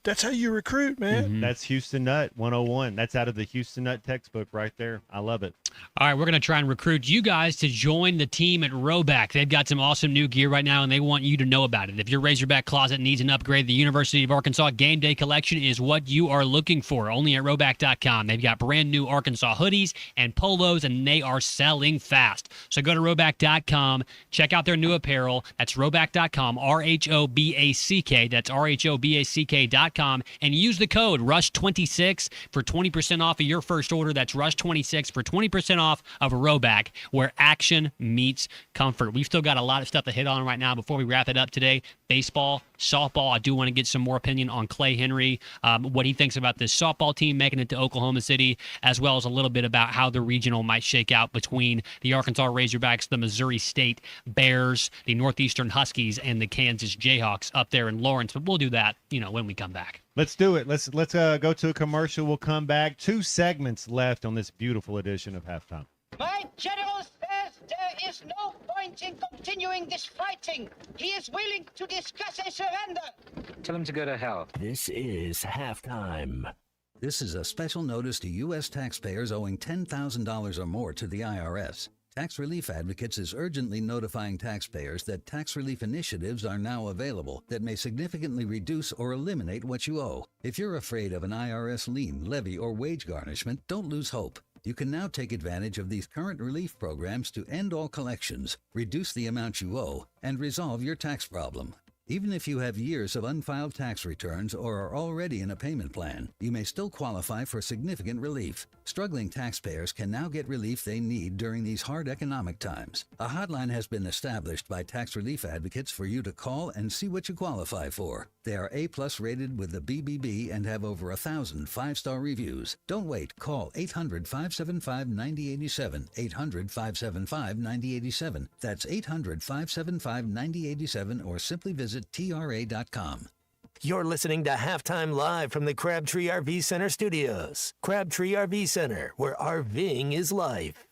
That's how you recruit, man. Mm-hmm. That's Houston Nutt 101. That's out of the Houston Nutt textbook right there. I love it. All right, we're going to try and recruit you guys to join the team at Roback. They've got some awesome new gear right now, and they want you to know about it. If your Razorback closet needs an upgrade, the University of Arkansas Game Day Collection is what you are looking for, only at Roback.com. They've got brand new Arkansas hoodies and polos, and they are selling fast. So go to Roback.com, check out their new apparel. That's Roback.com, RHOBACK. That's RHOBACK.com. And use the code RUSH26 for 20% off of your first order. That's RUSH26 for 20% off of Roback, where action meets comfort. We've still got a lot of stuff to hit on right now before we wrap it up today. Baseball, softball. I do want to get some more opinion on Clay Henry, what he thinks about this softball team making it to Oklahoma City, as well as a little bit about how the regional might shake out between the Arkansas Razorbacks, the Missouri State Bears, the Northeastern Huskies, and the Kansas Jayhawks up there in Lawrence. But we'll do that, when we come back. Let's do it. Let's go to a commercial. We'll come back. 2 segments left on this beautiful edition of Halftime. My general says there is no point in continuing this fighting. He is willing to discuss a surrender. Tell him to go to hell. This is Halftime. This is a special notice to U.S. taxpayers owing $10,000 or more to the IRS. Tax Relief Advocates is urgently notifying taxpayers that tax relief initiatives are now available that may significantly reduce or eliminate what you owe. If you're afraid of an IRS lien, levy, or wage garnishment, don't lose hope. You can now take advantage of these current relief programs to end all collections, reduce the amount you owe, and resolve your tax problem. Even if you have years of unfiled tax returns or are already in a payment plan, you may still qualify for significant relief. Struggling taxpayers can now get relief they need during these hard economic times. A hotline has been established by Tax Relief Advocates for you to call and see what you qualify for. They are A+ rated with the BBB and have over 1,000 5-star reviews. Don't wait. Call 800-575-9087, 800-575-9087. That's 800-575-9087, or simply visit TRA.com. You're listening to Halftime Live from the Crabtree RV Center studios. Crabtree RV Center, where RVing is life.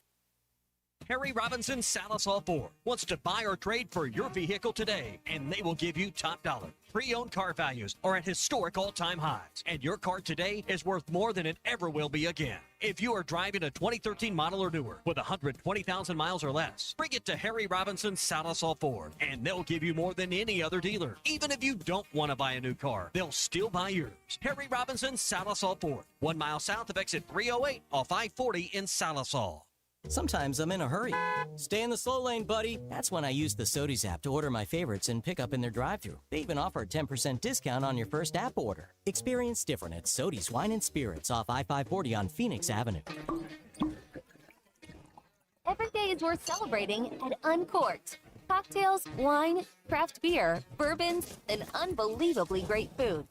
Harry Robinson Salisal Ford wants to buy or trade for your vehicle today, and they will give you top dollar. Pre-owned car values are at historic all-time highs, and your car today is worth more than it ever will be again. If you are driving a 2013 model or newer with 120,000 miles or less, bring it to Harry Robinson Salisal Ford, and they'll give you more than any other dealer. Even if you don't want to buy a new car, they'll still buy yours. Harry Robinson Salisal Ford, 1 mile south of exit 308 off I-40 in Salisal. Sometimes I'm in a hurry. Stay in the slow lane, buddy. That's when I use the Sodies app to order my favorites and pick up in their drive-thru. They even offer a 10% discount on your first app order. Experience different at Sodies Wine and Spirits off I-540 on Phoenix Avenue. Every day is worth celebrating at Uncorked. Cocktails, wine, craft beer, bourbons, and unbelievably great food.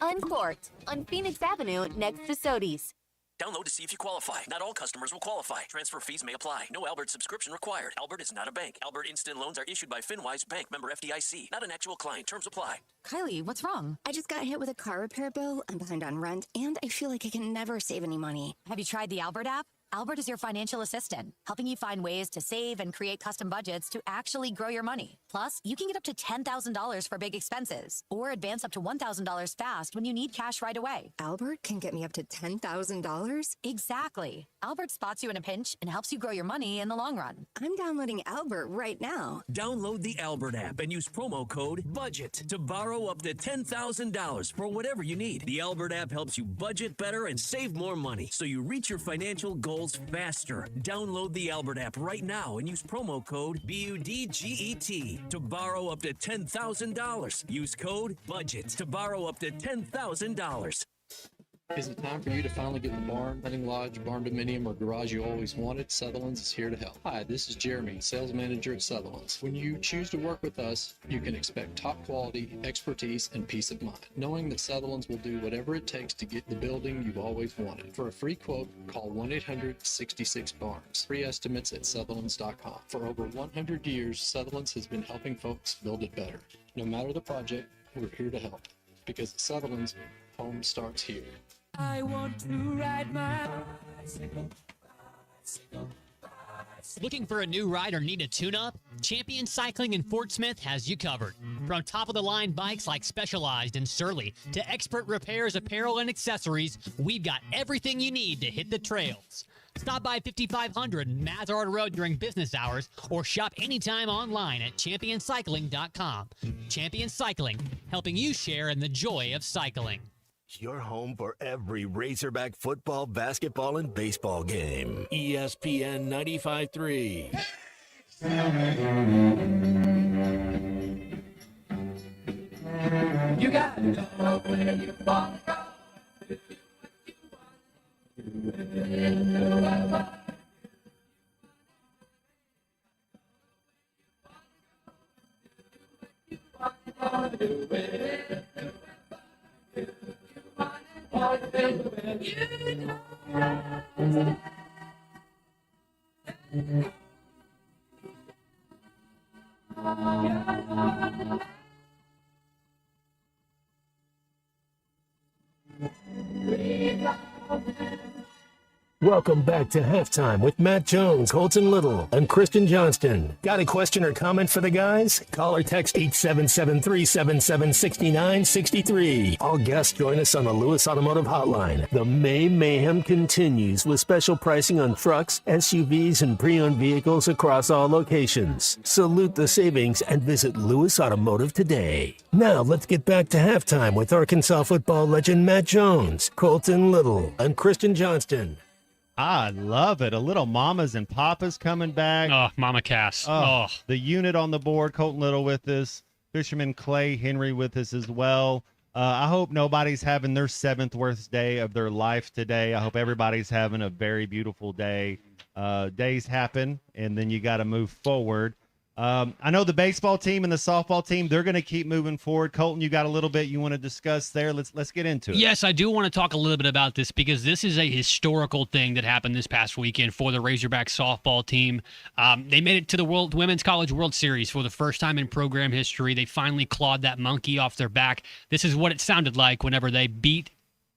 Uncorked on Phoenix Avenue next to Sodies. Download to see if you qualify. Not all customers will qualify. Transfer fees may apply. No Albert subscription required. Albert is not a bank. Albert Instant Loans are issued by FinWise Bank, member FDIC. Not an actual client. Terms apply. Kylie, what's wrong? I just got hit with a car repair bill. I'm behind on rent, and I feel like I can never save any money. Have you tried the Albert app? Albert is your financial assistant, helping you find ways to save and create custom budgets to actually grow your money. Plus, you can get up to $10,000 for big expenses or advance up to $1,000 fast when you need cash right away. Albert can get me up to $10,000? Exactly. Albert spots you in a pinch and helps you grow your money in the long run. I'm downloading Albert right now. Download the Albert app and use promo code BUDGET to borrow up to $10,000 for whatever you need. The Albert app helps you budget better and save more money so you reach your financial goals faster. Download the Albert app right now and use promo code BUDGET to borrow up to $10,000. Use code BUDGET to borrow up to $10,000. Is it time for you to finally get the barn, hunting lodge, barn dominium, or garage you always wanted? Sutherland's is here to help. Hi, this is Jeremy, sales manager at Sutherland's. When you choose to work with us, you can expect top quality, expertise, and peace of mind, knowing that Sutherland's will do whatever it takes to get the building you've always wanted. For a free quote, call 1-800-66-BARNS. Free estimates at Sutherland's.com. For over 100 years, Sutherland's has been helping folks build it better. No matter the project, we're here to help. Because at Sutherland's, home starts here. I want to ride my bicycle. Looking for a new ride or need a tune-up? Champion Cycling in Fort Smith has you covered. From top-of-the-line bikes like Specialized and Surly to expert repairs, apparel, and accessories, we've got everything you need to hit the trails. Stop by 5500 Mazard Road during business hours or shop anytime online at championcycling.com. Champion Cycling, helping you share in the joy of cycling. Your home for every Razorback football, basketball, and baseball game. ESPN 95.3. You got to know where you want to go. Welcome back to Halftime with Matt Jones, Colton Little, and Kristen Johnston. Got a question or comment for the guys? Call or text 877-377-6963. All guests join us on the Lewis Automotive Hotline. The May Mayhem continues with special pricing on trucks, SUVs, and pre-owned vehicles across all locations. Salute the savings and visit Lewis Automotive today. Now let's get back to Halftime with Arkansas football legend Matt Jones, Colton Little, and Kristen Johnston. I love it. A little mamas and papas coming back. Oh, Mama Cass. Oh, the unit on the board. Colton Little with us. Fisherman Clay Henry with us as well. I hope nobody's having their 7th worst day of their life today. I hope everybody's having a very beautiful day. Days happen, and then you got to move forward. I know the baseball team and the softball team, they're going to keep moving forward. Colton, you got a little bit you want to discuss there. Let's get into it. Yes, I do want to talk a little bit about this because this is a historical thing that happened this past weekend for the Razorback softball team. They made it to the Women's College World Series for the first time in program history. They finally clawed that monkey off their back. This is what it sounded like whenever they beat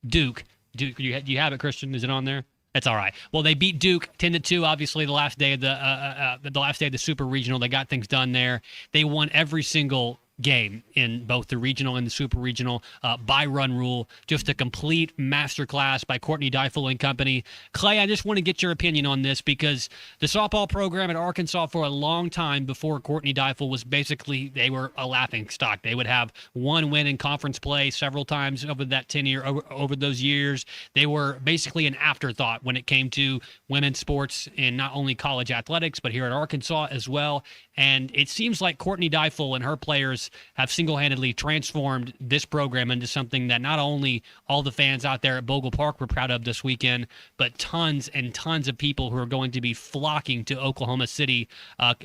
Duke. Do you have it, Christian? Is it on there? That's all right. Well, they beat Duke 10-2. Obviously, the last day of the Super Regional, they got things done there. They won every single game in both the regional and the super regional by run rule. Just a complete masterclass by Courtney Deifel and company. Clay, I just want to get your opinion on this because the softball program at Arkansas for a long time before Courtney Deifel was basically, they were a laughing stock. They would have one win in conference play several times over that 10-year, over those years. They were basically an afterthought when it came to women's sports in not only college athletics, but here at Arkansas as well. And it seems like Courtney Deifel and her players have single-handedly transformed this program into something that not only all the fans out there at Bogle Park were proud of this weekend, but tons and tons of people who are going to be flocking to Oklahoma City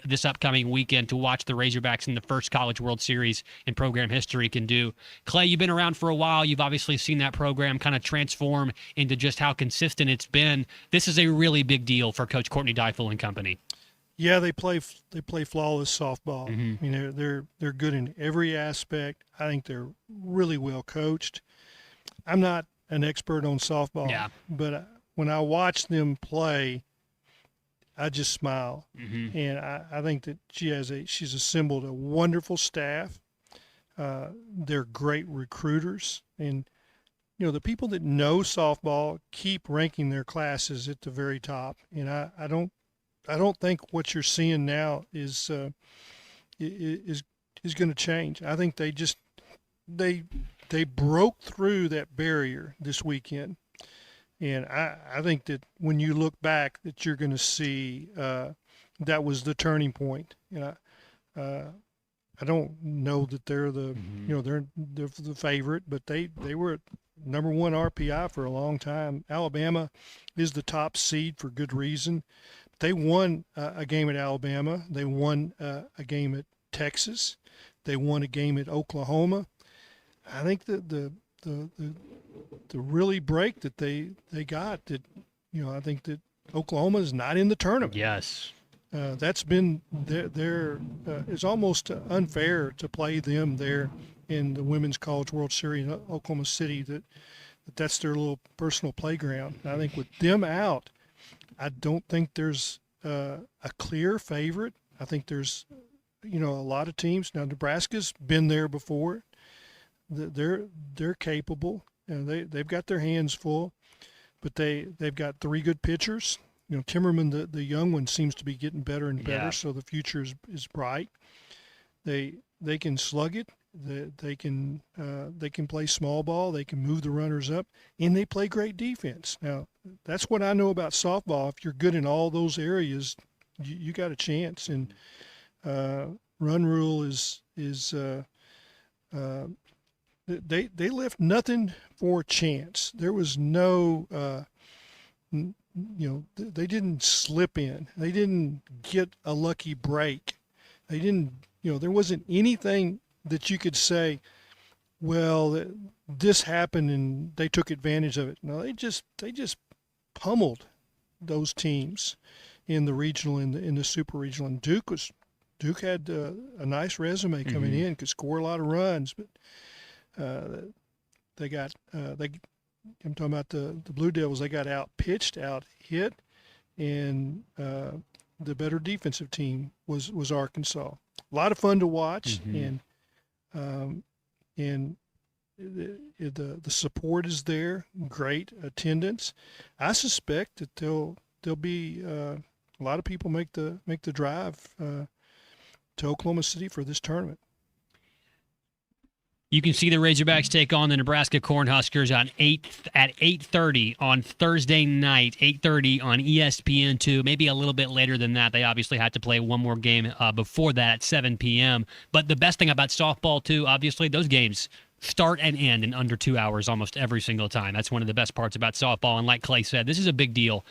this upcoming weekend to watch the Razorbacks in the first College World Series in program history can do. Clay, you've been around for a while. You've obviously seen that program kind of transform into just how consistent it's been. This is a really big deal for Coach Courtney Deifel and company. Yeah, they play flawless softball. I mean, they're good in every aspect. I think they're really well coached. I'm not an expert on softball, but when I watch them play, I just smile. And I think that she's assembled a wonderful staff. They're great recruiters, and the people that know softball keep ranking their classes at the very top. And I don't think what you're seeing now is going to change. I think they broke through that barrier this weekend. And I think that when you look back, that you're going to see that was the turning point. I don't know that they're the they're the favorite, but they were number one RPI for a long time. Alabama is the top seed for good reason. They won a game at Alabama. They won a game at Texas. They won a game at Oklahoma. I think that the really break that they got, that I think that Oklahoma is not in the tournament. Yes. That's been it's almost unfair to play them there in the Women's College World Series in Oklahoma City. That's their little personal playground. I think with them out, I don't think there's a clear favorite. I think there's a lot of teams. Now Nebraska's been there before. They're capable, and they've got their hands full, but they've got three good pitchers. Timmerman, the young one, seems to be getting better and better, so the future is bright. They can slug it. They can play small ball. They can move the runners up, and they play great defense. Now, that's what I know about softball. If you're good in all those areas, you got a chance. And run rule is they left nothing for chance. There was no. They didn't slip in. They didn't get a lucky break. They didn't, there wasn't anything that you could say, well, this happened and they took advantage of it. No, they just pummeled those teams in the regional and in the super regional. And Duke had a nice resume coming in, could score a lot of runs, but I'm talking about the Blue Devils. They got out-pitched, out-hit, and the better defensive team was Arkansas. A lot of fun to watch, and the support is there. Great attendance. I suspect that there'll be a lot of people make the drive to Oklahoma City for this tournament. You can see the Razorbacks take on the Nebraska Cornhuskers at 8:30 on Thursday night, 8:30 on ESPN2. Maybe a little bit later than that. They obviously had to play one more game before that at 7 p.m. But the best thing about softball, too, obviously, those games start and end in under 2 hours almost every single time. That's one of the best parts about softball. And like Clay said, this is a big deal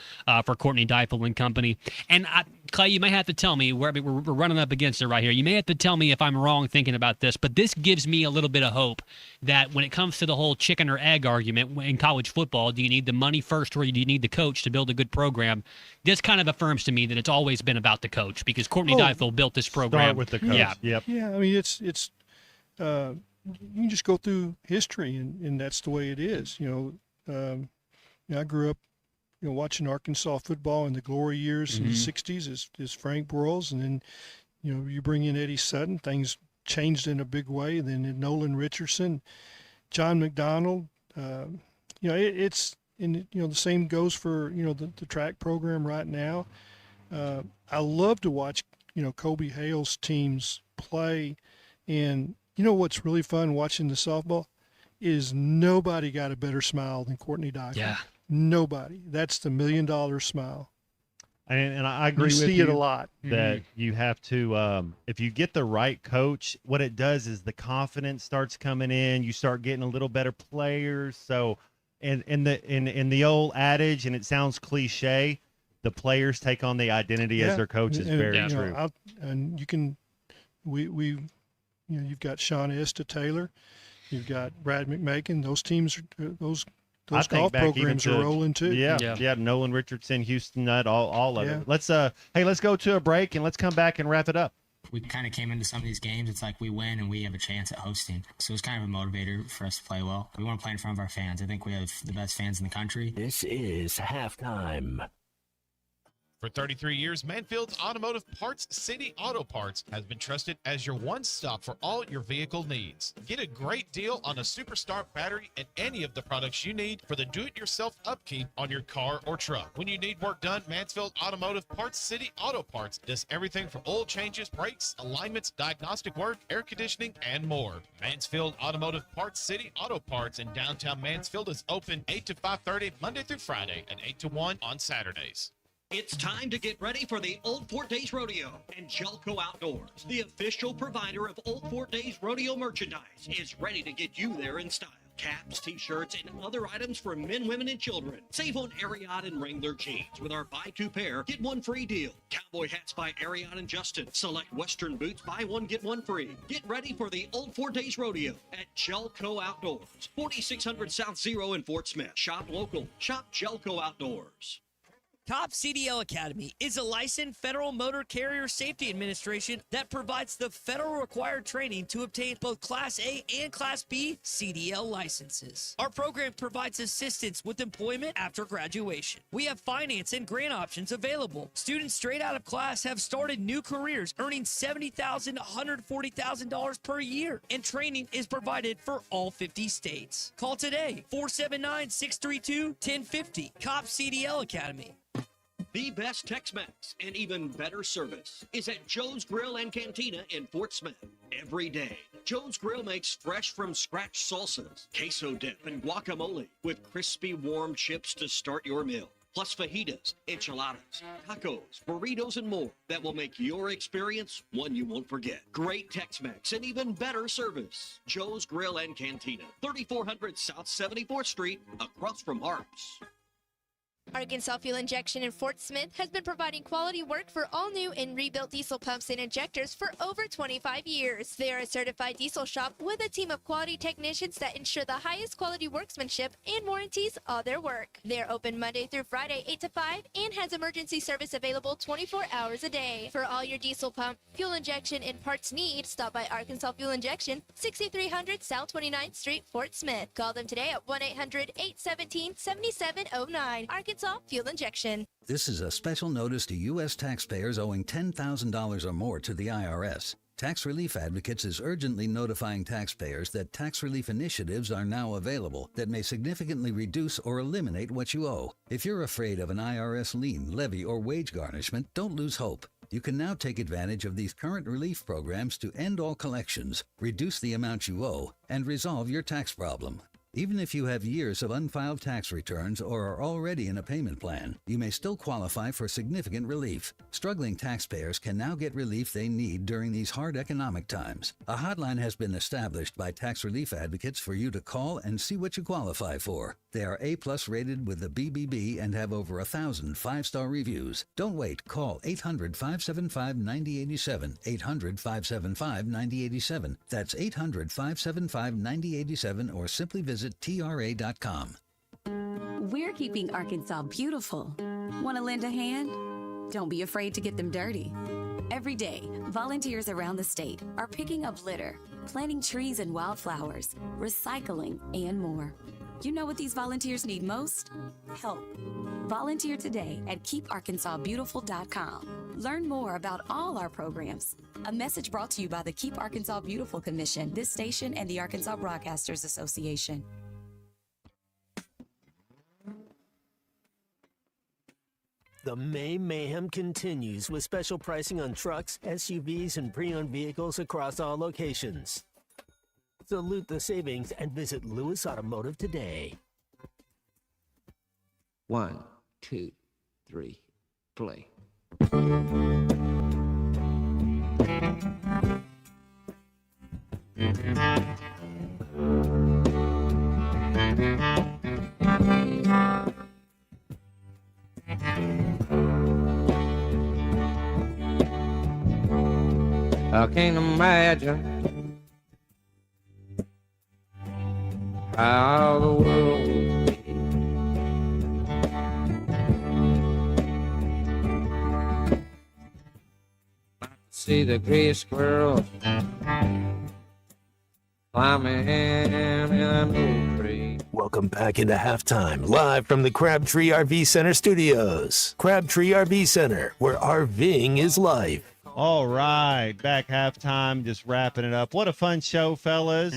for Courtney Deifel and company. And Clay, you may have to tell me, we're running up against it right here. You may have to tell me if I'm wrong thinking about this, but this gives me a little bit of hope that when it comes to the whole chicken or egg argument in college football, do you need the money first or do you need the coach to build a good program? This kind of affirms to me that it's always been about the coach, because Courtney Deifel built this program. Start with the coach. Yeah. Yep. Yeah, I mean, it's you can just go through history, and that's the way it is. I grew up, watching Arkansas football in the glory years in the 60s as Frank Broyles, and then, you bring in Eddie Sutton, things changed in a big way. And then Nolan Richardson, John McDonald, it's the same goes for, the track program right now. I love to watch, Kobe Hale's teams play, and what's really fun watching the softball is nobody got a better smile than Courtney Deifel. Yeah. Nobody. That's the $1 million smile. And I agree You with see you it a lot. that you have to, if you get the right coach, what it does is the confidence starts coming in. You start getting a little better players. So, in the old adage, and it sounds cliche, the players take on the identity as their coach is very true. And you can, you've got Sean Esta Taylor, you've got Brad McMakin. Those teams, those golf programs are rolling too. Yeah. Nolan Richardson, Houston Nutt, all of it. Let's go to a break and let's come back and wrap it up. We kind of came into some of these games, it's like we win and we have a chance at hosting. So it's kind of a motivator for us to play well. We want to play in front of our fans. I think we have the best fans in the country. This is halftime. For 33 years, Manfield's Automotive Parts City Auto Parts has been trusted as your one-stop for all your vehicle needs. Get a great deal on a Superstar battery and any of the products you need for the do-it-yourself upkeep on your car or truck. When you need work done, Mansfield Automotive Parts City Auto Parts does everything from oil changes, brakes, alignments, diagnostic work, air conditioning, and more. Mansfield Automotive Parts City Auto Parts in downtown Mansfield is open 8 to 5:30 Monday through Friday and 8 to 1 on Saturdays. It's time to get ready for the Old Fort Days Rodeo, and Jelco Outdoors, the official provider of Old Fort Days Rodeo merchandise, is ready to get you there in style. Caps, t-shirts, and other items for men, women, and children. Save on Ariat and Wrangler jeans with our buy two pair, get one free deal. Cowboy hats by Ariat and Justin. Select Western boots, buy one, get one free. Get ready for the Old Fort Days Rodeo at Jelco Outdoors. 4600 South Zero in Fort Smith. Shop local. Shop Jelco Outdoors. Top CDL Academy is a licensed Federal Motor Carrier Safety Administration that provides the federal required training to obtain both Class A and Class B CDL licenses. Our program provides assistance with employment after graduation. We have finance and grant options available. Students straight out of class have started new careers earning $70,000 to $140,000 per year, and training is provided for all 50 states. Call today, 479-632-1050. COP CDL Academy. The best Tex-Mex and even better service is at Joe's Grill and Cantina in Fort Smith. Every day, Joe's Grill makes fresh from scratch salsas, queso dip, and guacamole with crispy warm chips to start your meal. Plus fajitas, enchiladas, tacos, burritos, and more that will make your experience one you won't forget. Great Tex-Mex and even better service. Joe's Grill and Cantina, 3400 South 74th Street, across from Harps. Arkansas Fuel Injection in Fort Smith has been providing quality work for all new and rebuilt diesel pumps and injectors for over 25 years. They are a certified diesel shop with a team of quality technicians that ensure the highest quality workmanship and warranties all their work. They are open Monday through Friday 8 to 5 and has emergency service available 24 hours a day. For all your diesel pump, fuel injection, and parts needs, stop by Arkansas Fuel Injection, 6300 South 29th Street, Fort Smith. Call them today at 1-800-817-7709. Arkansas Fuel Injection. This is a special notice to U.S. taxpayers owing $10,000 or more to the IRS. Tax Relief Advocates is urgently notifying taxpayers that tax relief initiatives are now available that may significantly reduce or eliminate what you owe. If you're afraid of an IRS lien, levy, or wage garnishment, don't lose hope. You can now take advantage of these current relief programs to end all collections, reduce the amount you owe, and resolve your tax problem. Even if you have years of unfiled tax returns or are already in a payment plan, you may still qualify for significant relief. Struggling taxpayers can now get relief they need during these hard economic times. A hotline has been established by Tax Relief Advocates for you to call and see what you qualify for. They are A+ rated with the BBB and have over 1,000 5-star reviews. Don't wait. Call 800-575-9087, 800-575-9087. That's 800-575-9087, or simply visit TRA.com. We're keeping Arkansas beautiful. Want to lend a hand? Don't be afraid to get them dirty. Every day, volunteers around the state are picking up litter, planting trees and wildflowers, recycling, and more. You know what these volunteers need most? Help. Volunteer today at KeepArkansasBeautiful.com. Learn more about all our programs. A message brought to you by the Keep Arkansas Beautiful Commission, this station, and the Arkansas Broadcasters Association. The May Mayhem continues with special pricing on trucks, SUVs, and pre-owned vehicles across all locations. Salute the savings and visit Lewis Automotive today. 1, 2, 3, play. I can't imagine how the world would be see the gray squirrel climbing in an old tree. Welcome back into halftime, live from the Crabtree RV Center studios. Crabtree RV Center, where RVing is life. All right, back halftime, just wrapping it up. What a fun show, fellas.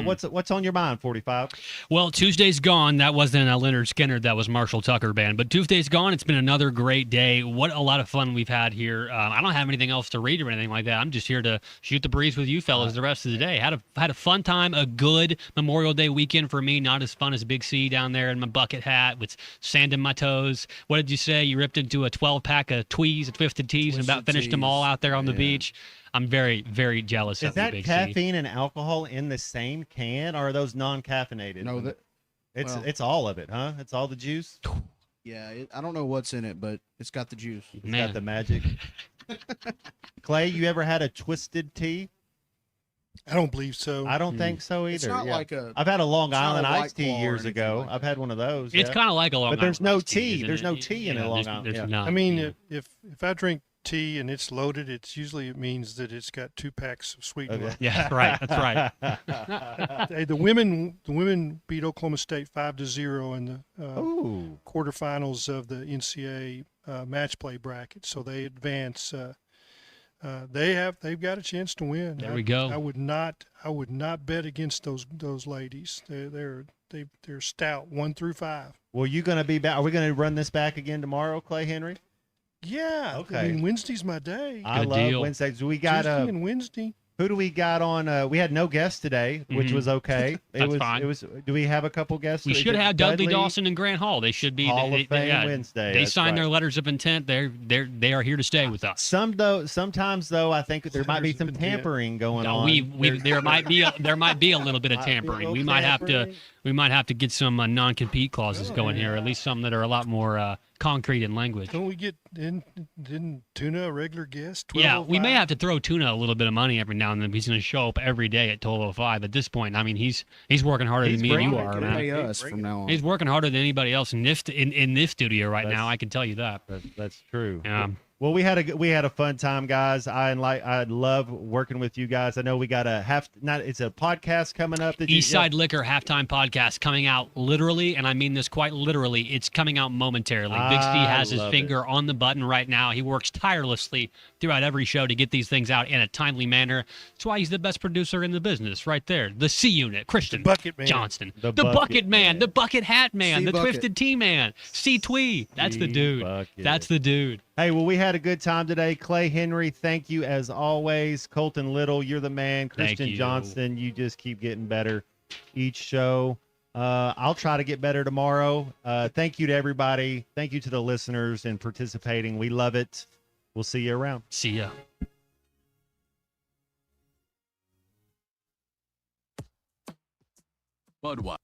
What's on your mind, 45? Well, Tuesday's gone. That wasn't Leonard Skinner. That was Marshall Tucker Band. But Tuesday's gone. It's been another great day. What a lot of fun we've had here. I don't have anything else to read or anything like that. I'm just here to shoot the breeze with you fellas the rest of the day. Had a fun time. A good Memorial Day weekend for me. Not as fun as Big C down there in my bucket hat with sand in my toes. What did you say? You ripped into a 12-pack of Tweez, Twisted Teas, and about finished them all out there on the beach. I'm very, very jealous of that the Big caffeine and alcohol in the same can, or are those non-caffeinated? No, it's all of it, huh? It's all the juice. Yeah, I don't know what's in it, but it's got the juice. It's got the magic. Clay, you ever had a Twisted Tea? I don't believe so. I don't think so either. It's not yeah. like a. I've had a Long it's not Island a iced White tea Claw or years anything ago. like that. I've had one of those. It's yeah. kind of like a Long But there's Island no iced tea, tea. isn't There's it? no tea in a Long Island. There's Yeah. not. I mean, if I drink tea and it's loaded, it means that it's got 2 packs of sweetened Okay. water. Yeah, that's right. Hey, the women beat Oklahoma State 5-0 in the Ooh. quarterfinals of the NCAA match play bracket, so they advance. They've got a chance to win. There we go. I would not bet against those ladies. They're stout 1 through 5. Well, you going to be back? Are we going to run this back again tomorrow, Clay Henry? Yeah. Okay. I mean, Wednesday's my day. I Good love deal. Wednesdays. We got Tuesday and Wednesday. Who do we got on? We had no guests today, which was okay. That's fine. It was. Do we have a couple guests? We should have Dudley Dawson and Grant Hall. They should be Hall of Fame Wednesday. They That's signed their right. letters of intent. They are here to stay with us. Sometimes though, I think there might be some tampering going No, on. there might be a little bit of tampering. We might have to get some non-compete clauses going here, at least some that are a lot more concrete in language. Don't we get didn't Tuna a regular guest? Yeah, we 12:05? may have to throw Tuna a little bit of money every now and then. He's going to show up every day at 12:05. At this point, I mean, he's working harder than me and you are, man. Pay us from now on. He's working harder than anybody else in this studio right now. I can tell you that. That's true. Yeah. Well, we had a fun time, guys. I love working with you guys. I know we got it's a podcast coming up. Eastside Liquor halftime podcast coming out literally, and I mean this quite literally. It's coming out momentarily. Big C has his finger on the button right now. He works tirelessly throughout every show to get these things out in a timely manner. That's why he's the best producer in the business, right there. The C Unit, Christian Bucket Man. Johnston, The the Bucket Bucket Man, the Bucket Hat Man, C the Bucket. Twisted Tea Man, C Twee. That's the dude. Bucket. That's the dude. Hey, well, we had a good time today. Clay Henry, thank you as always. Colton Little, you're the man. Thank Christian you. Johnston, you just keep getting better each show. I'll try to get better tomorrow. Thank you to everybody. Thank you to the listeners and participating. We love it. We'll see you around. See ya. Budweiser.